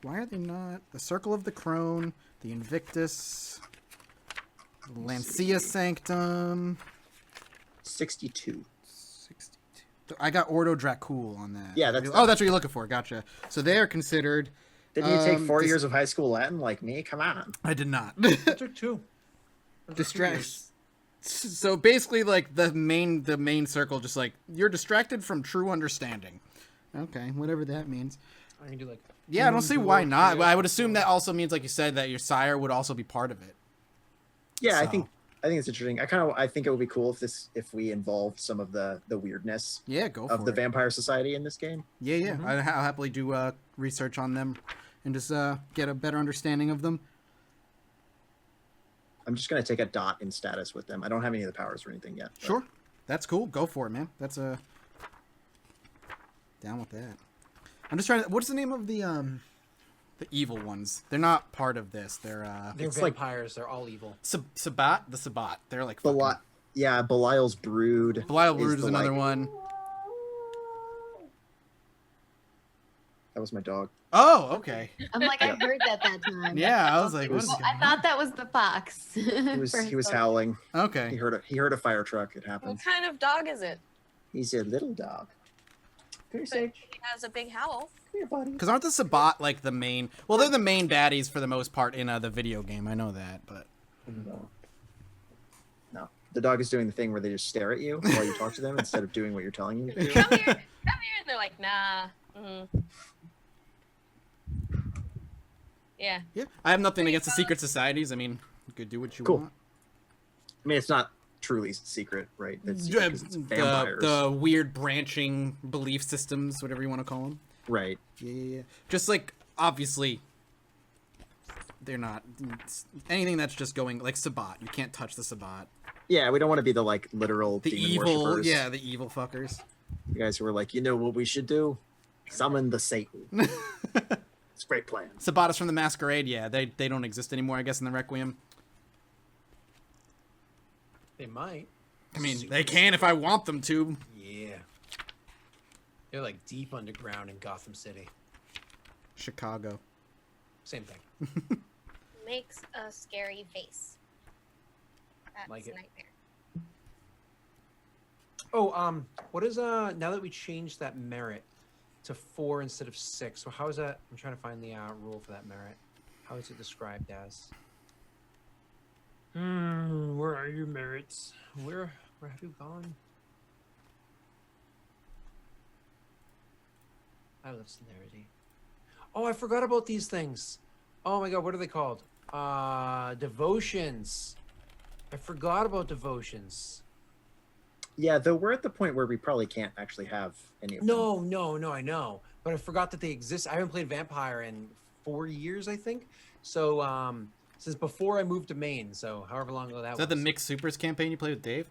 Why are they not? The Circle of the Crone, the Invictus, the Lancia Sanctum. 62. 62. I got Ordo Dracul on that. Yeah, that's- Oh, that's what you're looking for. Gotcha. So they are considered. Didn't you take 4 dis- years of high school Latin like me? Come on. I did not. I took 2. Distract. So basically, like the main circle, just like you're distracted from true understanding. Okay, whatever that means. I can do like. Yeah, I don't see why not. But I would assume that also means, like you said, that your sire would also be part of it. Yeah, I So- think it's interesting. I think it would be cool if we involved some of the weirdness Yeah, go for of the it. Vampire Society in this game. Yeah. I'll happily do research on them and just get a better understanding of them. I'm just gonna take a dot in status with them. I don't have any of the powers or anything yet. but- Sure. That's cool. Go for it, man. That's a down with that. I'm just trying to. What's the name of the evil ones? They're not part of this. They're vampires. They're all evil. Sabat, the Sabat. They're like yeah, Belial's Brood. Belial Brood is another one. That was my dog. Oh, okay. I'm like, I heard that time. Yeah, I was like, what is I thought that was the fox. He was howling. Okay. He heard a fire truck. It happened. What kind of dog is it? He's a little dog. Very But safe. he has a big howl. Come here, buddy. Because aren't the Sabat like the main? Well, they're the main baddies for the most part in the video game. I know that, but No. The dog is doing the thing where they just stare at you while you talk to them instead of doing what you're telling you to do. Come here, and they're like, nah. Yeah. yeah, I have nothing against the secret societies. I mean, you could do what you Cool. want. I mean, it's not truly secret, right? It's vampires. The weird branching belief systems, whatever you want to call them. Right. Yeah. Just like, obviously, they're not anything that's just going like Sabat. You can't touch the Sabat. Yeah, we don't want to be the like literal The demon evil, worshippers. yeah, the evil fuckers. You guys who are like, you know what we should do? Summon the Satan. It's a great plan. Sabat is from the Masquerade. Yeah, they don't exist anymore, I guess, in the Requiem. They might. I mean, they can if I want them to. Yeah. They're like deep underground in Gotham City. Chicago. Same thing. Makes a scary face. That's Like it. nightmare. Oh, what is now that we changed that merit to 4 instead of 6? So how is that? I'm trying to find the rule for that merit. How is it described as? Where are your merits? Where have you gone? I love celerity. Oh, I forgot about these things. Oh my god, what are they called? Devotions. I forgot about devotions. Yeah, though we're at the point where we probably can't actually have any of them. No, I know. But I forgot that they exist. I haven't played Vampire in 4 years, I think. So, since before I moved to Maine, so however long ago that was. Is that the Mixed Supers campaign you played with Dave?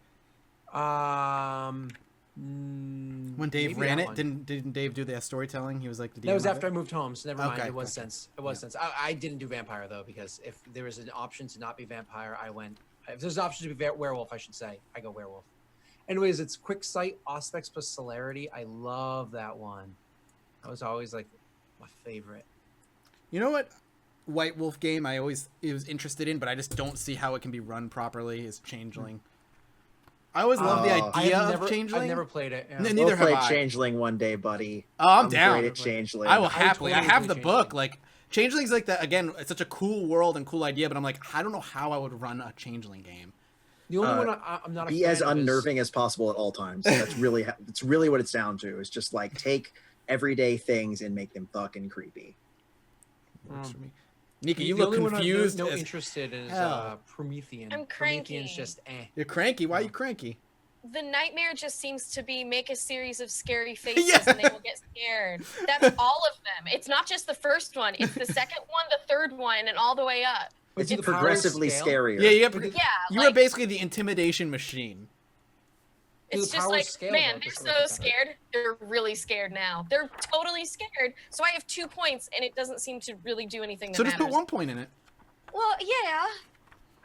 When Dave ran it, didn't Dave do the storytelling? He was like the DM. That was of after it? I moved home, so never mind. Okay, It was gotcha. since. It was since. I didn't do Vampire though, because if there was an option to not be Vampire, I went. If there's an option to be werewolf, I should say, I go werewolf. Anyways, it's Quick Sight, Auspex plus Celerity. I love that one. That was always like my favorite. You know what? White Wolf game I was interested in, but I just don't see how it can be run properly. Is Changeling. I always love the idea of Changeling. I've never played it. Yeah. Neither We'll have play I. Changeling one day, buddy. Oh, I'm down. Great at Changeling. I will happily. I totally have do the book. Changeling. Like Changeling's like that again. It's such a cool world and cool idea, but I'm like, I don't know how I would run a Changeling game. The only one I'm not a Be fan as of is- unnerving as possible at all times. That's really it's really what it's down to. It's just like take everyday things and make them fucking creepy. Works for me. Nika, The you look only one I've confused. No as interested in is hell. Promethean. I'm cranky. Promethean's just eh. You're cranky. Why are you cranky? The nightmare just seems to be make a series of scary faces Yeah. and they will get scared. That's all of them. It's not just the first one. It's the second one, the third one, and all the way up. It's do the powers progressively scale? scarier. Yeah, Yeah, you are basically the intimidation machine. Do it's the just powers like, scale, man, though? they're Just so look at that. scared. They're really scared now. They're totally scared. So I have 2 points, and it doesn't seem to really do anything that So just put matters. 1 point in it. Well, yeah.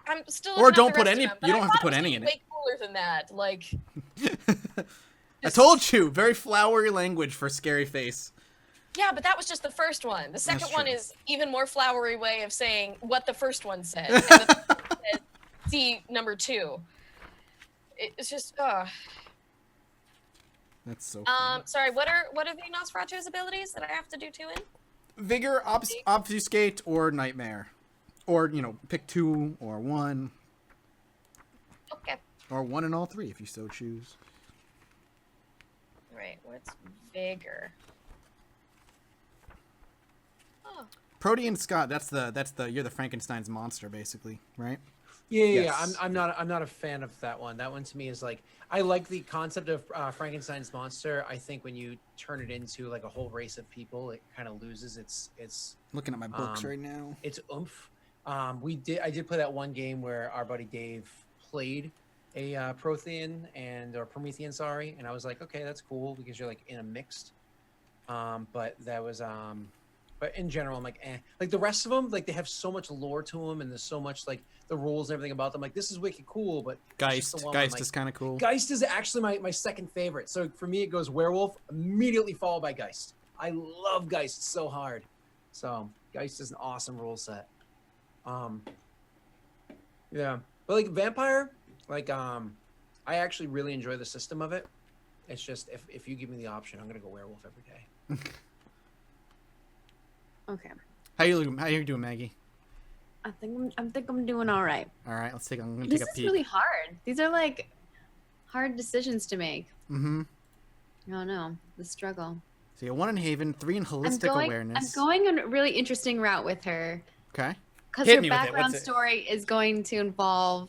I'm still. Or looking at don't the put rest any- of them, but you don't I have to thought put it was any gonna in be way cooler than that. Like, I told you, very flowery language for scary face. yeah, but that was just the first one. The second one true. is even more flowery way of saying what the first one said. And the third one says, see number 2. It's just. That's so funny. Sorry. What are the Nosferatu's abilities that I have to do 2 in? Vigor, obfuscate, or nightmare. Or, pick 2 or 1. Okay. Or 1 in all 3 if you so choose. Right. What's vigor? Oh. Protean Scott, you're the Frankenstein's monster, basically, right? Yeah. Yes. I'm not a fan of that one. That one to me is like, I like the concept of Frankenstein's monster. I think when you turn it into like a whole race of people, it kind of loses its Looking at my books right now. oomph. I did play that one game where our buddy Dave played Prothean or Promethean, sorry, and I was like, okay, that's cool because you're like in a mixed. But that was but in general, I'm like, eh. Like the rest of them, like they have so much lore to them, and there's so much like the rules and everything about them. Like this is wicked cool, but it's just the one where I'm Geist like, is kind of cool. Geist is actually my second favorite. So for me, it goes Werewolf, immediately followed by Geist. I love Geist so hard. So Geist is an awesome rule set. Yeah, but like Vampire, like I actually really enjoy the system of it. It's just if you give me the option, I'm gonna go Werewolf every day. Okay. How you doing, Maggie? I think I'm doing all right. All right, I'm gonna This take a is peek. really hard. These are like hard decisions to make. Mm-hmm. I don't know. The struggle. So you got 1 in Haven, 3 in Holistic Awareness. I'm going a really interesting route with her. Okay. Because Hit her me with it. background What's it? story is going to involve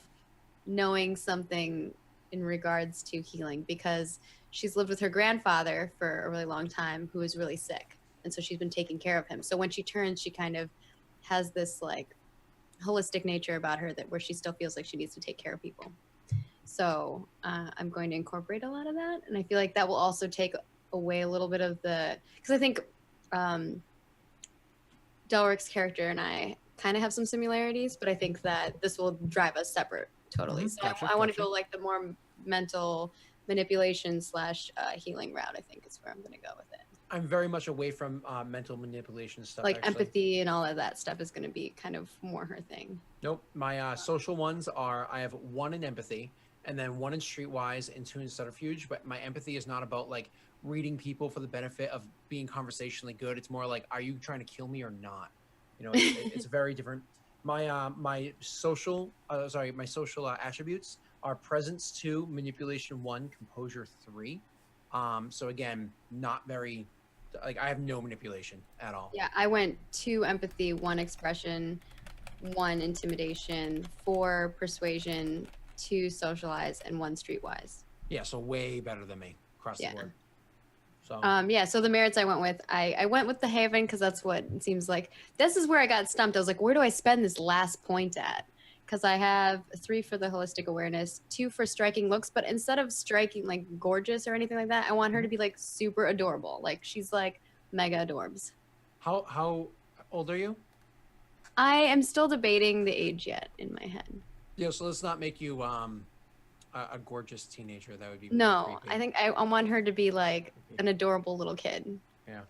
knowing something in regards to healing, because she's lived with her grandfather for a really long time who is really sick. And so she's been taking care of him. So when she turns, she kind of has this like holistic nature about her that where she still feels like she needs to take care of people. So I'm going to incorporate a lot of that. And I feel like that will also take away a little bit of the, because I think Delric's character and I kind of have some similarities, but I think that this will drive us separate totally. So Gotcha, I want to gotcha. go like the more mental manipulation / healing route. I think is where I'm going to go with it. I'm very much away from mental manipulation stuff. Like actually. empathy and all of that stuff is going to be kind of more her thing. Nope. My social ones are I have 1 in empathy, and then 1 in streetwise, and 2 in subterfuge. But my empathy is not about like reading people for the benefit of being conversationally good. It's more like, are you trying to kill me or not? You know, it's very different. My social attributes are presence 2, manipulation 1, composure 3. So again, not very. Like I have no manipulation at all. Yeah, I went 2 empathy, 1 expression, 1 intimidation, 4 persuasion, 2 socialize, and 1 streetwise. Yeah, so way better than me across the board. So Yeah, so the merits I went with, I went with the Haven because that's what it seems like. This is where I got stumped. I was like, where do I spend this last point at? Because I have 3 for the holistic awareness, 2 for striking looks, but instead of striking like gorgeous or anything like that, I want her to be like super adorable. Like she's like mega adorbs. how old are you? I am still debating the age yet in my head. Yeah, so let's not make you a gorgeous teenager. That would be No, creepy. I think I want her to be like an adorable little kid. Yeah.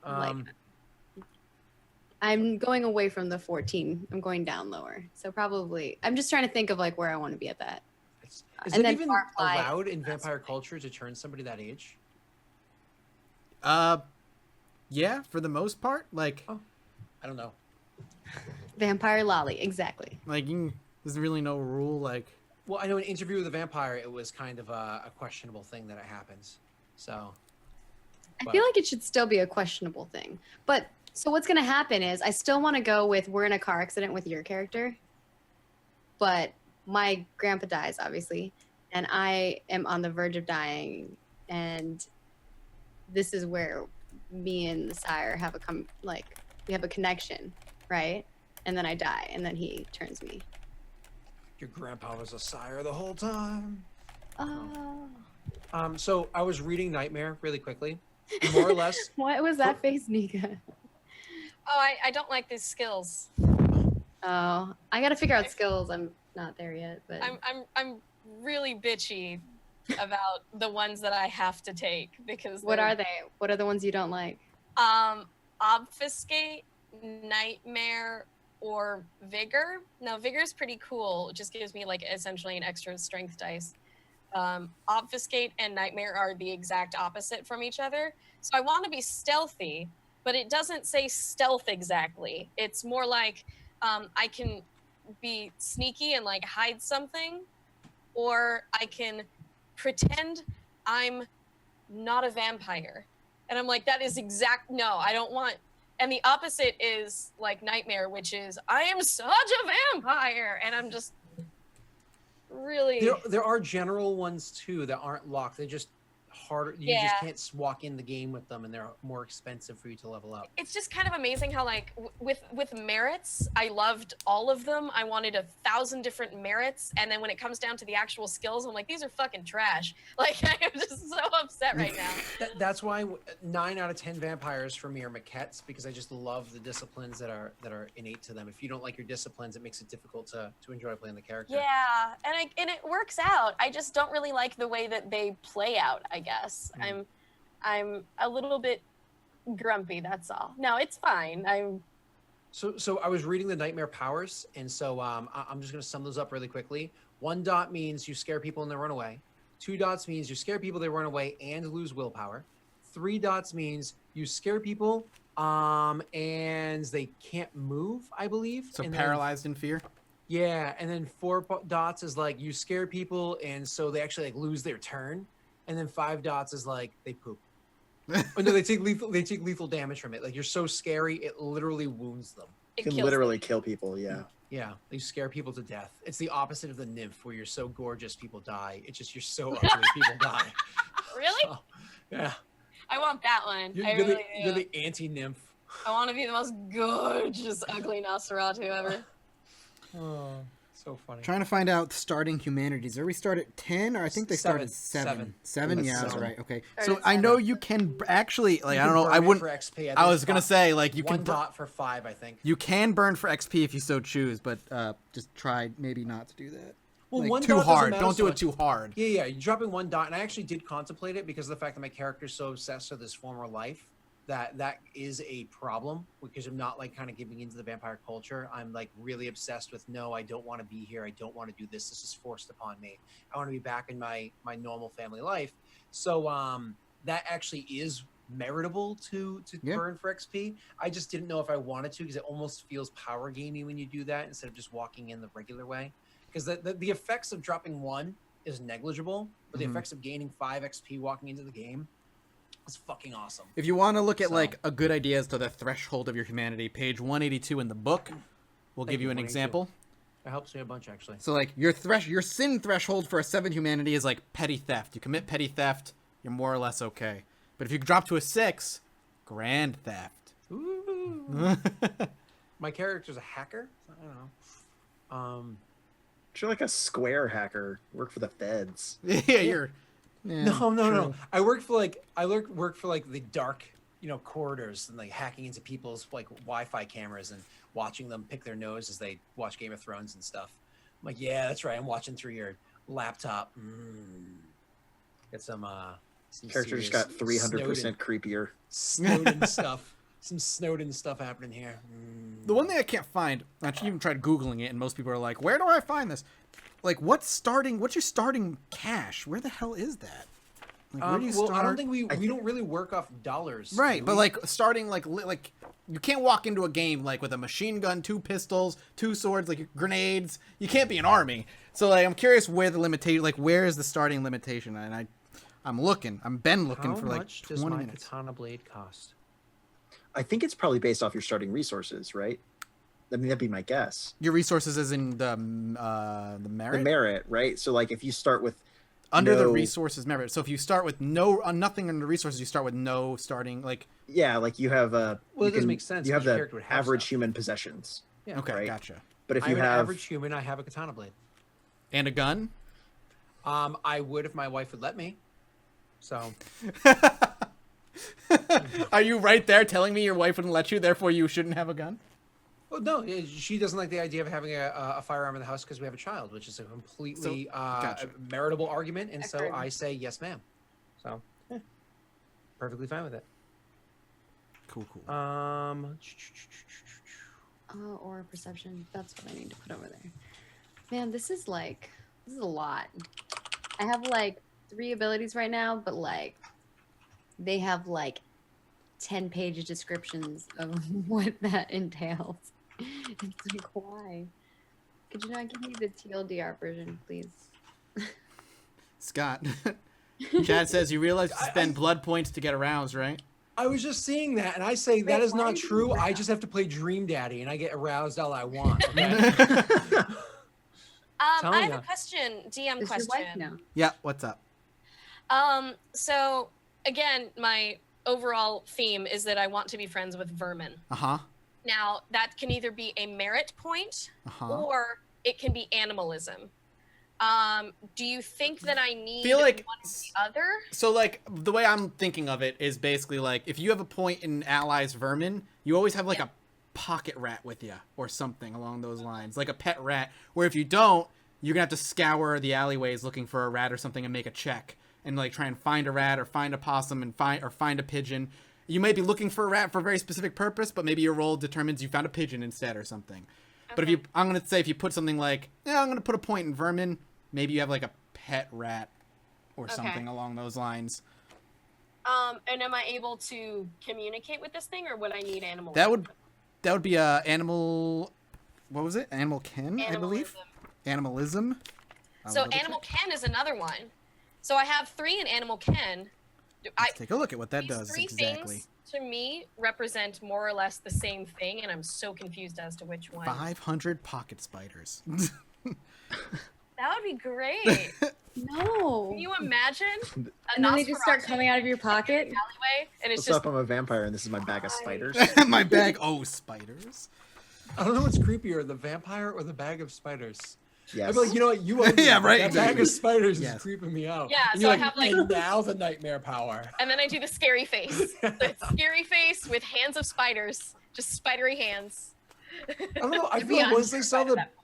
Like, I'm going away from the 14. I'm going down lower. So probably, I'm just trying to think of like where I want to be at that. Is and it then even Barfly- allowed in vampire culture to turn somebody that age? Yeah, for the most part, like I don't know. Vampire lolly, exactly. like there's really no rule. Like Well, I know in Interview with a Vampire, it was kind of a questionable thing that it happens. So I feel like it should still be a questionable thing. But so what's going to happen is I still want to go with we're in a car accident with your character. But my grandpa dies, obviously. And I am on the verge of dying. And this is where me and the sire have we have a connection, right? And then I die. And then he turns me. your grandpa was a sire the whole time. Oh. So I was reading Nightmare really quickly. More or less. What was that face, Nika? Oh, I don't like these skills. Oh, I got to figure out skills. I'm not there yet, but I'm really bitchy about the ones that I have to take because what are they? What are the ones you don't like? Obfuscate, Nightmare, or Vigor. Now Vigor is pretty cool. It just gives me like essentially an extra strength dice. Obfuscate and Nightmare are the exact opposite from each other. So I want to be stealthy, but it doesn't say stealth exactly. It's more like I can be sneaky and like hide something, or I can pretend I'm not a vampire. And I'm like, that is no, I don't want. And the opposite is like Nightmare, which is I am such a vampire. And I'm just really. There are general ones too that aren't locked. They just harder. You just can't walk in the game with them, and they're more expensive for you to level up. It's just kind of amazing how like with merits, I loved all of them. I wanted 1,000 different merits, and then when it comes down to the actual skills, I'm like, these are fucking trash. Like I'm just so upset right now. That's why 9 out of 10 vampires for me are maquettes, because I just love the disciplines that are innate to them. If you don't like your disciplines, it makes it difficult to enjoy playing the character. Yeah, and it works out. I just don't really like the way that they play out, I guess. I'm a little bit grumpy, that's all. No, it's fine. So I was reading the nightmare powers, and so I'm just going to sum those up really quickly. 1 dot means you scare people and they run away. 2 dots means you scare people, they run away and lose willpower. 3 dots means you scare people and they can't move, I believe. So and paralyzed in fear? Yeah, and then 4 dots is like you scare people and so they actually like lose their turn. And then 5 dots is like they poop. Oh, no, they take lethal damage from it. Like you're so scary, it literally wounds them. It can literally kill people, yeah. Yeah, they scare people to death. It's the opposite of the nymph, where you're so gorgeous, people die. It's just you're so ugly, people die. Really? So, yeah. I want that one. You're the anti-nymph. I want to be the most gorgeous, ugly Nosferatu ever. Oh, so funny. Trying to find out starting humanities. Are we start at 10 or I think they start at 7? 7? Yeah, that's right. Okay. So I know you can actually like I don't know. I wouldn't. For XP. I was gonna say like you 1 can dot for 5, I think. You can burn for XP if you so choose, but just try maybe not to do that. Well, like, 1 too dot hard. doesn't Don't matter do so it much. too hard. Yeah. You're dropping 1 dot, and I actually did contemplate it because of the fact that my character's so obsessed with his former life. That is a problem because I'm not like kind of giving into the vampire culture. I'm like really obsessed with no, I don't want to be here. I don't want to do this. This is forced upon me. I want to be back in my normal family life. So that actually is meritable to burn for XP. I just didn't know if I wanted to because it almost feels power gamey when you do that instead of just walking in the regular way. Because the effects of dropping 1 is negligible, but the effects of gaining 5 XP walking into the game, it's fucking awesome. If you want to look at like a good idea as to the threshold of your humanity, page 182 in the book will give you an example. It helps me a bunch actually. So like your sin threshold for a 7 humanity is like petty theft. You commit petty theft, you're more or less okay. But if you drop to a 6, grand theft. Ooh. My character's a hacker. I don't know. You're like a square hacker. Work for the feds. Yeah, you're. Yeah, no. I work for like the dark, corridors and like hacking into people's like Wi-Fi cameras and watching them pick their nose as they watch Game of Thrones and stuff. I'm like, yeah, that's right. I'm watching through your laptop. Get some character just got 300% creepier. Snowden stuff. Some Snowden stuff happening here. The one thing I can't find, I actually even tried Googling it, and most people are like, where do I find this? Like, what's your starting cash? Where the hell is that? Like, where do you start? I don't think we don't really work off dollars. Right, but like starting like you can't walk into a game like with a machine gun, 2 pistols, 2 swords, like grenades. You can't be an army. So like I'm curious where the limitation, like where is the starting limitation? And I'm looking. I've been looking for like 20 minutes. How much does my minutes. katana blade cost? I think it's probably based off your starting resources, right? I mean, that'd be my guess. Your resources is in the merit? The merit, right? So like if you start with under the resources merit. So if you start with nothing under resources, you start with no starting like. Yeah, like you have it doesn't make sense. You have the average stuff. Human possessions. Yeah. Okay, right? Gotcha. But if you I'm have an average human, I have a katana blade. And a gun. I would if my wife would let me. So. Are you right there telling me your wife wouldn't let you, therefore you shouldn't have a gun? Well, no, she doesn't like the idea of having a firearm in the house because we have a child, which is a completely gotcha. meritable argument, and so I say yes, ma'am. So, perfectly fine with it. Cool. Aura perception. That's what I need to put over there. Man, this is a lot. I have like 3 abilities right now, but like they have like 10-page descriptions of what that entails. It's like, why? Could you not give me the TLDR version, please? Scott, Chad says you realize you spend blood points to get aroused, right? I was just seeing that, and I say that is not true. I just have to play Dream Daddy, and I get aroused all I want. Okay? I have a question, DM Is question. your wife now? Yeah, what's up? So again, my overall theme is that I want to be friends with vermin. Uh-huh. Now, that can either be a merit point Uh-huh. or it can be animalism. Do you think that I need Feel like one or the other? so like the way I'm thinking of it is basically like if you have a point in allies vermin, you always have like a pocket rat with you or something along those lines, like a pet rat, where if you don't, you're gonna have to scour the alleyways looking for a rat or something and make a check and like try and find a rat or find a possum and find a pigeon. You might be looking for a rat for a very specific purpose, but maybe your roll determines you found a pigeon instead or something. Okay. But I'm gonna say if you put something like, I'm gonna put a point in vermin, maybe you have like a pet rat or something along those lines. And am I able to communicate with this thing, or would I need animal? That would be a animal. What was it? Animal ken, I believe. Animalism. So animal ken is another one. So I have 3 in animal ken. Let's take a look at what that does 3 exactly. Things to me represent more or less the same thing, and I'm so confused as to which one. 500 pocket spiders. That would be great. No. Can you imagine? And then they just start coming out of your pocket. Alleyway, and it's What's just up? I'm a vampire, and this is my bag of spiders. My bag. Oh, spiders. I don't know what's creepier, the vampire or the bag of spiders. Yes. I'd be like, you know what, you own Yeah, right, That exactly. bag of spiders Yes. is creeping me out. Yeah, and so you're I have, like- and now the nightmare power. and then I do the scary face. The scary face with hands of spiders, just spidery hands. I don't know. I To feel be like honest,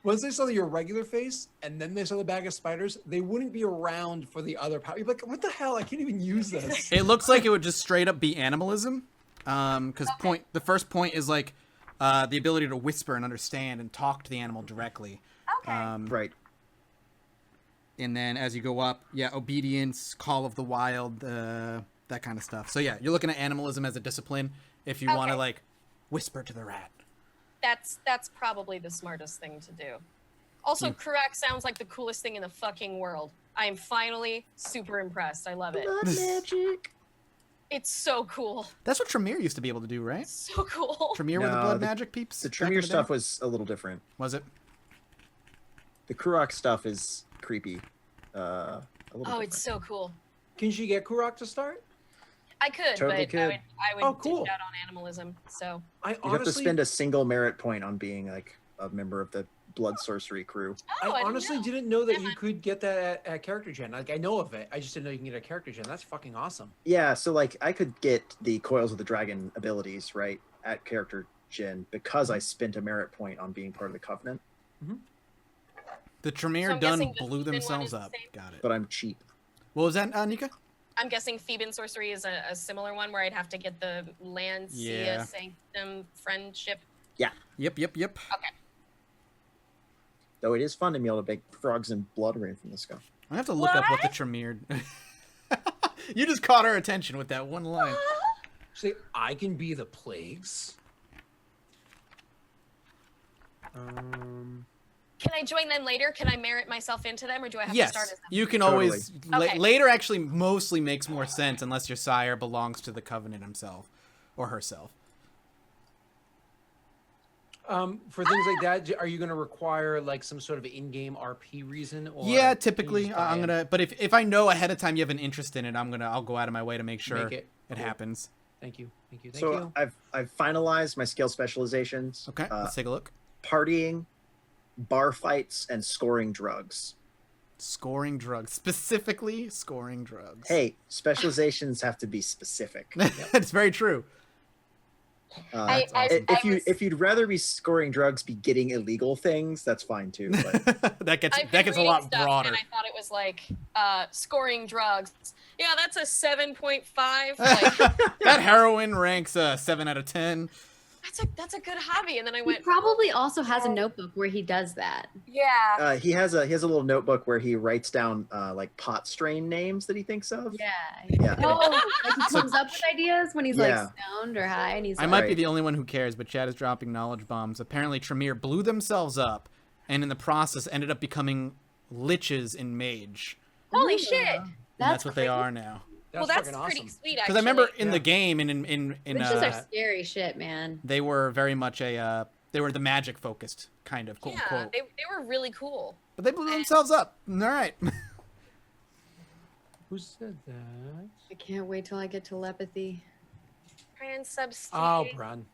once they saw your regular face and then they saw the bag of spiders, they wouldn't be around for the other power. You'd be like, what the hell? I can't even use this. It looks like it would just straight up be animalism. Because the first point is like the ability to whisper and understand and talk to the animal directly. Okay. Right. And then as you go up, obedience, call of the wild, that kind of stuff. So yeah, you're looking at animalism as a discipline if you want to Okay. like whisper to the rat. That's probably the smartest thing to do. Also, Kurak sounds like the coolest thing in the fucking world. I am finally super impressed. I love it. Blood magic. It's so cool. That's what Tremere used to be able to do, right? So cool. Tremere with the No, blood the- magic peeps? The back in Tremere day? stuff was a little different. Was it? The Kurok stuff is creepy. A little Oh, different. it's so cool. Can she get Kurok to start? I could, Totally but could. I would Oh, cool. dish out on animalism. So I You have to honestly, spend a single merit point on being like a member of the blood sorcery crew. I honestly didn't know. didn't know that Yeah. you could get that at character gen. Like I know of it, I just didn't know you can get a character gen. That's fucking awesome. Yeah, so like I could get the Coils of the Dragon abilities right at character gen because I spent a merit point on being part of the Covenant, The Tremere So I'm done guessing the blew Theban one themselves is the up. same? Got it. but I'm cheap. What was that, Nika? I'm guessing Theban sorcery is a similar one where I'd have to get the Lancia Yeah. Sanctum friendship. Yep. Okay. Though it is fun to be able to make frogs and blood rain from the sky. I have to look up what the Tremere. You just caught our attention with that one line. Say, I can be the plagues. Can I join them later? Can I merit myself into them, or do I have to start Yes, as them? you can Totally. always. Okay. Later actually mostly makes more sense unless your sire belongs to the Covenant himself or herself. For things like that, are you going to require like some sort of in-game RP reason? Or Yeah, can you typically just buy I'm it? gonna. But if I know ahead of time you have an interest in it, I'll go out of my way to make sure Make it. it Cool. happens. Thank you. So I've finalized my skill specializations. Okay, let's take a look. Partying, bar fights, and scoring drugs. Scoring drugs, specifically scoring drugs. Hey, specializations have to be specific. It's very true. I If you'd rather be scoring drugs, be getting illegal things, that's fine too. But that gets I've been a reading lot stuff, broader. And I thought it was like scoring drugs. Yeah, that's a 7.5. Like, That heroin ranks 7 out of 10. that's a good hobby. And then I He went, probably also has a notebook where he does that. yeah. he has a little notebook where he writes down like pot strain names that he thinks of. Yeah. Yeah. Oh, like he comes up with ideas when he's Yeah. like stoned or high, and he's I like, might be Right. the only one who cares, but Chad is dropping knowledge bombs. Apparently, Tremere blew themselves up, and in the process ended up becoming liches in Mage. Holy "Ooh, shit. And that's what they are now. Well, that's fucking pretty awesome. sweet, Because actually. I remember in Yeah. the game and in Witches are scary shit, man. they were very much they were the magic focused kind of quote yeah, unquote. they were really cool. But they blew themselves up. All right. Who said that? I can't wait till I get telepathy. Transubstantiation. Oh, Brun.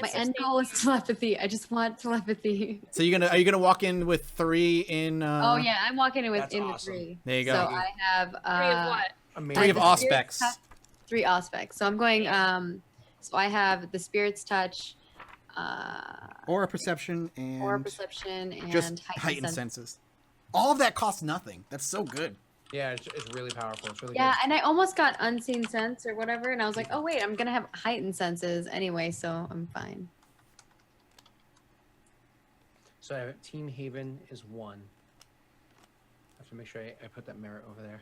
My end goal is telepathy. I just want telepathy. So are you gonna walk in with 3 in? Oh yeah, I'm walking in with That's in awesome. the 3. There you go. So I have 3 of what? Amazing. 3 of the Auspex. 3 aspects. So I'm going. So I have the Spirit's Touch, Aura perception and Aura Perception, and just Heightened Senses. senses. All of that costs nothing. That's so good. Yeah, it's really powerful. It's really Yeah, good. and I almost got Unseen Sense or whatever, and I was like, oh wait, I'm gonna have Heightened Senses anyway, so I'm fine. So I have Team Haven is 1. I have to make sure I put that merit over there.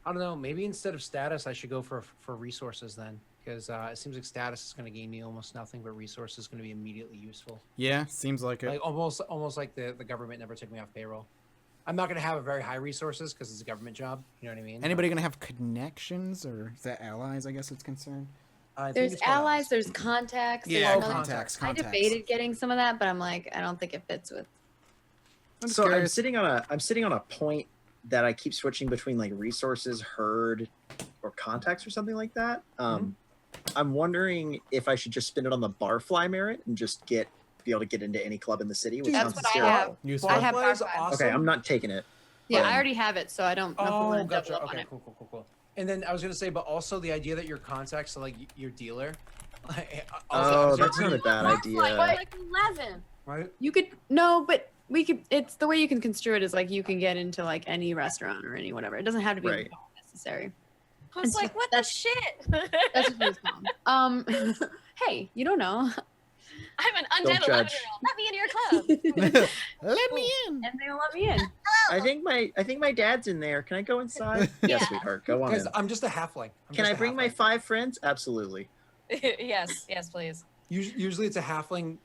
I don't know. Maybe instead of status, I should go for resources then, because it seems like status is going to gain me almost nothing, but resources is going to be immediately useful. Yeah, seems like it. Like almost like the government never took me off payroll. I'm not going to have a very high resources because it's a government job. You know what I mean? Anybody gonna have connections, or is that allies? I guess it's concerned. I think There's it's called allies, there's contacts. there's Yeah, another- contacts. I debated getting some of that, but I'm like, I don't think it fits with. I'm just So I'm curious. sitting on a point that I keep switching between like resources, herd, or contacts or something like that. I'm wondering if I should just spend it on the barfly merit and just be able to get into any club in the city. Which That's sounds what I hysterical. have. Useful. I have Barfly is Barfly. awesome. Okay, I'm not taking it. Yeah, Um, I already have it, so I don't know if I Oh, want to gotcha. double up on Okay, it. cool. And then I was gonna say, but also the idea that your contacts are like your dealer. Oh, also, that's not a bad idea. Like 11. right. You could no, but we could. It's the way you can construe it is like you can get into like any restaurant or any whatever. It doesn't have to be Right. necessary. I was It's like, just- what the shit? That's what it's called. Hey, you don't know. I'm an Don't undead judge. 11-year-old. Let me into your club. Let me in. And they'll let me in. I think my dad's in there. Can I go inside? Yeah. Yes, sweetheart. Go on Guys, in. I'm just a halfling. Can I bring my 5 friends? Absolutely. yes, please. Usually it's a halfling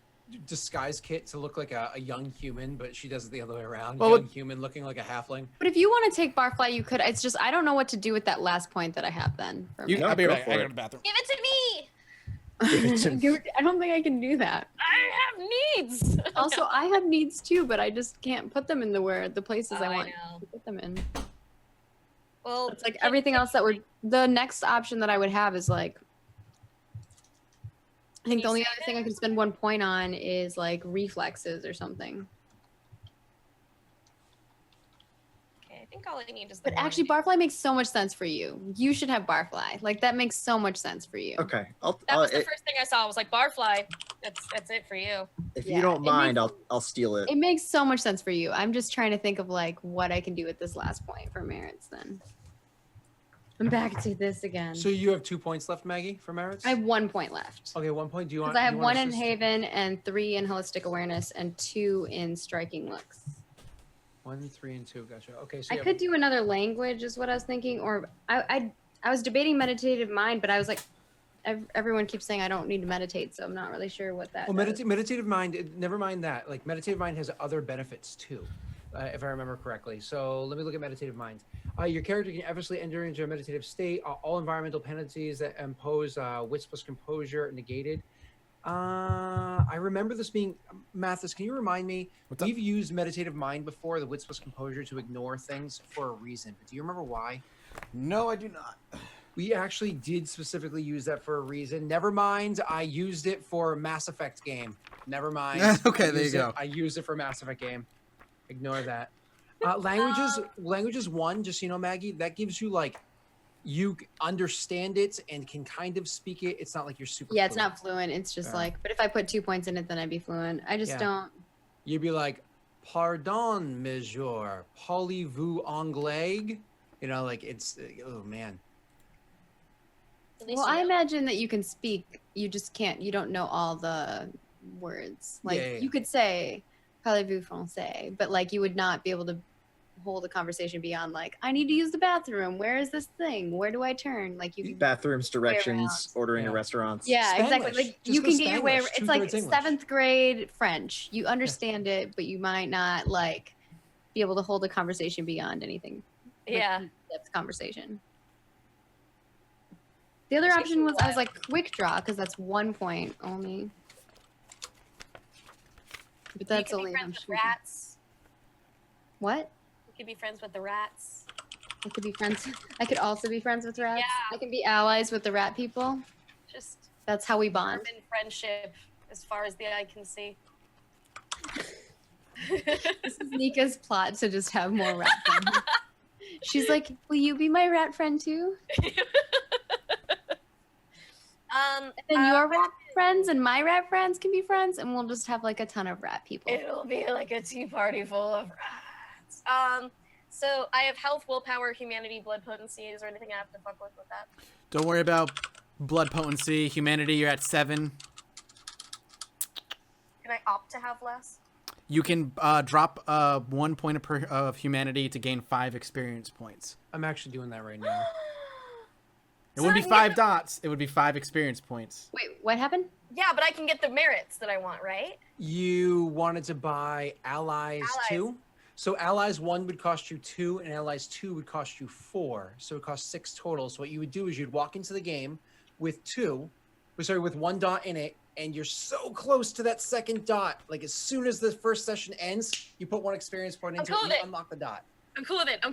disguise kit to look like a young human, but she does it the other way around. Well, young human looking like a halfling. But if you want to take Barfly, you could. It's just I don't know what to do with that last point that I have then. For You, me. No, I'll be go right. for I it. go to the bathroom. Give it to me. I don't think I can do that. I have needs. Also, I have needs too, but I just can't put them in the places I want know. to put them in. Well, It's like everything else that would. The next option that I would have is like. I think the you only save other thing it? I can spend 1 point on is like reflexes or something. okay, I think all I need is the But one. actually, Barfly makes so much sense for you. You should have Barfly. Like that makes so much sense for you. Okay. That was the first thing I saw. I was like, Barfly. That's it for you. If Yeah, you don't it mind, makes- I'll steal it. It makes so much sense for you. I'm just trying to think of like what I can do with this last point for merits. Then I'm back to this again. So you have 2 points left, Maggie, for merits? I have 1 point left. Okay, 1 point. Do you want? Because I have you want 1 in assist- Haven and 3 in Holistic Awareness and 2 in Striking Looks. 1, 3, and 2. Gotcha. Okay, so I you have- could do another language, is what I was thinking, or I was debating Meditative Mind, but I was like, everyone keeps saying I don't need to meditate, so I'm not really sure what that. Well, does. meditative mind. Never mind that. Like meditative mind has other benefits too, if I remember correctly. So let me look at meditative mind. Your character can effortlessly enter into a meditative state. All environmental penalties that impose wits plus composure negated. I remember this being Mathis. Can you remind me? What's up? We've used meditative mind before, the wits plus composure, to ignore things for a reason. But do you remember why? No, I do not. We actually did specifically use that for a reason. Never mind, I used it for a Mass Effect game. Never mind. Okay, I there you used it- go. I used it for a Mass Effect game. Ignore that. Languages 1, just so you know, Maggie, that gives you like, you understand it and can kind of speak it. It's not like you're super Yeah, it's fluent. not fluent. It's just Yeah. like, but if I put 2 points in it, then I'd be fluent. I just Yeah. don't. You'd be like, pardon, monsieur, parlez-vous anglais? You know, like it's, oh man. At least Well, you I know. imagine that you can speak. You just can't. You don't know all the words. Like Yeah. you could say "parlez-vous français," but like you would not be able to hold a conversation beyond like, "I need to use the bathroom. Where is this thing? Where do I turn?" Like you. Can, Bathrooms, directions, ordering Yeah. at restaurants. yeah, exactly. Spanglish. Like Just you go can get away. Spanglish. It's like 2/3 English. 7th grade French. You understand it, but you might not like be able to hold a conversation beyond anything. Like, Yeah. in-depth conversation. The other It's option was I was wild. like quick draw because that's 1 point only. But that's you could only be if I'm friends with shooting. rats. What? You could be friends with the rats. I could be friends. I could also be friends with rats. Yeah. I can be allies with the rat people. Just That's how we bond. in friendship, as far as the eye can see. This is Nika's plot to just have more rat friends. She's like, will you be my rat friend too? And then your rat friends and my rat friends can be friends, and we'll just have like a ton of rat people. It'll be like a tea party full of rats. So I have health, willpower, humanity, blood potency. Is there anything I have to fuck with that? Don't worry about blood potency. Humanity, you're at 7. Can I opt to have less? You can drop 1 point of humanity to gain 5 experience points. I'm actually doing that right now. It wouldn't be 5 dots. It would be 5 experience points. Wait, what happened? Yeah, but I can get the merits that I want, right? You wanted to buy allies 2. So allies 1 would cost you 2, and allies 2 would cost you 4. So it costs 6 total. So what you would do is you'd walk into the game with 1 dot in it, and you're so close to that second dot. Like as soon as the first session ends, you put 1 experience point into it, and you unlock the dot. I'm cool with it. Oh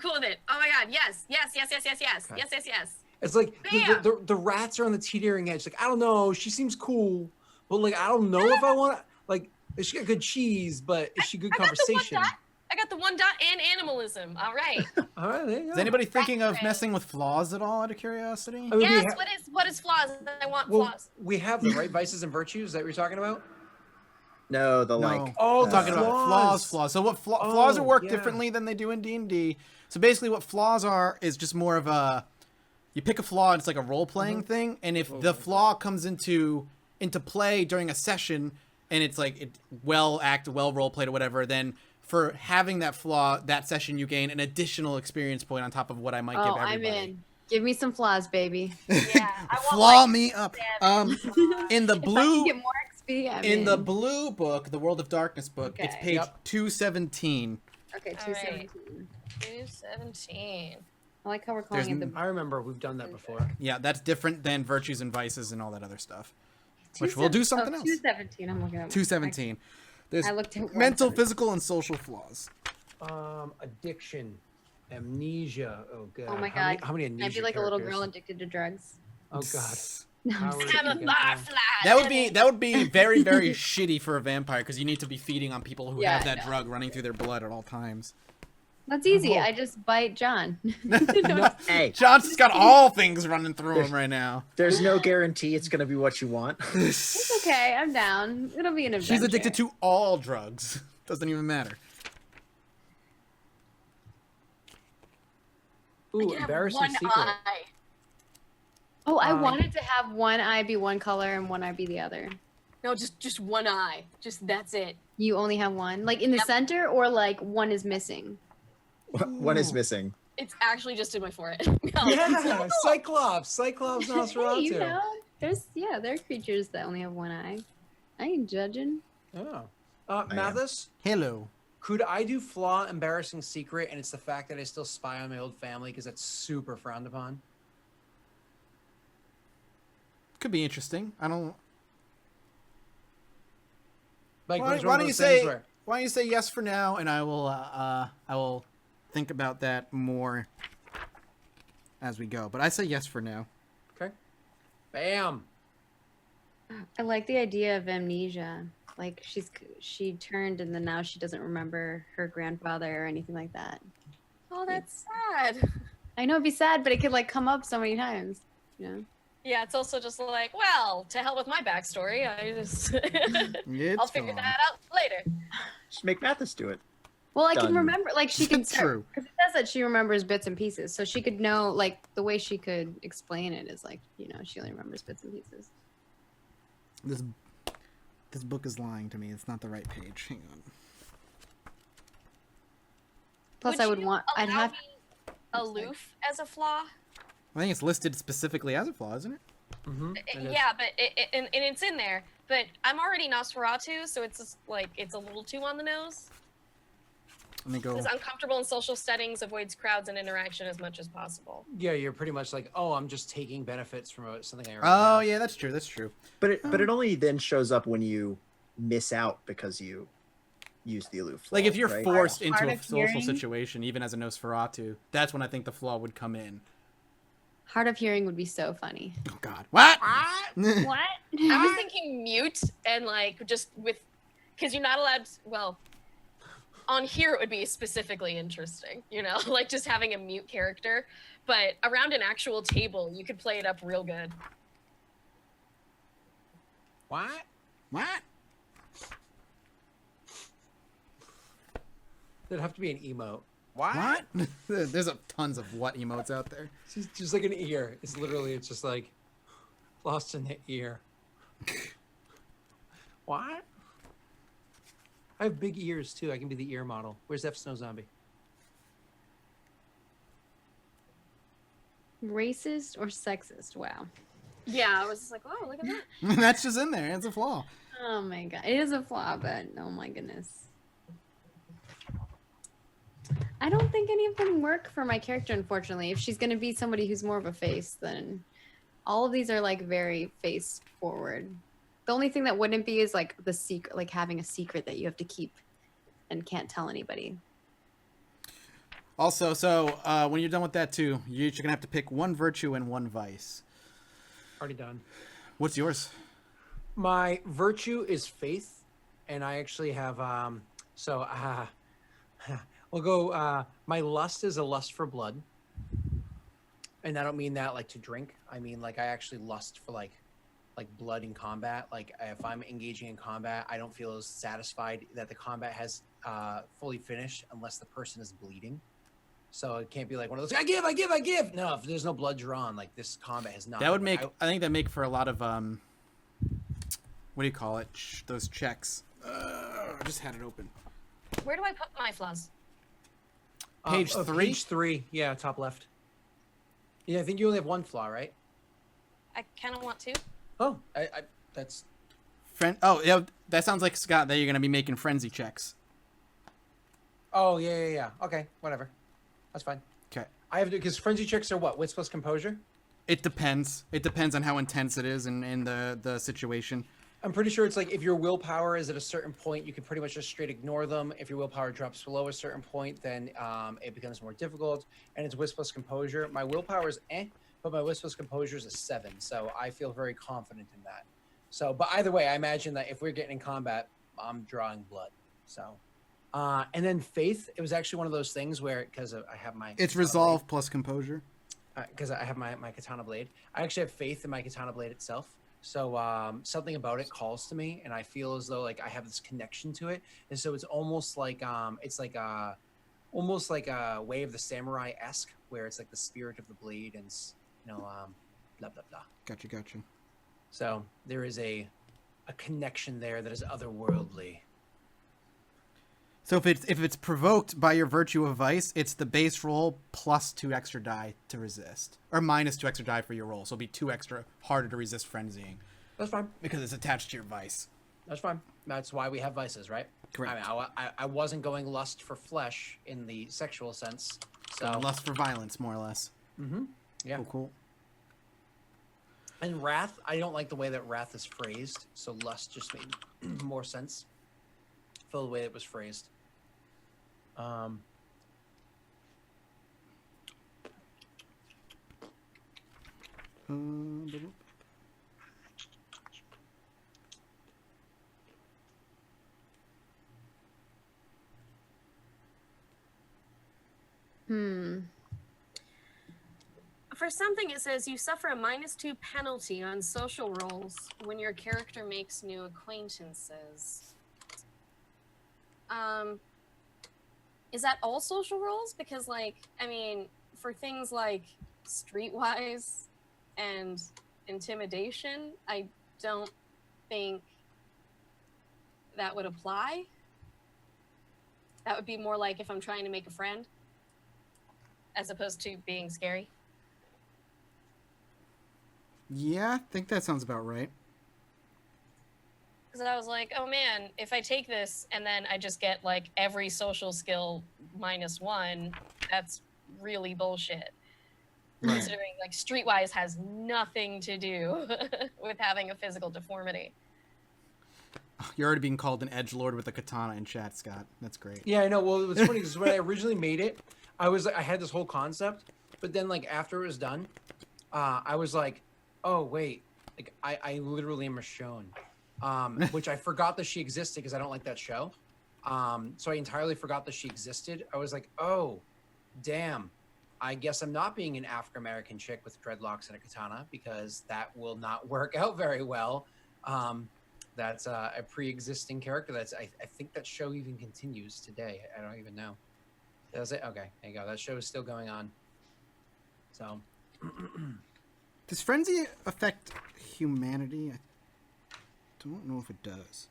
my god, yes. Okay. Yes. It's like Bam! the rats are on the teetering edge. Like I don't know, she seems cool, but like I don't know if I want to. Like, is she got good cheese? But is she good conversation? I got the 1 dot and animalism. All right. All right, there you go. Is anybody thinking of messing with flaws at all, out of curiosity? I mean, Yes. What is flaws? I want flaws. We have the right vices and virtues that we're talking about. No, the No. like. Oh, I'm talking about flaws. So what flaws are work yeah. differently than they do in D&D. So basically what flaws are is just more of a, you pick a flaw and it's like a role-playing thing, and if the flaw comes into play during a session and it's like well role-played or whatever, then for having that flaw that session you gain an additional experience point on top of what I might give everybody. I'm in. Give me some flaws, baby. Yeah. I want Flaw me up. In the If I blue can get more XP, I'm in the in. blue book, the World of Darkness book, it's Okay. page Yep. 217. Okay, All right. 217. 217. I like how we're calling it the. I remember we've done that before. Yeah, that's different than virtues and vices and all that other stuff. Which we'll do something else. 217. I'm looking at. 217. There's I looked at mental, 117. physical, and social flaws. Addiction, amnesia. Oh god. Oh my How many, God. how many amnesia I'd be like a little characters? girl addicted to drugs. Oh god. No, I'm How just are kidding. I'm a you barfly. That would be very, very shitty for a vampire because you need to be feeding on people who Yeah, have I that know. drug running through their blood at all times. That's easy. Well- I just bite John. Hey, John's got all things running through him right now. there's no guarantee it's gonna be what you want. It's okay. I'm down. It'll be an adventure. She's addicted to all drugs. Doesn't even matter. I Ooh, can have embarrassing 1 secret. eye. Oh, I Um, wanted to have one eye be one color and one eye be the other. No, just 1 eye. Just that's it. You only have one, like in the Yep. center, or like one is missing. One is missing. It's actually just in my forehead. Yeah, Cyclops, Hey, Nosferatu. you know, there are creatures that only have one eye. I ain't judging. Oh. am. Mathis, Hello. could I do flaw, embarrassing secret, and it's the fact that I still spy on my old family because that's super frowned upon? Could be interesting. I don't. Like, Why it's one of don't you those things say? where- Why don't you say yes for now, and I will think about that more as we go. But I say yes for now. Okay. Bam. I like the idea of amnesia. Like she turned and then now she doesn't remember her grandfather or anything like that. Oh, that's sad. I know it'd be sad, but it could like come up so many times. You know. Yeah, it's also just like, well, to hell with my backstory. I just It's I'll figure fine. that out later. Just make Mathis do it. Well, I can Done. remember, like she could True. because it says that she remembers bits and pieces, so she could know. Like the way she could explain it is like, you know, she only remembers bits and pieces. This book is lying to me. It's not the right page. Hang on. Plus, I would you want. I'd allow have. me aloof as a flaw. I think it's listed specifically as a flaw, isn't it? Mm-hmm. Yeah, but and it's in there. But I'm already Nosferatu, so it's just like it's a little too on the nose. Let me go. Is uncomfortable in social settings, avoids crowds and interaction as much as possible. Yeah, you're pretty much like, oh, I'm just taking benefits from something I already Oh have. yeah, that's true. That's true. But it only then shows up when you miss out because you use the aloof. Like if you're right? forced into Hard a of social hearing. situation, even as a Nosferatu, that's when I think the flaw would come in. Hard of hearing would be so funny. Oh God, what? What? I was thinking mute and like just with, because you're not allowed. Well, on here it would be specifically interesting, you know, like just having a mute character. But around an actual table, you could play it up real good. What? What? There'd have to be an emote. What? There's tons of what emotes out there. It's just like an ear. It's just like lost in the ear. What? I have big ears too. I can be the ear model. Where's F Snow Zombie? Racist or sexist? Wow. Yeah, I was just like, oh, look at that. That's just in there. It's a flaw. Oh my god. It is a flaw, but oh my goodness. I don't think any of them work for my character, unfortunately. If she's going to be somebody who's more of a face, then all of these are like very face forward. The only thing that wouldn't be is like the secret, like having a secret that you have to keep and can't tell anybody. Also, so when you're done with that too, you're gonna have to pick one virtue and one vice. Already done. What's yours? My virtue is faith, and I actually have we'll go. My lust is a lust for blood, and I don't mean that like to drink. I mean like I actually lust for like blood in combat. Like if I'm engaging in combat, I don't feel as satisfied that the combat has fully finished unless the person is bleeding. So it can't be like one of those I give. No, if there's no blood drawn, like this combat has not. That would make. I think that make for a lot of what do you call it? Those checks. I just had it open. Where do I put my flaws? Page 3? Page 3, yeah, top left. Yeah, I think you only have one flaw, right? I kind of want to. Oh, I that's. Friend. Oh, yeah. That sounds like Scott. That you're gonna be making frenzy checks. Oh yeah. Okay, whatever. That's fine. Okay. I have to because frenzy checks are what? Wits plus composure. It depends. It depends on how intense it is and the situation. I'm pretty sure it's like if your willpower is at a certain point, you can pretty much just straight ignore them. If your willpower drops below a certain point, then it becomes more difficult. And it's wits plus composure. My willpower is but my wits plus composure is a 7, so I feel very confident in that. So, but either way, I imagine that if we're getting in combat, I'm drawing blood. So, and then faith, it was actually one of those things where because I have my It's resolve plus composure. Because I have my katana blade. I actually have faith in my katana blade itself. So something about it calls to me, and I feel as though like I have this connection to it, and so it's almost like almost like a Way of the Samurai-esque, where it's like the spirit of the blade, and blah blah blah. Gotcha. So there is a connection there that is otherworldly. So if it's provoked by your virtue of vice, it's the base roll plus 2 extra die to resist, or minus 2 extra die for your roll. So it'll be 2 extra harder to resist frenzying. That's fine. Because it's attached to your vice. That's fine. That's why we have vices, right? Correct. I mean, I wasn't going lust for flesh in the sexual sense. So Lust for violence, more or less. Mm-hmm. Yeah. Cool. And wrath, I don't like the way that wrath is phrased. So lust just made more sense for the way it was phrased. For something, it says you suffer a -2 penalty on social rolls when your character makes new acquaintances. Is that all social rolls? Because, like, I mean, for things like streetwise and intimidation, I don't think that would apply. That would be more like if I'm trying to make a friend, as opposed to being scary. Yeah, I think that sounds about right. Because I was like, oh man, if I take this and then I just get like every social skill -1, that's really bullshit. Right. Considering like streetwise has nothing to do with having a physical deformity. you're already being called an edgelord with a katana in chat, Scott. That's great. Yeah, I know. Well, it was funny because when I originally made it, I had this whole concept, but then like after it was done, I was like, oh wait, like I literally am a Michonne, which I forgot that she existed because I don't like that show. So I entirely forgot that she existed. I was like, oh, damn. I guess I'm not being an African-American chick with dreadlocks and a katana because that will not work out very well. That's a pre-existing character. I think that show even continues today. I don't even know. Does it? Okay, there you go. That show is still going on. So. Does frenzy affect humanity? I don't know if it does.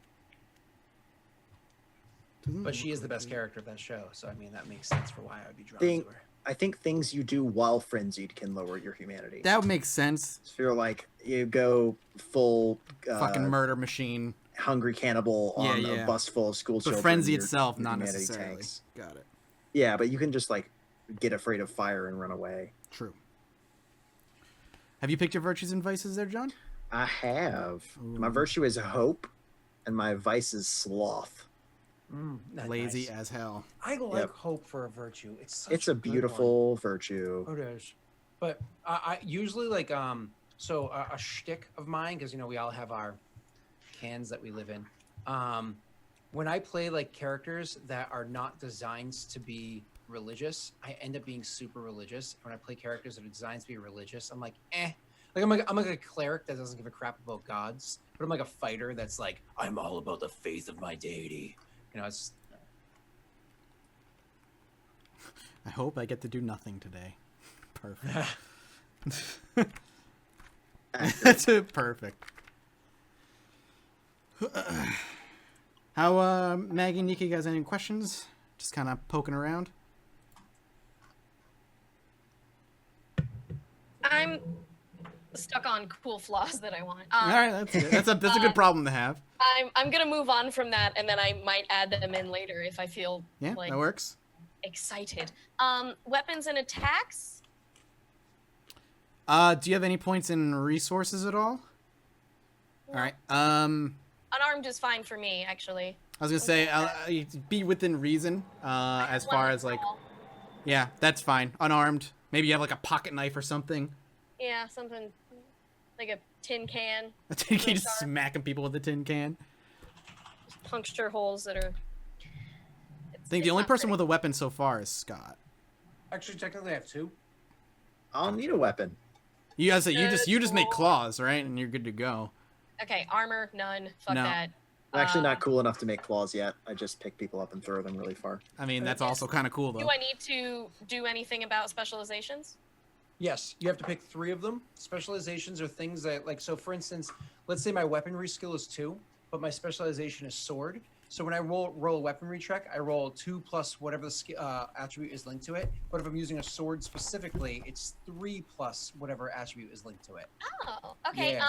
But she is the best character of that show, so I mean that makes sense for why I would be drawn to her. I think things you do while frenzied can lower your humanity. That would make sense. So if you're like you go full fucking murder machine, hungry cannibal on a bus full of school children. But frenzy itself, not necessarily. Tanks. Got it. Yeah, but you can just like get afraid of fire and run away. True. Have you picked your virtues and vices there, John? I have. Ooh. My virtue is hope, and my vice is sloth. Lazy as hell. I like hope for a virtue. It's a beautiful virtue. It is. But I usually like so a shtick of mine, because we all have our cans that we live in. When I play like characters that are not designed to be religious, I end up being super religious. When I play characters that are designed to be religious, I'm like, eh. Like I'm like a cleric that doesn't give a crap about gods, but I'm like a fighter that's like, I'm all about the faith of my deity. It's. I hope I get to do nothing today. Perfect. That's perfect. How, Maggie and Nikki, guys, any questions? Just kind of poking around. I'm stuck on cool flaws that I want. All right, that's good. That's a good problem to have. I'm gonna move on from that, and then I might add them in later if I feel like that works. Excited. Weapons and attacks. Do you have any points in resources at all? No. All right. Unarmed is fine for me, actually. I was gonna say be within reason. As far as like, yeah, that's fine. Unarmed. Maybe you have like a pocket knife or something. Yeah, something like a tin can. A tin can, just smacking people with a tin can. Just puncture holes that are. I think the only person with a weapon so far is Scott. Actually, technically, I have two. I'll need a weapon. You guys, you just make claws, right? And you're good to go. Okay, armor, none. Fuck that. I'm actually not cool enough to make claws yet. I just pick people up and throw them really far. I mean, that's also kind of cool, though. Do I need to do anything about specializations? Yes, you have to pick 3 of them. Specializations are things that, like, so for instance, let's say my weaponry skill is 2, but my specialization is sword. So when I roll a weaponry check, I roll 2 plus whatever the attribute is linked to it. But if I'm using a sword specifically, it's 3 plus whatever attribute is linked to it. Oh, okay. Yeah.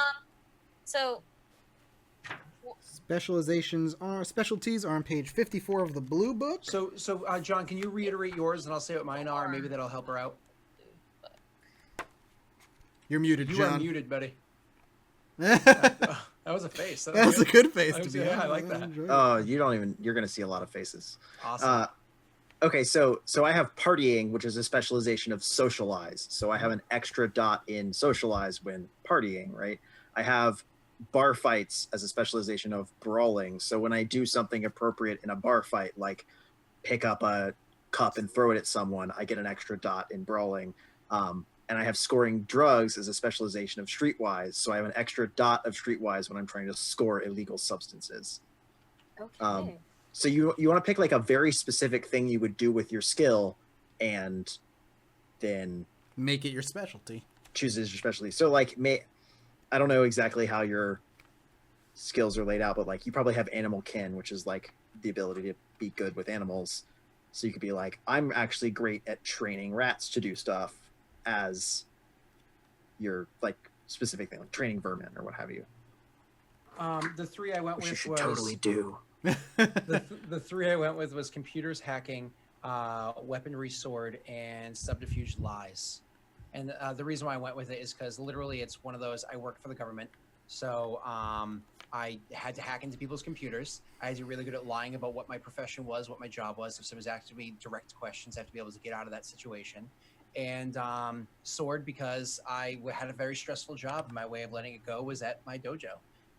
So specialities are on page 54 of the blue book. So John, can you reiterate yours, and I'll say what mine are. Maybe that'll help her out. You're muted, John. You are muted, buddy. That was a face. That was a good face. I like that. Oh, you're gonna see a lot of faces. Awesome. Okay, so I have partying, which is a specialization of socialize. So I have an extra dot in socialize when partying, right? I have bar fights as a specialization of brawling. So when I do something appropriate in a bar fight, like pick up a cup and throw it at someone, I get an extra dot in brawling. And I have scoring drugs as a specialization of streetwise. So I have an extra dot of streetwise when I'm trying to score illegal substances. Okay. So you want to pick like a very specific thing you would do with your skill, and then make it your specialty. Choose as your specialty. So like, I don't know exactly how your skills are laid out, but like you probably have animal kin, which is like the ability to be good with animals. So you could be like, I'm actually great at training rats to do stuff as your like specific thing, like training vermin or what have you. The 3 I went with you should was totally do. the 3 I went with was computers, hacking, weaponry, sword, and subterfuge lies. And the reason why I went with it is because literally it's one of those, I work for the government. So I had to hack into people's computers. I had to be really good at lying about what my profession was, what my job was. If someone was asking me direct questions, I have to be able to get out of that situation. And Sword, because I had a very stressful job. My way of letting it go was at my dojo.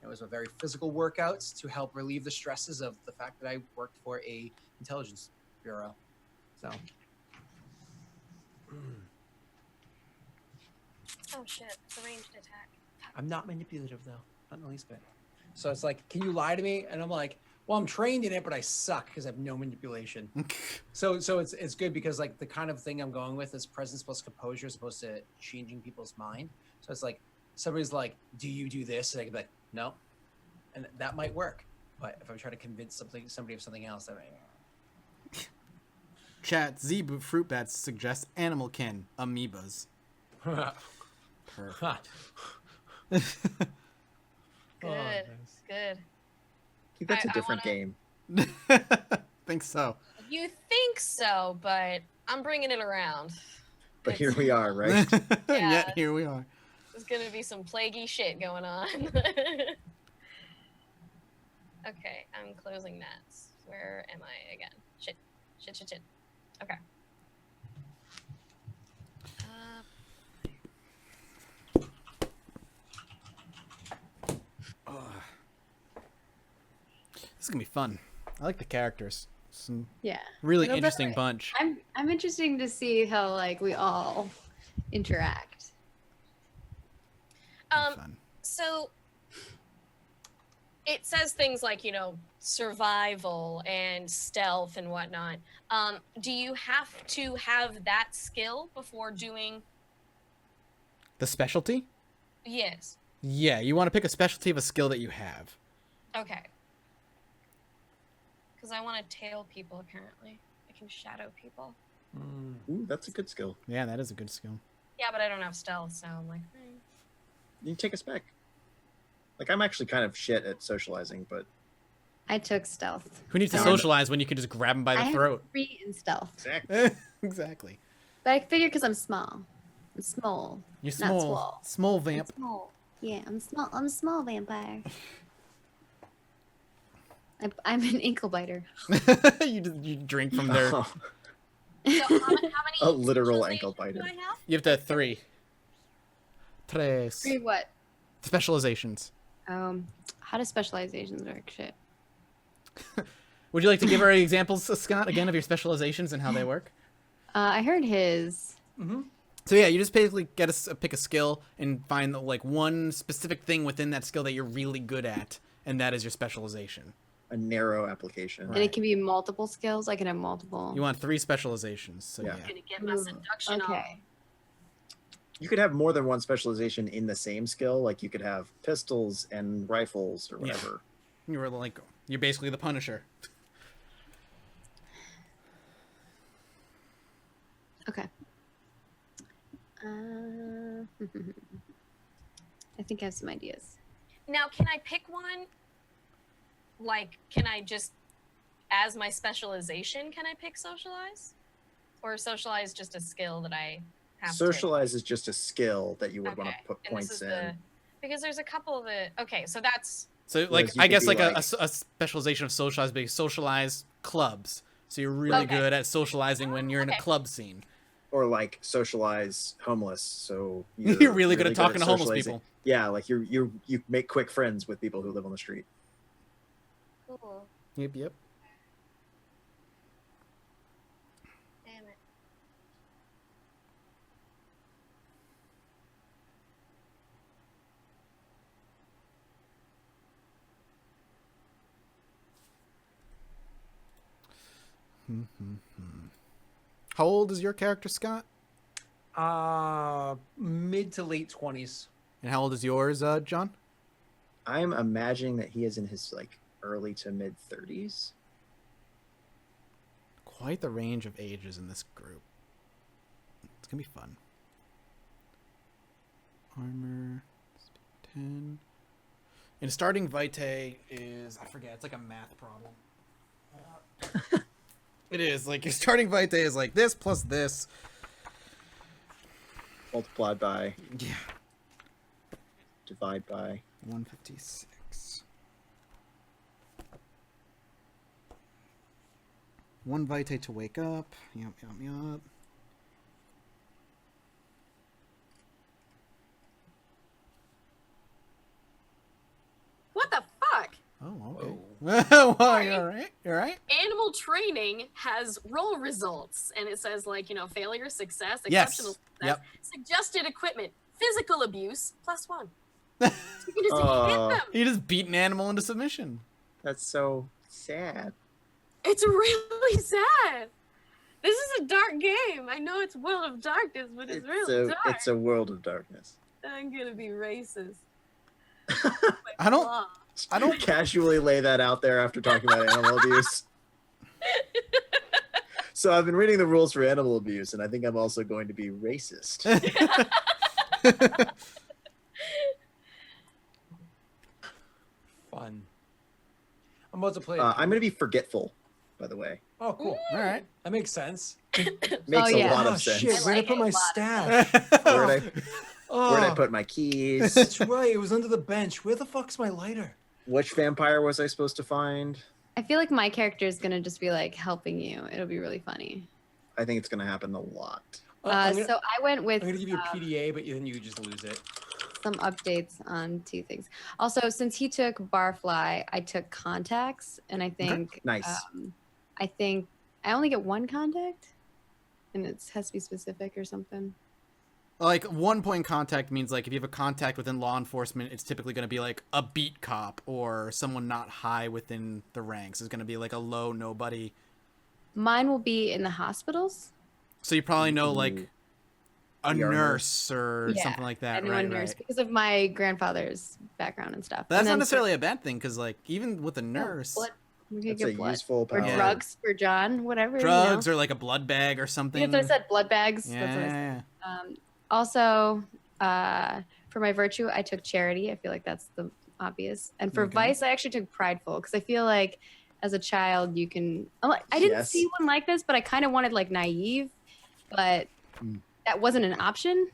It was a very physical workouts to help relieve the stresses of the fact that I worked for a intelligence bureau. So. Oh shit! It's a ranged attack. I'm not manipulative though, not in the least bit. So it's like, can you lie to me? And I'm like, well, I'm trained in it, but I suck because I have no manipulation. so it's good because like the kind of thing I'm going with is presence plus composure as opposed to changing people's mind. So it's like somebody's like, do you do this? And I can be like, no, and that might work. But if I'm trying to convince somebody of something else, that might. Chat Zebu Fruit Bats suggests animal kin amoebas. Perfect. Good, nice. good. I think that's a I different wanna- game. Think so. You think so, but I'm bringing it around. But here we are, right? Yeah. Yet here we are. There's gonna be some plaguey shit going on. Okay, I'm closing that. Where am I again? Shit. Okay. This is gonna be fun. I like the characters. Some Yeah. really No, interesting but bunch. I'm interesting to see how like we all interact. Fun. So it says things like, survival and stealth and whatnot. Do you have to have that skill before doing? The specialty? Yes. Yeah, you want to pick a specialty of a skill that you have. Okay. Because I want to tail people, apparently. I can shadow people. Ooh, that's a good skill. Yeah, that is a good skill. Yeah, but I don't have stealth, so I'm like, You can take a spec. Like, I'm actually kind of shit at socializing, but I took stealth. Who needs to No, socialize when you can just grab them by I the throat? have 3 in stealth, exactly. Exactly. but I figure because I'm small. I'm small. You're Not small. swole. Small I'm vamp. small. Yeah, I'm small. I'm a small vampire. I'm an ankle biter. you drink from their. so how many A literal specializations ankle do biter. I have? You have to have 3. Tres. 3 what? Specializations. How do specializations work? Shit. Would you like to give our examples, Scott, again of your specializations and how they work? I heard his. So yeah, you just basically get pick a skill and find like one specific thing within that skill that you're really good at, and that is your specialization. A narrow application. And it can be multiple skills. I can have multiple. You want 3 specializations. So Yeah. yeah. Gonna get my Ooh, seduction on. okay. You could have more than one specialization in the same skill. Like, you could have pistols and rifles or Yeah. whatever. You're basically the Punisher. Okay. I think I have some ideas. Now, can I pick one? Like, can I just, as my specialization, can I pick socialize? Or socialize just a skill that I have to? Socialize is just a skill that you would want to put And this points is in. because there's a couple of the, okay, so that's, So like Whereas you I could guess be like a, like- a specialization of socialize, but socialize clubs. So you're really Okay. good at socializing when you're in a Okay. club scene. Or like socialize homeless. So You're really good at talking to homeless socializing. people. Yeah, like you make quick friends with people who live on the street. cool. Yep. Damn it. How old is your character, Scott? Mid to late 20s. And how old is yours, John? I'm imagining that he is in his like early to mid 30s. Quite the range of ages in this group. It's gonna be fun. Armor 10. And starting Vitae is, I forget, it's like a math problem. It is like your starting Vitae is like this plus this. Multiplied by, Yeah. divide by. 156. 1 Vitae to wake up. Yup. What the fuck? Oh, okay. Well, you're all right. You're right. Animal training has roll results, and it says like failure, success, Yes. exceptional success, Yep. suggested equipment, physical abuse +1. So you can just hit them. You just beat an animal into submission. That's so sad. It's really sad. This is a dark game. I know it's World of Darkness, but it's really dark. It's a world of darkness. I'm gonna be racist. I don't Casually lay that out there after talking about animal abuse. So I've been reading the rules for animal abuse, and I think I'm also going to be racist. Fun. I'm about to play. I'm going to be forgetful, by the way. Oh, cool. All right. That makes sense. Makes yeah. a lot Oh of sense. shit! Where did I like put it my a lot. stash? Where did I put my keys? That's right. It was under the bench. Where the fuck's my lighter? Which vampire was I supposed to find? I feel like my character is gonna just be like helping you. It'll be really funny. I think it's going to happen a lot. I'm gonna, So I went with I'm gonna give you a PDA, but then you just lose it. some updates on 2 things. Also, since he took Barfly, I took contacts, and I think Nice. I think I only get 1 contact, and it has to be specific or something. Like 1 point contact means like if you have a contact within law enforcement, it's typically going to be like a beat cop or someone not high within the ranks. It's going to be like a low nobody. Mine will be in the hospitals. So you probably know like Ooh. a ER nurse or Yeah, something like that, Anyone right? nurse Right. because of my grandfather's background and stuff. But that's And not then necessarily a bad thing because like even with a for nurse, blood, we could That's a get blood. useful Or power. Yeah. drugs for John, whatever. drugs or like a blood bag or I something. think that's what I said. Blood bags. Yeah, That's what I said. yeah, yeah. Also, for my virtue, I took charity. I feel like that's the obvious. And for Okay. vice, I actually took prideful because I feel like as a child, you can. I didn't Yes. see one like this, but I kind of wanted like naive, but Mm. that wasn't an option.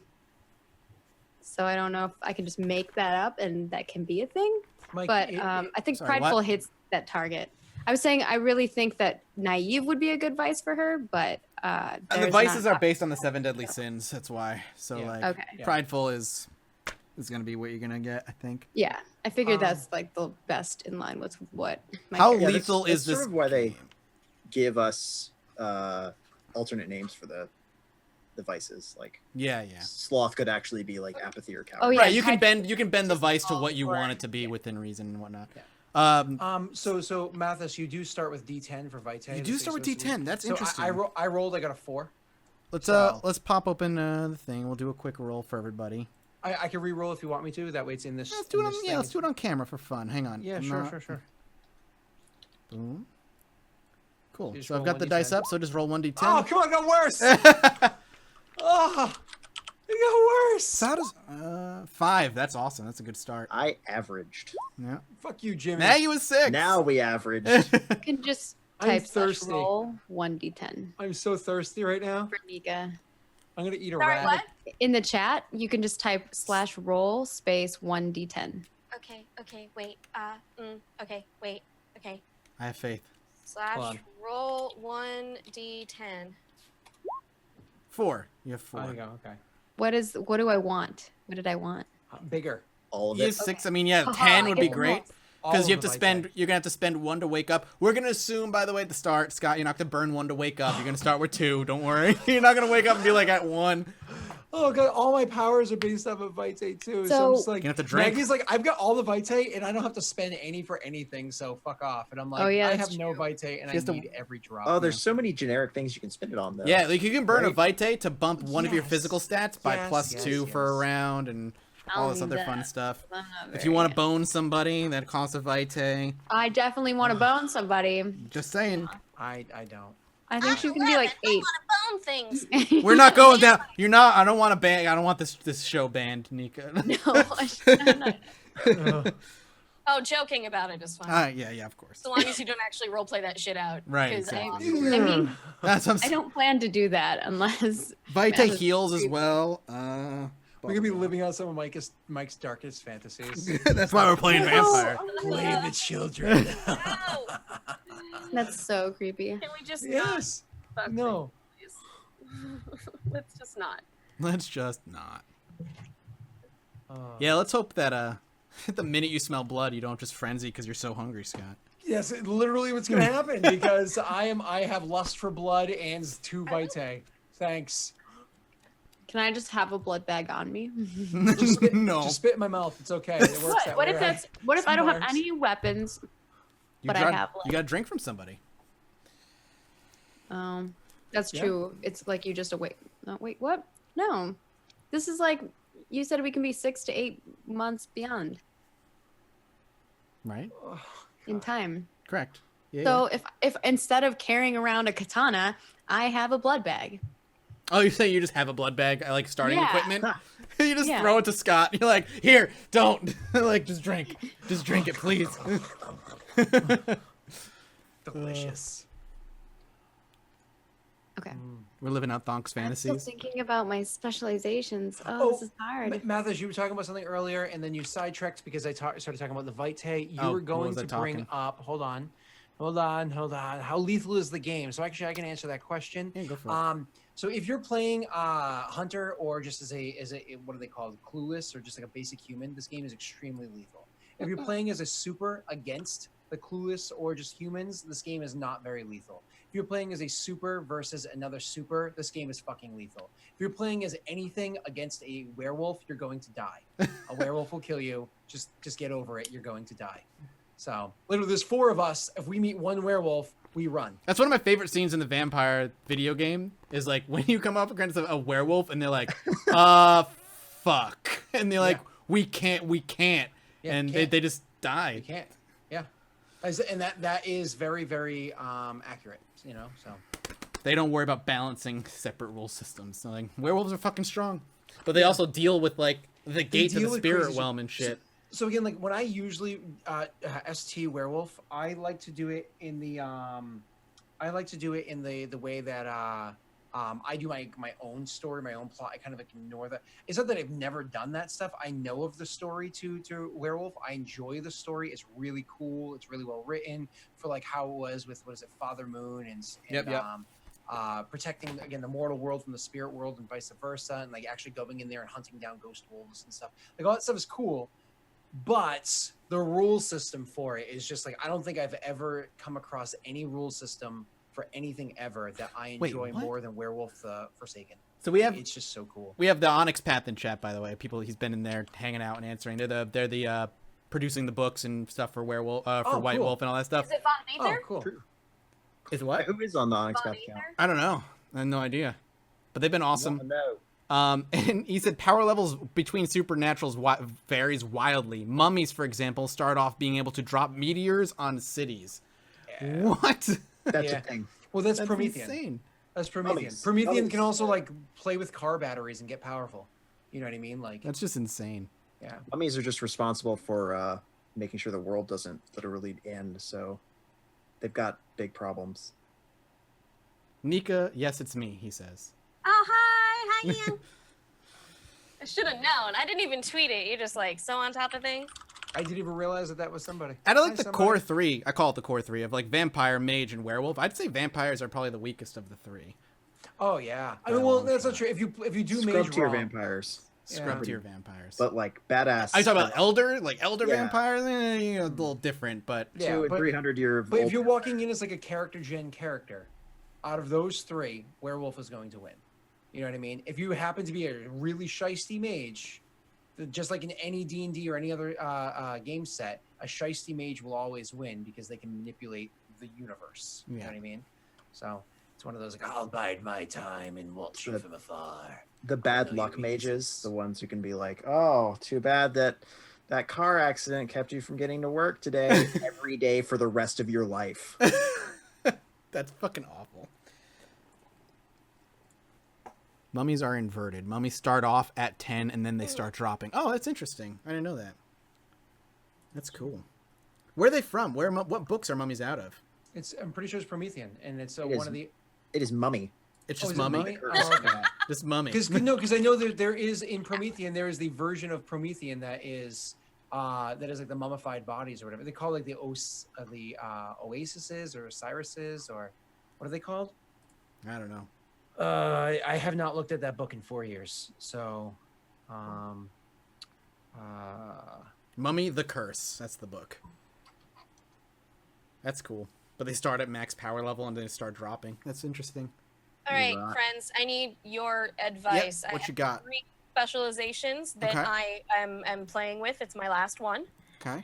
So I don't know if I can just make that up and that can be a thing. Mike, But I think Sorry, prideful what? hits that target. I was saying I really think that naive would be a good vice for her, but And the there's vices not- are based on the 7 deadly sins. That's why. So Yeah. like Okay. Yeah. prideful is gonna be what you're gonna get, I think. Yeah, I figured Um, that's like the best in line with what. My How character- Yeah, lethal that's is this? sort of why they game? give us alternate names for the vices. Like Yeah, yeah. sloth could actually be like apathy or coward. Oh, yeah. Right, you can prideful bend the just vice to all what you for- want it to be within reason and whatnot. Yeah. So Mathis, you do start with D10 for Vitae. You do start with D10. That's So interesting. I rolled. I got a 4. let's so- let's pop open the thing. We'll do a quick roll for everybody. I can re-roll if you want me to. That way it's in this. Let's do it in on this let's thing. do it on camera for fun. Hang on. Yeah, I'm sure, not- sure. Boom. Cool. You just So I've roll got the 1d10. dice up. So just roll 1d10. Oh, come on, it got worse. Oh, it got worse. So how does 5? That's awesome. That's a good start. I averaged. Yeah. Fuck you, Jimmy. Maggie was 6. Now we averaged. You can just I'm type thirsty. roll 1d10 I'm so thirsty right now. for Nika. I'm gonna eat a Sorry, rat. what? In the chat, you can just type /roll space 1d10. Okay, wait. Okay, wait. Okay. I have faith. Hold on. /roll 1d10. 4. You have 4. There you go. Okay. What do I want? What did I want? Bigger. All of You it. have 6. I mean, yeah, Haha, 10 I would get be the great. most. All Because you of have to the Vitae. spend, you're gonna have to spend 1 to wake up. We're gonna assume, by the way, at the start, Scott, you're not gonna burn 1 to wake up. You're gonna start with 2. Don't worry. You're not gonna wake up and be like at 1. Oh god, all my powers are based off of Vitae too. So, So- I'm just like, You have to drink. Maggie's like, I've got all the Vitae and I don't have to spend any for anything. So fuck off. And I'm like, Oh, yeah, I that's have no true. Vitae and I Just a- need every drop. Oh, there's so many generic things you can spend it on though. Yeah, like you can burn a Right. Vitae to bump one of your Yes. physical stats by Yes, +2 yes, for a yes. round and all I'll this need other fun that. stuff. I'm not If very you want to good. bone somebody, that costs a Vitae. I definitely want to bone somebody. Just saying. I don't. I think she's gonna be like 8. I want to bone things. We're not going down. You're not. I don't want to ban. I don't want this show banned, Nika. No, I'm not. Oh, joking about it is fine. Yeah, of course. So long as you don't actually roleplay that shit out. Right, 'Cause exactly. I mean, That's what I'm I saying. don't plan to do that unless. Vitae Math is heals as creepy. well. We're gonna be living out some of Mike's darkest fantasies. That's why we're playing vampire. Play the children. No. That's so creepy. Can we just Yes. not? Fuck No. things, please? Let's just not. Let's just not. Uh, Yeah, let's hope that the minute you smell blood, you don't just frenzy because you're so hungry, Scott. Yes, literally what's gonna happen because I have lust for blood and 2 vitae. Thanks. Can I just have a blood bag on me? Just spit, No. just spit in my mouth. It's okay. It works What? that What way, if right? that's? What if I don't have Sometimes. any weapons? You But I got, have, you like- got to drink from somebody. That's Yeah. true. It's like you just await. No, wait, what? No, this is like you said. We can be 6 to 8 months beyond Right? Oh, in time. Correct. Yeah, So if instead of carrying around a katana, I have a blood bag. yeah. Oh, you say you just have a blood bag, like starting Yeah. equipment? You just Yeah. throw it to Scott. You're like, here, don't. Like, just drink. Just drink it, please. delicious. Okay. We're living out Thonk's I'm still fantasies. thinking about my specializations. Oh, Oh, this is hard. Mathis, you were talking about something earlier, and then you sidetracked because I started talking about the vitae. You Oh, were what going was I to bring talking? up. Hold on. How lethal is the game? So actually, I can answer that question. Yeah, go for it. So if you're playing Hunter or just as a what are they called, Clueless, or just like a basic human, this game is extremely lethal. If you're playing as a super against the Clueless or just humans, this game is not very lethal. If you're playing as a super versus another super, this game is fucking lethal. If you're playing as anything against a werewolf, you're going to die. A werewolf will kill you. Just get over it. You're going to die. So literally, there's 4 of us. If we meet one werewolf, we run. That's one of my favorite scenes in the vampire video game is like when you come up against a werewolf and they're like, fuck. And they're like, Yeah. we can't. Yeah, And can't. they just You die. can't. Yeah. And that is very, very accurate, you know, so. They don't worry about balancing separate rule systems. So like, werewolves are fucking strong. But they also deal with like the gate to deal the with spirit crazy realm and shit. So again, like when I usually ST werewolf, I like to do it in the the way that I do my own story, my own plot. I kind of like ignore that. It's not that I've never done that stuff. I know of the story to werewolf. I enjoy the story. It's really cool. It's really well written for like how it was with Father Moon and Yep. protecting again the mortal world from the spirit world and vice versa, and like actually going in there and hunting down ghost wolves and stuff. Like all that stuff is cool. But the rule system for it is just like I don't think I've ever come across any rule system for anything ever that I Wait, enjoy what? more than Werewolf the Forsaken. So we have It's just so cool. we have the Onyx Path in chat, by the way. People he's been in there hanging out and answering. They're the producing the books and stuff for Werewolf for Oh, White cool. Wolf and all that stuff. Is it Von Oh, Aether? cool. Is what? Who is on the Onyx Von Path account? Aether? I don't know. I have no idea. But they've been awesome. No. And he said power levels between supernaturals varies wildly. Mummies, for example, start off being able to drop meteors on cities. Yeah. What? That's Yeah. a thing. Well, that's, That's Promethean. insane. That's Promethean. Mummies. Promethean Mummies. can also like play with car batteries and get powerful. You know what I mean? Like, That's just insane. yeah. Mummies are just responsible for making sure the world doesn't literally end. So they've got big problems. Nika, yes, it's me, he says. Oh, hi, Ian. I should have known. I didn't even tweet it. You're just like so on top of things. I didn't even realize that was somebody. Out of like Hi, the somebody. core 3, I call it the core 3 of like vampire, mage, and werewolf. I'd say vampires are probably the weakest of the 3. Oh yeah. I By mean, a well, long that's shot. not true. If you do Scrub mage tier wrong, vampires, Scrub Yeah. tier vampires. but like badass. I talk about elder Yeah. vampires, you know, a little different, but Yeah, 2 and but- 300 year. But if you're walking in as like a character gen character, out of those 3, werewolf is going to win. You know what I mean? If you happen to be a really shisty mage, just like in any D&D or any other game set, a shisty mage will always win because they can manipulate the universe. You know Yeah. what I mean? So it's one of those like I'll bide my time and watch you from afar. the bad know luck you mages, exist. the ones who can be like, oh, too bad that car accident kept you from getting to work today every day for the rest of your life. that's fucking awful. Mummies are inverted. Mummies start off at 10 and then they start dropping. Oh, that's interesting. I didn't know that. That's cool. Where are they from? What books are mummies out of? I'm pretty sure it's Promethean, and it's It one is- of the. It is Mummy. It's Oh, just is it mummy. Mummy? Oh, okay. Just mummy. Because I know that there is in Promethean, there is the version of Promethean that is like the mummified bodies or whatever they call, like the oases or Osirises, or what are they called? I don't know. I have not looked at that book in 4 years, so Mummy the Curse. That's the book. That's cool. But they start at max power level and then they start dropping. That's interesting. All right, Right. friends, I need your advice. Yep, what I you have got? 3 specializations that Okay. I am playing with. It's my last one. Okay.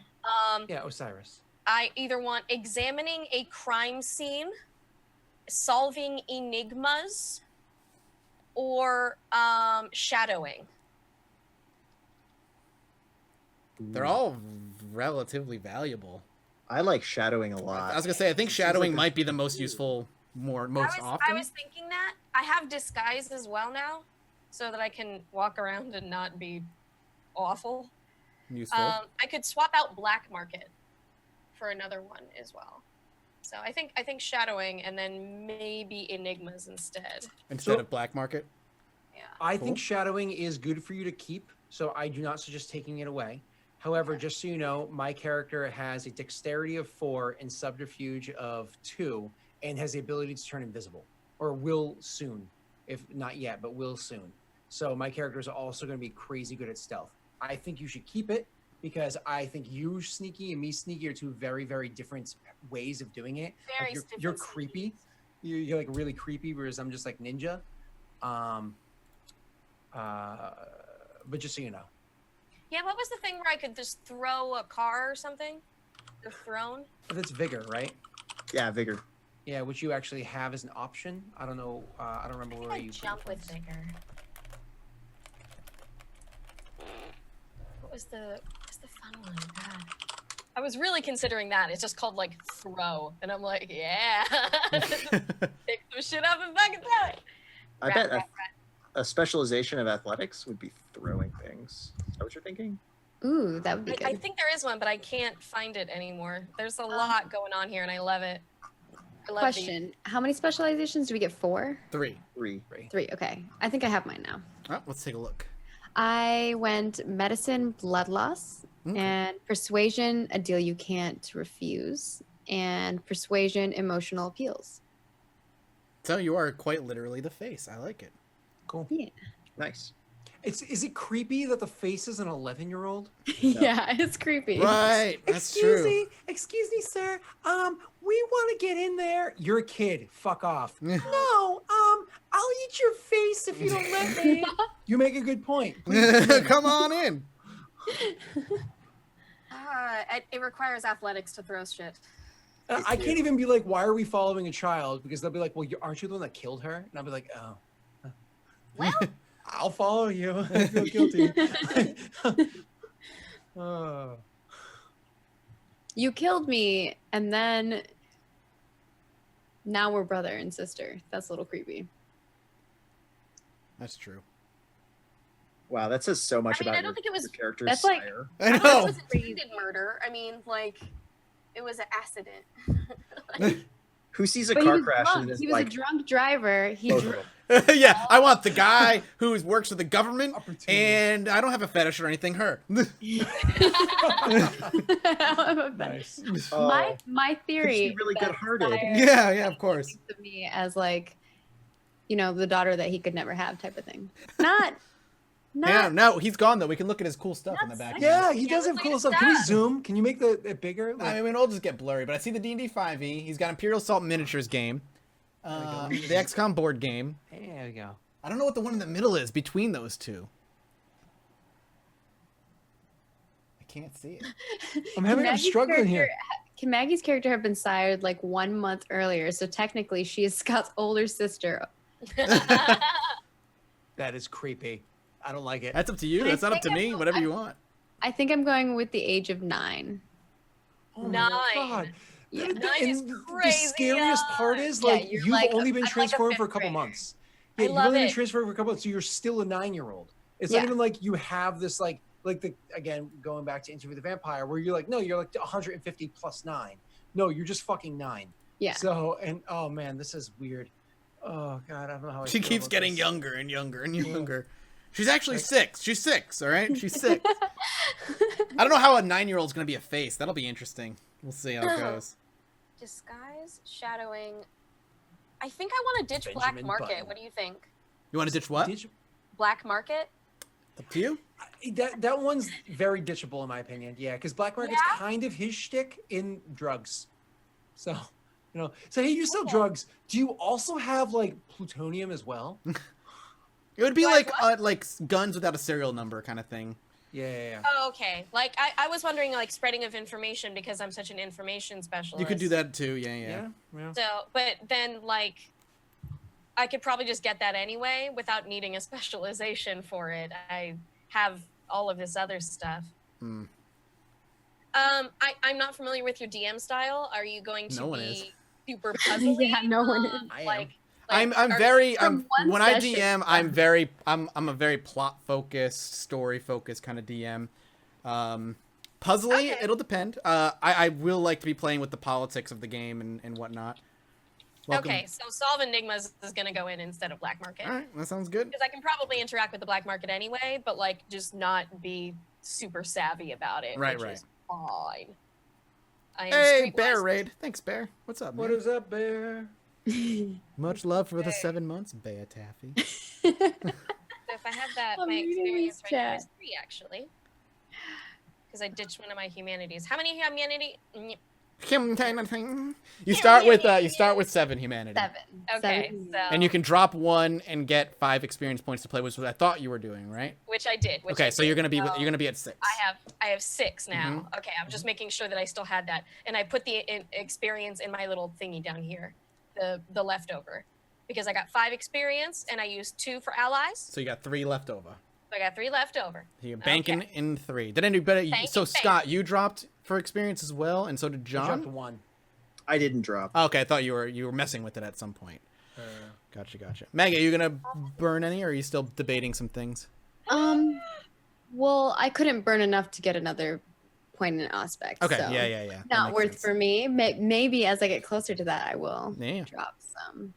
yeah, Osiris. I either want examining a crime scene, solving enigmas, or shadowing. They're all relatively valuable. I like shadowing a lot. I was gonna say I think Seems like shadowing a- might be the most useful, most often. I was thinking that. I have disguise as well now, so that I can walk around and not be awful. Useful. I could swap out black market for another one as well. So I think shadowing and then maybe enigmas instead. Instead of black market. Yeah. I Cool. think shadowing is good for you to keep, so I do not suggest taking it away. However, just so you know, my character has a dexterity of 4 and subterfuge of 2, and has the ability to turn invisible, or will soon, if not yet, but will soon. So my character is also going to be crazy good at stealth. I think you should keep it, because I think you sneaky and me sneaky are 2 very, very different ways of doing it. Very Like different you're creepy. You're like really creepy, whereas I'm just like ninja. But just so you know. Yeah, what was the thing where I could just throw a car or something? The throne? But that's vigor, right? Yeah, vigor. Yeah, which you actually have as an option. I don't know. I don't remember I think where I you jump put it with from. vigor. What was the fun one? God. I was really considering that. It's just called like throw, and I'm like, yeah, pick some shit up and fucking throw it. I bet a specialization of athletics would be throwing things. Is that what you're thinking? Ooh, that would be I good. think there is one, but I can't find it anymore. There's a lot going on here, and I love it. I love Question: how many specializations do we get? 4? 3. 3. 3. Okay, I think I have mine now. Oh, let's take a look. I went medicine, bloodlust, Okay. and persuasion, a deal you can't refuse, and persuasion, emotional appeals. So you are quite literally the face. I like it. Cool. Yeah, Nice. Is it creepy that the face is an 11-year-old? yeah, it's creepy. Right. That's true. Excuse me, sir. We want to get in there. You're a kid. Fuck off. No. I'll eat your face if you don't let me. You make a good point. Please. Come on in. It requires athletics to throw shit. I can't even be like, why are we following a child? Because they'll be like, well, aren't you the one that killed her? And I'll be like, oh. Well, I'll follow you. I feel guilty. You killed me, and then now we're brother and sister. That's a little creepy. That's true. Wow, that says so much I mean, about I don't think it was. your character's that's like- sire. I It know. was a treated murder. I mean, like, it was an accident. Who sees a But he car was crash drunk. and is He was like, a drunk driver. He both of dro- them. Yeah, I want the guy who works for the government, Opportunity. and I don't have a fetish or anything. Her. Nice. Oh, my theory. really that good-hearted. Sire Yeah, yeah, of course. thinks of me as like, the daughter that he could never have, type of thing. Not. Yeah, no, he's gone though. We can look at his cool stuff in the Not back. Yeah, he Yeah, does have let's cool look stuff. at Can we that. zoom? Can you make it bigger? I mean, it'll just get blurry, but I see the D&D 5e. He's got Imperial Assault Miniatures game, we go. the XCOM board game. There we go. I don't know what the one in the middle is between those two. I can't see it. I'm struggling here. Can Maggie's character have been sired like 1 month earlier? So technically, she is Scott's older sister. That is creepy. I don't like it. That's up to you. But I That's not up to think me. Whatever you want. I think I'm going with the age of 9. Oh my 9. God. Yeah. And 9 is the crazy scariest part is Yeah, like you're you've like only been I'm like a transformed for a fifth couple grader. months. I Yeah, you've love only been it. transformed for a couple months, so you're still a 9-year-old. It's Yeah. not even like you have this like the again going back to Interview with the Vampire where you're like no, you're like 150 plus 9. No, you're just fucking 9. Yeah. So and oh man, this is weird. Oh God, I don't know how. She keeps getting younger and younger and younger. She's actually 6. She's 6. All right, she's 6. I don't know how a 9-year-old's gonna be a face. That'll be interesting. We'll see how it goes. Disguise, shadowing. I think I want to ditch Black Benjamin Market. Button. What do you think? You want to ditch what? Black Market? Up to you. That one's very ditchable in my opinion. Yeah, because Black Market's kind of his shtick in drugs. So, so hey, you sell drugs. Do you also have like plutonium as well? It would be like guns without a serial number kind of thing. Yeah. Oh, okay. Like I was wondering like spreading of information because I'm such an information specialist. You could do that too. Yeah. So, but then like I could probably just get that anyway without needing a specialization for it. I have all of this other stuff. I'm not familiar with your DM style. Are you going to be super puzzly? Yeah, no one is. I'm when I DM, I'm a very plot focused, story focused kind of DM. Puzzly, it'll depend. I will like to be playing with the politics of the game and whatnot. Welcome. Okay, so Solve Enigmas is going to go in instead of Black Market. All right, that sounds good. Because I can probably interact with the Black Market anyway, but like just not be super savvy about it. Right. Is fine. Hey, Bear Raid. Thanks, Bear. What's up, man? What is up, Bear? Much love for the 7 months, Bear Taffy. So if I have that, my experience right now is 3 actually. Because I ditched one of my humanities. How many humanity? You start with 7 humanity. 7. Okay, 7. so And you can drop 1 and get 5 experience points to play, which is what I thought you were doing, right? which I did. So you're gonna be at 6. I have 6 now. Okay, I'm just making sure that I still had that, and I put the experience in my little thingy down here, the leftover, because I got 5 experience and I used 2 for allies. So you got 3 left over. So I got 3 left over. You're banking in 3. Did anybody? Scott, you dropped for experience as well, and so did John. I dropped 1. I didn't drop. Oh, okay, I thought you were messing with it at some point. Gotcha. Maggie, are you gonna burn any, or are you still debating some things? Well, I couldn't burn enough to get another point in aspect. Okay, so yeah. Not worth for me. Maybe as I get closer to that, I will drop some.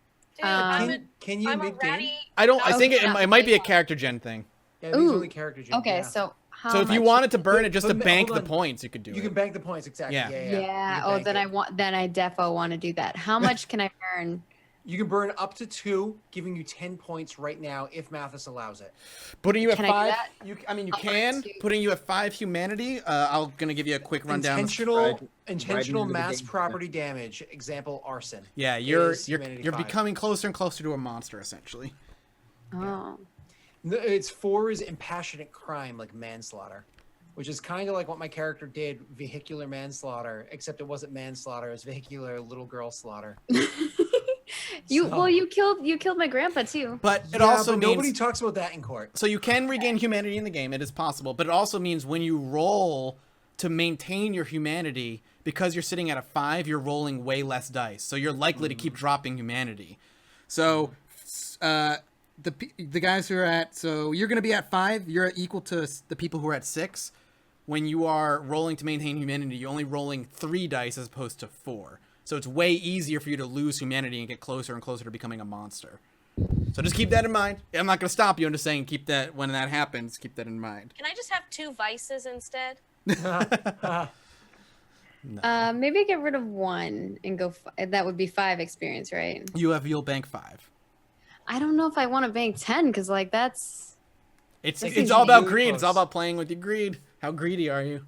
Dude, Can you make ratty. I don't. I think yeah, it might be a character gen thing. Yeah, these only character gen. Okay, yeah. so how So if you much- wanted to burn it just to But bank hold the on. points, you could do it. You can bank the points exactly. Yeah. Yeah. Oh, then I defo want to do that. How much can I burn? You can burn up to 2, giving you 10 points right now if Mathis allows it. Putting you at Can I do 5. that? You I'll can. burn 2. Putting you at 5 humanity. I'm gonna give you a quick rundown. Intentional into the mass game. property damage. Example: arson. Yeah, you're is humanity you're 5. becoming closer and closer to a monster, essentially. Oh. It's 4 is impassionate crime, like manslaughter, which is kind of like what my character did, vehicular manslaughter, except it wasn't manslaughter; it was vehicular little girl slaughter. You killed my grandpa too. But it also means nobody talks about that in court. so you can regain humanity in the game. It is possible, but it also means when you roll to maintain your humanity, because you're sitting at a 5, you're rolling way less dice, so you're likely to keep dropping humanity. So, the guys who are at you're going to be at 5. You're equal to the people who are at 6. When you are rolling to maintain humanity, you're only rolling 3 dice as opposed to 4. So it's way easier for you to lose humanity and get closer and closer to becoming a monster. So just keep that in mind. I'm not going to stop you. I'm just saying keep that when that happens. Keep that in mind. Can I just have 2 vices instead? No. Maybe get rid of 1 and go. That would be 5 experience, right? You'll bank 5. I don't know if I want to bank 10 because like that's. It's seems all about really greed. It's all close. about playing with your greed. How greedy are you?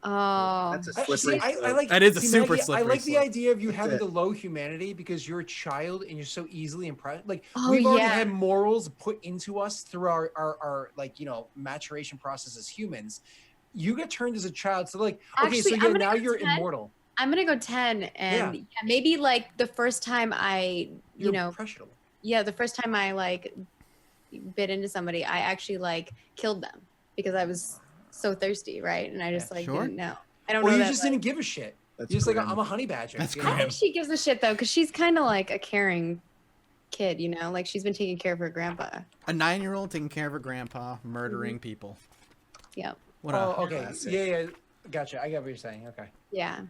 Oh. That's a I slippery. like That is a see, super Maggie, I slippery like the slope. idea of you having it. the low humanity because you're a child and you're so easily impressed. Like Oh, we've already yeah. had morals put into us through our like maturation process as humans. You get turned as a child, so like okay, so Actually, I'm gonna go you're 10. immortal. I'm gonna go 10 and yeah, maybe like the first time You're impressionable. the first time I like bit into somebody, I actually like killed them because I was so thirsty, right? And I just Sure. didn't know. I don't Or know. you that, just like, didn't give a shit. That's You're just like grim. I'm a honey badger. That's you I know? think she gives a shit though, because she's kind of like a caring kid, like she's been taking care of her grandpa. A 9-year-old taking care of her grandpa, murdering people. Yep. What Oh, a okay. Classic. Yeah, gotcha. I get what you're saying. Okay. Yeah.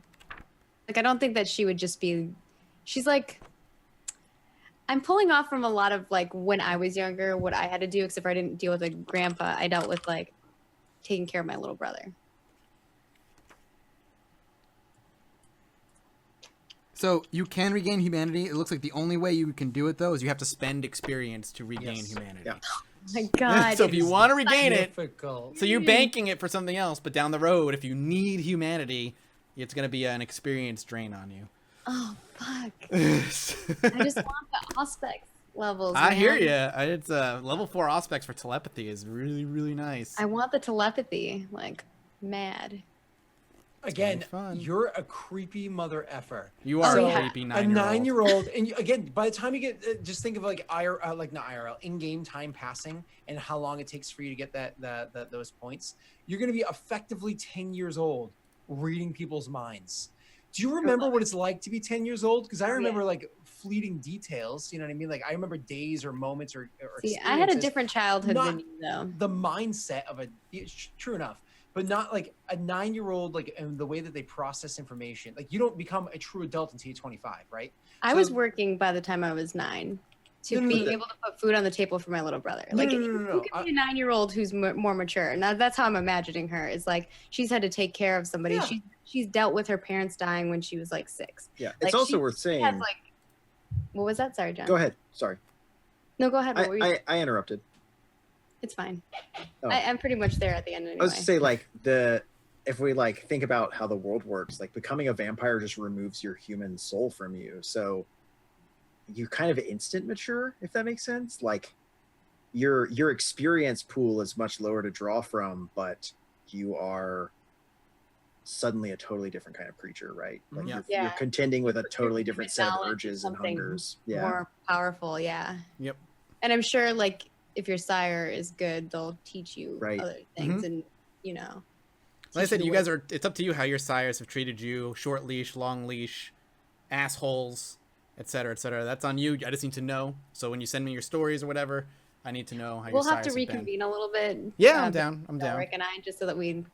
Like I don't think that she would just be. She's like. I'm pulling off from a lot of like when I was younger, what I had to do, except for I didn't deal with a grandpa. I dealt with like taking care of my little brother. So you can regain humanity. It looks like the only way you can do it though is you have to spend experience to regain humanity. Yeah. Oh my God. So if you want to regain it, Difficult. so you're banking it for something else, but down the road, if you need humanity, it's gonna be an experience drain on you. Oh fuck. I just want the aspects levels. I hear man. you. It's level 4 aspects for telepathy is really, really nice. I want the telepathy, like mad. Again, fun. you're a creepy mother effer. You are Oh, a yeah. creepy A 9-year-old. 9-year-old, and again, by the time you get, just think of like like not IRL, in-game time passing, and how long it takes for you to get those points. You're going to be effectively 10 years old, reading people's minds. Do you remember what it's like to be 10 years old? Because I remember like fleeting details. You know what I mean? Like I remember days or moments or See, I had a experiences. different childhood Not than you, though. The mindset of true enough, but not like a 9-year-old, like, and the way that they process information. Like you don't become a true adult until you're 25, right? I So- was working by the time I was 9 to No, being able to put food on the table for my little brother. Like, no. you can be a 9-year-old who's more mature. Now, that's how I'm imagining her. Is like she's had to take care of somebody. Yeah. She's dealt with her parents dying when she was like 6. Yeah. Like, It's also she worth saying. Has like, what was that? Sorry, John. Go ahead. Sorry. No, go ahead. What were you? I interrupted. It's fine. Oh. I'm pretty much there at the end anyway. I was to say, like, if we like think about how the world works, like becoming a vampire just removes your human soul from you. So you kind of instant mature, if that makes sense. Like your experience pool is much lower to draw from, but you are suddenly a totally different kind of creature, right? Like Yeah. you're contending with a totally Human different set of knowledge urges is and something hungers. Yeah. More powerful, yeah. Yep. And I'm sure, like, if your sire is good, they'll teach you Right. other things, and you know. Like I teach said, the you way- guys are. It's up to you how your sires have treated you. Short leash, long leash, assholes, etc., etc. That's on you. I just need to know. So when you send me your stories or whatever, I need to know how We'll your have to sires have been. reconvene a little bit. Yeah, I'm down. I'm down. Rick and I, just so that we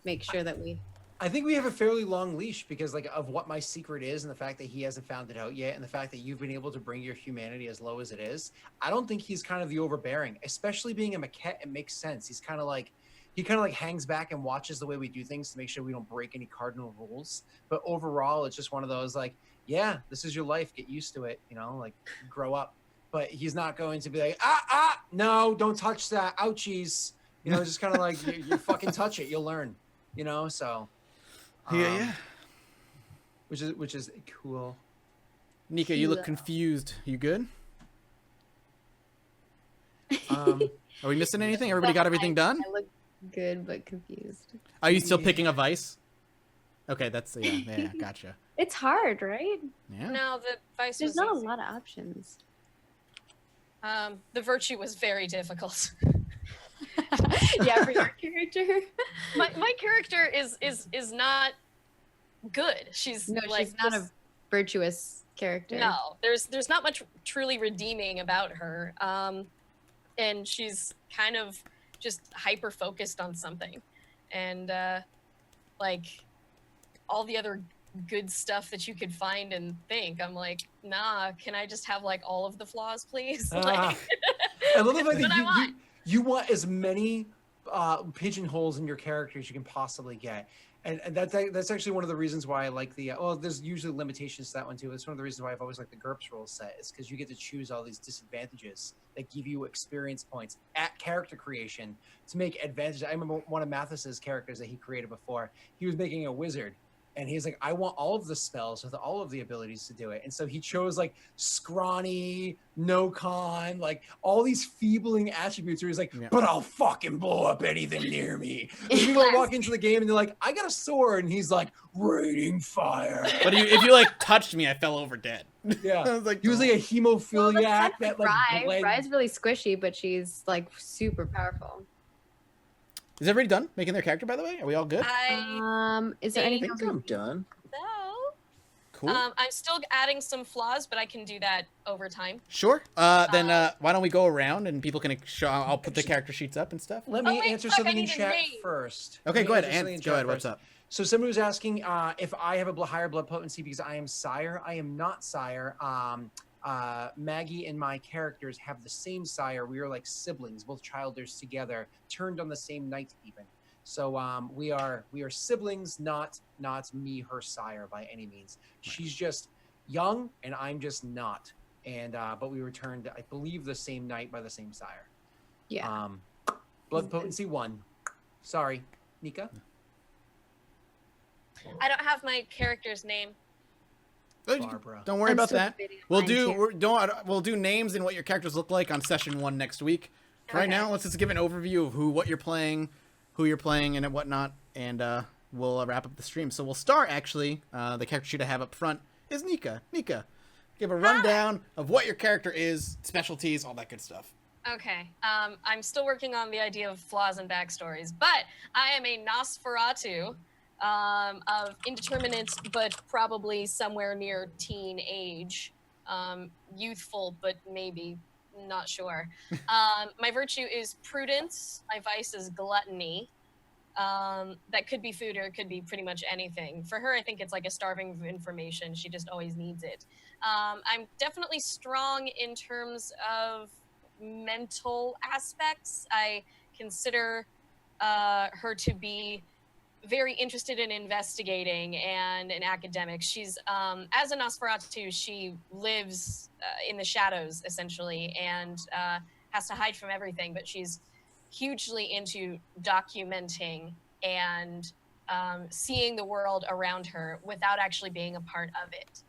make sure that we. I think we have a fairly long leash because like of what my secret is and the fact that he hasn't found it out yet and the fact that you've been able to bring your humanity as low as it is. I don't think he's kind of the overbearing, especially being a maquette. It makes sense. He kind of like hangs back and watches the way we do things to make sure we don't break any cardinal rules. But overall, it's just one of those like, yeah, this is your life. Get used to it. You know, like grow up. But he's not going to be like, no, don't touch that. Ouchies. You know, just kind of like you fucking touch it. You'll learn, you know? So. Yeah. Which is cool. Nika, you look Yeah. confused. You good? Um, Are we missing anything? Everybody got everything done? I look good but confused. Are you still picking a vice? Okay, that's yeah, gotcha. It's hard, right? Yeah. No, the vice There's was not a easy. lot of options. The virtue was very difficult. Yeah, for your character. my character is not good. She's No, like she's not this- a virtuous character. No, there's not much truly redeeming about her. And she's kind of just hyper focused on something. And like all the other good stuff that you could find and think, I'm like, nah, can I just have like all of the flaws, please? Like, I love the fact That's what I that want. you want as many pigeonholes in your character as you can possibly get. And that's actually one of the reasons why I like the there's usually limitations to that one too. It's one of the reasons why I've always liked the GURPS rule set, is because you get to choose all these disadvantages that give you experience points at character creation to make advantages. I remember one of Mathis's characters that he created before. He was making a wizard. And he's like, I want all of the spells with all of the abilities to do it. And so he chose like scrawny, no con, like all these feebling attributes where he's like, Yeah. but I'll fucking blow up anything near me. And people walk into the game and they're like, I got a sword. And he's like, raining fire. But if you like touched me, I fell over dead. Yeah. I was like, He was like a Well, hemophiliac that's that like like Rye. bled. Rye's really squishy, but she's like super powerful. Is everybody done making their character, by the way? Are we all good? Is there I I anything think else? I'm done. so, Cool. I'm still adding some flaws, but I can do that over time. Sure. Then why don't we go around and people can show? I'll put the character sheets up and stuff. Let Oh, me wait, answer fuck, I something in need a chat name. first. Okay, Let me go ahead. answer something in Go ahead. chat What's first. up? So somebody was asking if I have a higher blood potency because I am sire. I am not sire. Maggie and my characters have the same sire. We are like siblings, both childers together, turned on the same night even. So we are siblings, not me, her sire by any means. She's just young and I'm just not. And but we returned, I believe, the same night by the same sire. Yeah. Blood potency 1. Sorry, Nika. I don't have my character's name. Barbara. Don't worry I'm about still that. debating We'll mine, do too. we'll do names and what your characters look like on session 1 next week. For right Okay. now, let's just give an overview of what you're playing, who you're playing, and whatnot, and we'll wrap up the stream. So we'll start actually. The character sheet I have up front is Nika. Nika, give a rundown of what your character is, specialties, all that good stuff. Okay. I'm still working on the idea of flaws and backstories, but I am a Nosferatu of indeterminate, but probably somewhere near teen age. Youthful, but maybe not sure. My virtue is prudence. My vice is gluttony. That could be food or it could be pretty much anything. For her, I think it's like a starving of information. She just always needs it. I'm definitely strong in terms of mental aspects. I consider her to be very interested in investigating and an academic. She's as a Nosferatu, she lives in the shadows essentially and has to hide from everything, but she's hugely into documenting and seeing the world around her without actually being a part of it.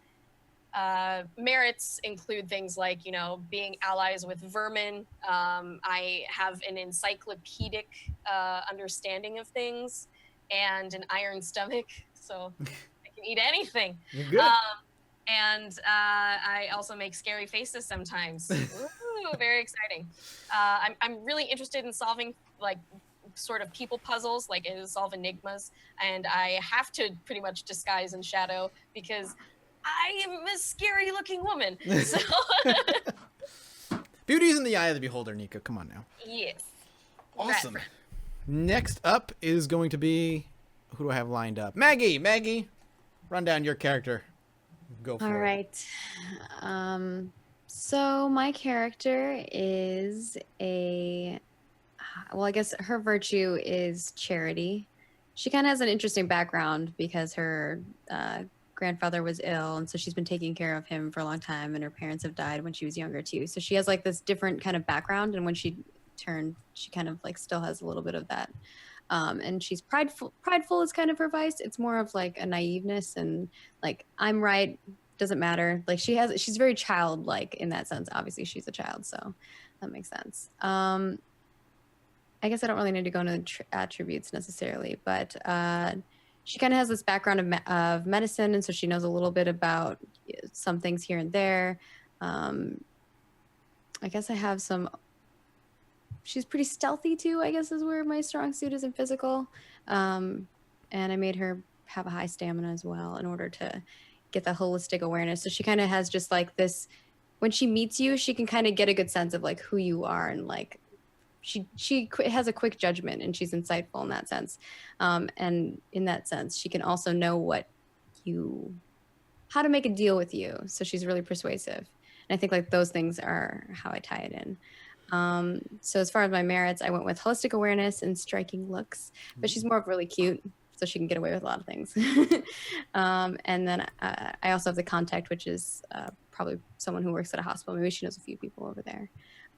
Merits include things like, you know, being allies with vermin. I have an encyclopedic understanding of things and an iron stomach, so I can eat anything. You're good. And I also make scary faces sometimes. Ooh, very exciting. I'm really interested in solving like sort of people puzzles, like solve enigmas, and I have to pretty much disguise in shadow because I am a scary looking woman. So Beauty's in the eye of the beholder, Nika. Come on now. yes. Awesome. Right. Next up is going to be, who do I have lined up? Maggie. Maggie, run down your character. Go for All it. right. So my character is well, I guess her virtue is charity. She kind of has an interesting background because her grandfather was ill, and so she's been taking care of him for a long time, and her parents have died when she was younger too. So she has like this different kind of background, and when she turned, she kind of like still has a little bit of that. And she's prideful. Prideful is kind of her vice. It's more of like a naiveness and like, I'm right, doesn't matter. Like she's very childlike in that sense. Obviously she's a child, so that makes sense. I guess I don't really need to go into attributes necessarily, but she kind of has this background of medicine, and so she knows a little bit about some things here and there. I guess I have some. She's pretty stealthy too, I guess is where my strong suit is in physical. And I made her have a high stamina as well in order to get the holistic awareness. So she kind of has just like this, when she meets you, she can kind of get a good sense of like who you are, and like she has a quick judgment, and she's insightful in that sense. And in that sense, she can also know how to make a deal with you. So she's really persuasive. And I think like those things are how I tie it in. So as far as my merits, I went with holistic awareness and striking looks, but she's more of really cute, so she can get away with a lot of things. And then I also have the contact, which is probably someone who works at a hospital. Maybe she knows a few people over there.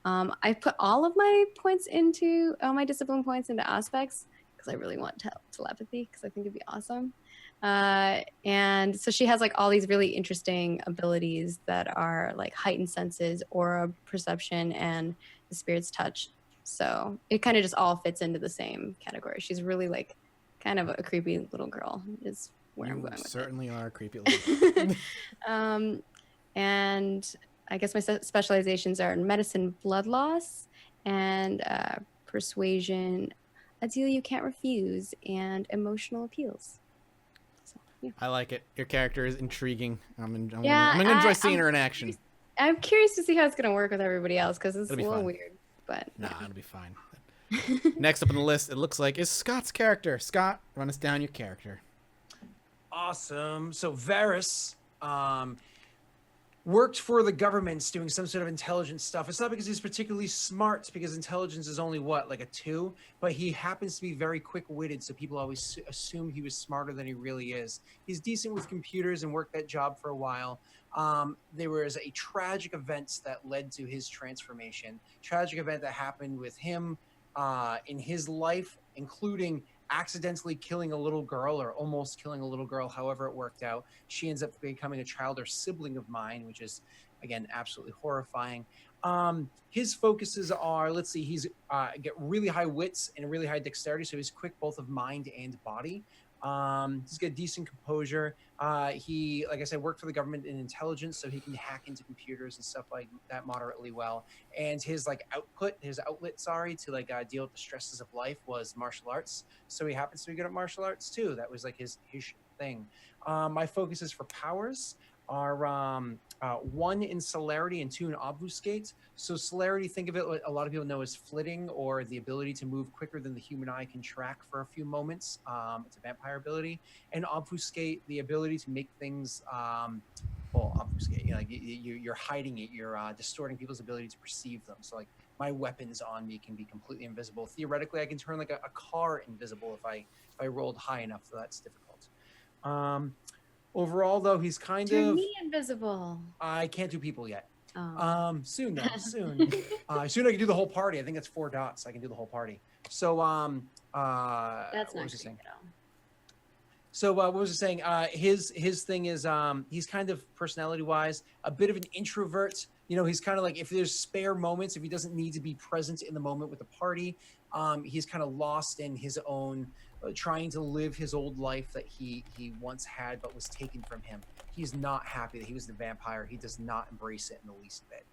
I put all of my my discipline points into aspects because I really want telepathy because I think it'd be awesome. And so she has like all these really interesting abilities that are like heightened senses, aura perception, and the spirit's touch. So it kind of just all fits into the same category. She's really like kind of a creepy little girl is where I'm going with certainly are a creepy little girl. And I guess my specializations are in medicine, blood loss, and persuasion, a deal you can't refuse, and emotional appeals. So, yeah. I like it. Your character is intriguing. I'm gonna enjoy seeing her in action. I'm curious to see how it's going to work with everybody else because it's a It'll be little fun. weird. But Nah, it'll be fine. Next up on the list, it looks like, is Scott's character. Scott, run us down your character. Awesome. So Varys, worked for the government doing some sort of intelligence stuff. It's not because he's particularly smart, because intelligence is only what, like a 2, but he happens to be very quick-witted, so people always assume he was smarter than he really is. He's decent with computers and worked that job for a while. There was a tragic event that led to his transformation. Tragic event that happened with him in his life, including accidentally killing a little girl, or almost killing a little girl, however it worked out. She ends up becoming a child or sibling of mine, which is, again, absolutely horrifying. His focuses are, let's see, he's got really high wits and really high dexterity, so he's quick both of mind and body. He's got decent composure. He, like I said, worked for the government in intelligence, so he can hack into computers and stuff like that moderately well. And his outlet, to like deal with the stresses of life was martial arts. So he happens to be good at martial arts too. That was like his thing. My focuses for powers are 1 in celerity and 2 in obfuscate. So celerity, think of it what a lot of people know as flitting, or the ability to move quicker than the human eye can track for a few moments. It's a vampire ability. And obfuscate, the ability to make things, obfuscate, you know, like you're hiding it, you're distorting people's ability to perceive them. So like my weapons on me can be completely invisible. Theoretically, I can turn like a car invisible if I rolled high enough, so that's difficult. Overall, though, he's kind of me invisible. I can't do people yet. Oh. Soon though, soon. Soon I can do the whole party. I think that's 4 dots. I can do the whole party. So That's not saying? at all. So what was I saying? His thing is he's kind of personality wise a bit of an introvert. You know, he's kind of like, if there's spare moments, if he doesn't need to be present in the moment with the party, he's kind of lost in his own trying to live his old life that he once had but was taken from him. He's not happy that he was the vampire. He does not embrace it in the least bit.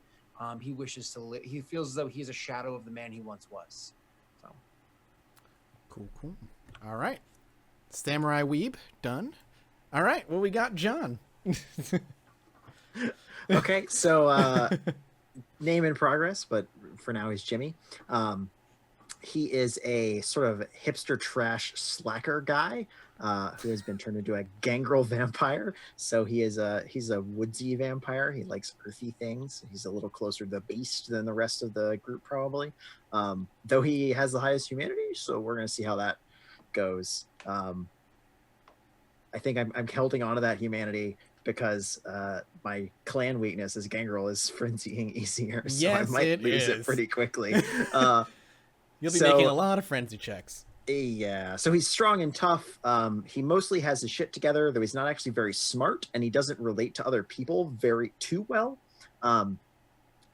He wishes to live. He feels as though he is a shadow of the man he once was. So Cool. All right. Samurai Weeb, done. All right, well, we got John. Okay, so name in progress, but for now he's Jimmy. He is a sort of hipster trash slacker guy who has been turned into a gangrel vampire. So he's a woodsy vampire. He likes earthy things. He's a little closer to the beast than the rest of the group, probably. Though he has the highest humanity, so we're gonna see how that goes. I think I'm holding on to that humanity because my clan weakness as gangrel is frenzying easier, so Yes, I might it lose is. it pretty quickly. You'll be So- making a lot of frenzy checks. Yeah, so he's strong and tough. He mostly has his shit together, though he's not actually very smart, and he doesn't relate to other people too well.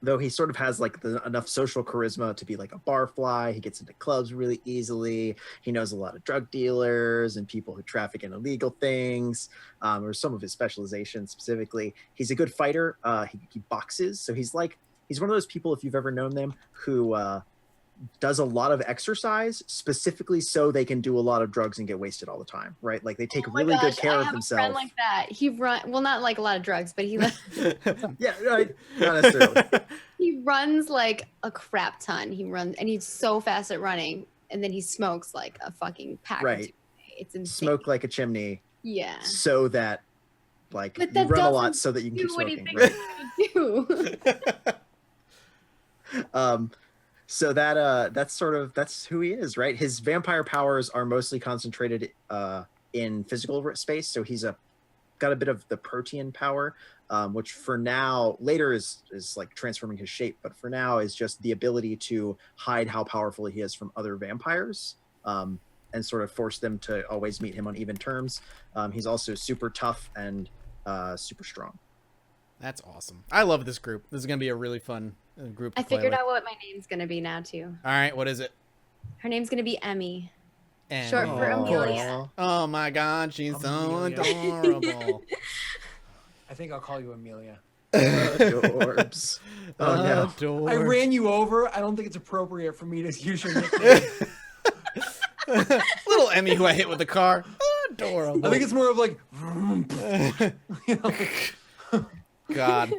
Though he sort of has like enough social charisma to be like a barfly. He gets into clubs really easily. He knows a lot of drug dealers and people who traffic in illegal things, or some of his specializations specifically. He's a good fighter. He boxes, so he's one of those people, if you've ever known them, who does a lot of exercise specifically so they can do a lot of drugs and get wasted all the time, right? Like they take really good care of I have themselves. a friend like that. He not like a lot of drugs, but he Yeah, right. Not necessarily. he runs like a crap ton. He runs and he's so fast at running, and then he smokes like a fucking pack. Right. It's insane. Smoke like a chimney Yeah. so that like But you that run a lot doesn't so that you can keep do what he smoking. thinks Right? he's gonna do. So that's who he is, right? His vampire powers are mostly concentrated in physical space, so he's got a bit of the protean power, which for now later is like transforming his shape, but for now is just the ability to hide how powerful he is from other vampires, and sort of force them to always meet him on even terms. He's also super tough and super strong. That's awesome. I love this group. This is going to be a really fun group to I play figured with. out what my name's gonna be now too. All right, what is it? Her name's gonna be Emmy. And Short for Amelia. Oh my God, she's so Amelia. adorable. I think I'll call you Amelia. Adorbs. Oh no. Adorable. I ran you over. I don't think it's appropriate for me to use your nickname. Little Emmy who I hit with the car. Adorable. I think it's more of like, you know, like, God.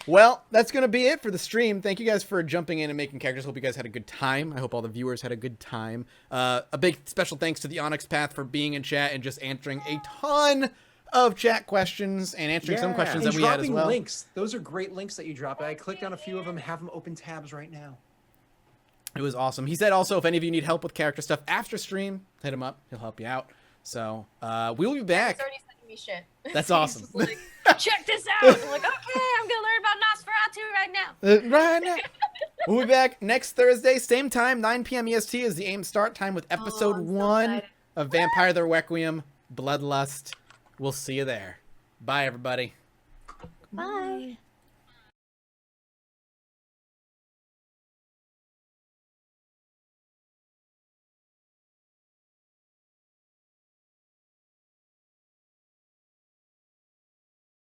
Well, that's going to be it for the stream. Thank you guys for jumping in and making characters. Hope you guys had a good time. I hope all the viewers had a good time. A big special thanks to the Onyx Path for being in chat and just answering a ton of chat questions and answering some Yeah. questions And that we had as dropping well. links. Those are great links that you drop. I clicked on a few of them, have them open tabs right now. It was awesome. He said also, if any of you need help with character stuff after stream, hit him up. He'll help you out. So we'll be back. He's already sending me shit. That's He's awesome. just like, check this out. I'm like, okay, I'm gonna learn about Nosferatu right now. Right now. We'll be back next Thursday, same time, 9 p.m. EST is the aim start time with episode I'm so 1 excited. of Vampire the Requiem, Bloodlust. We'll see you there. Bye, everybody. Bye.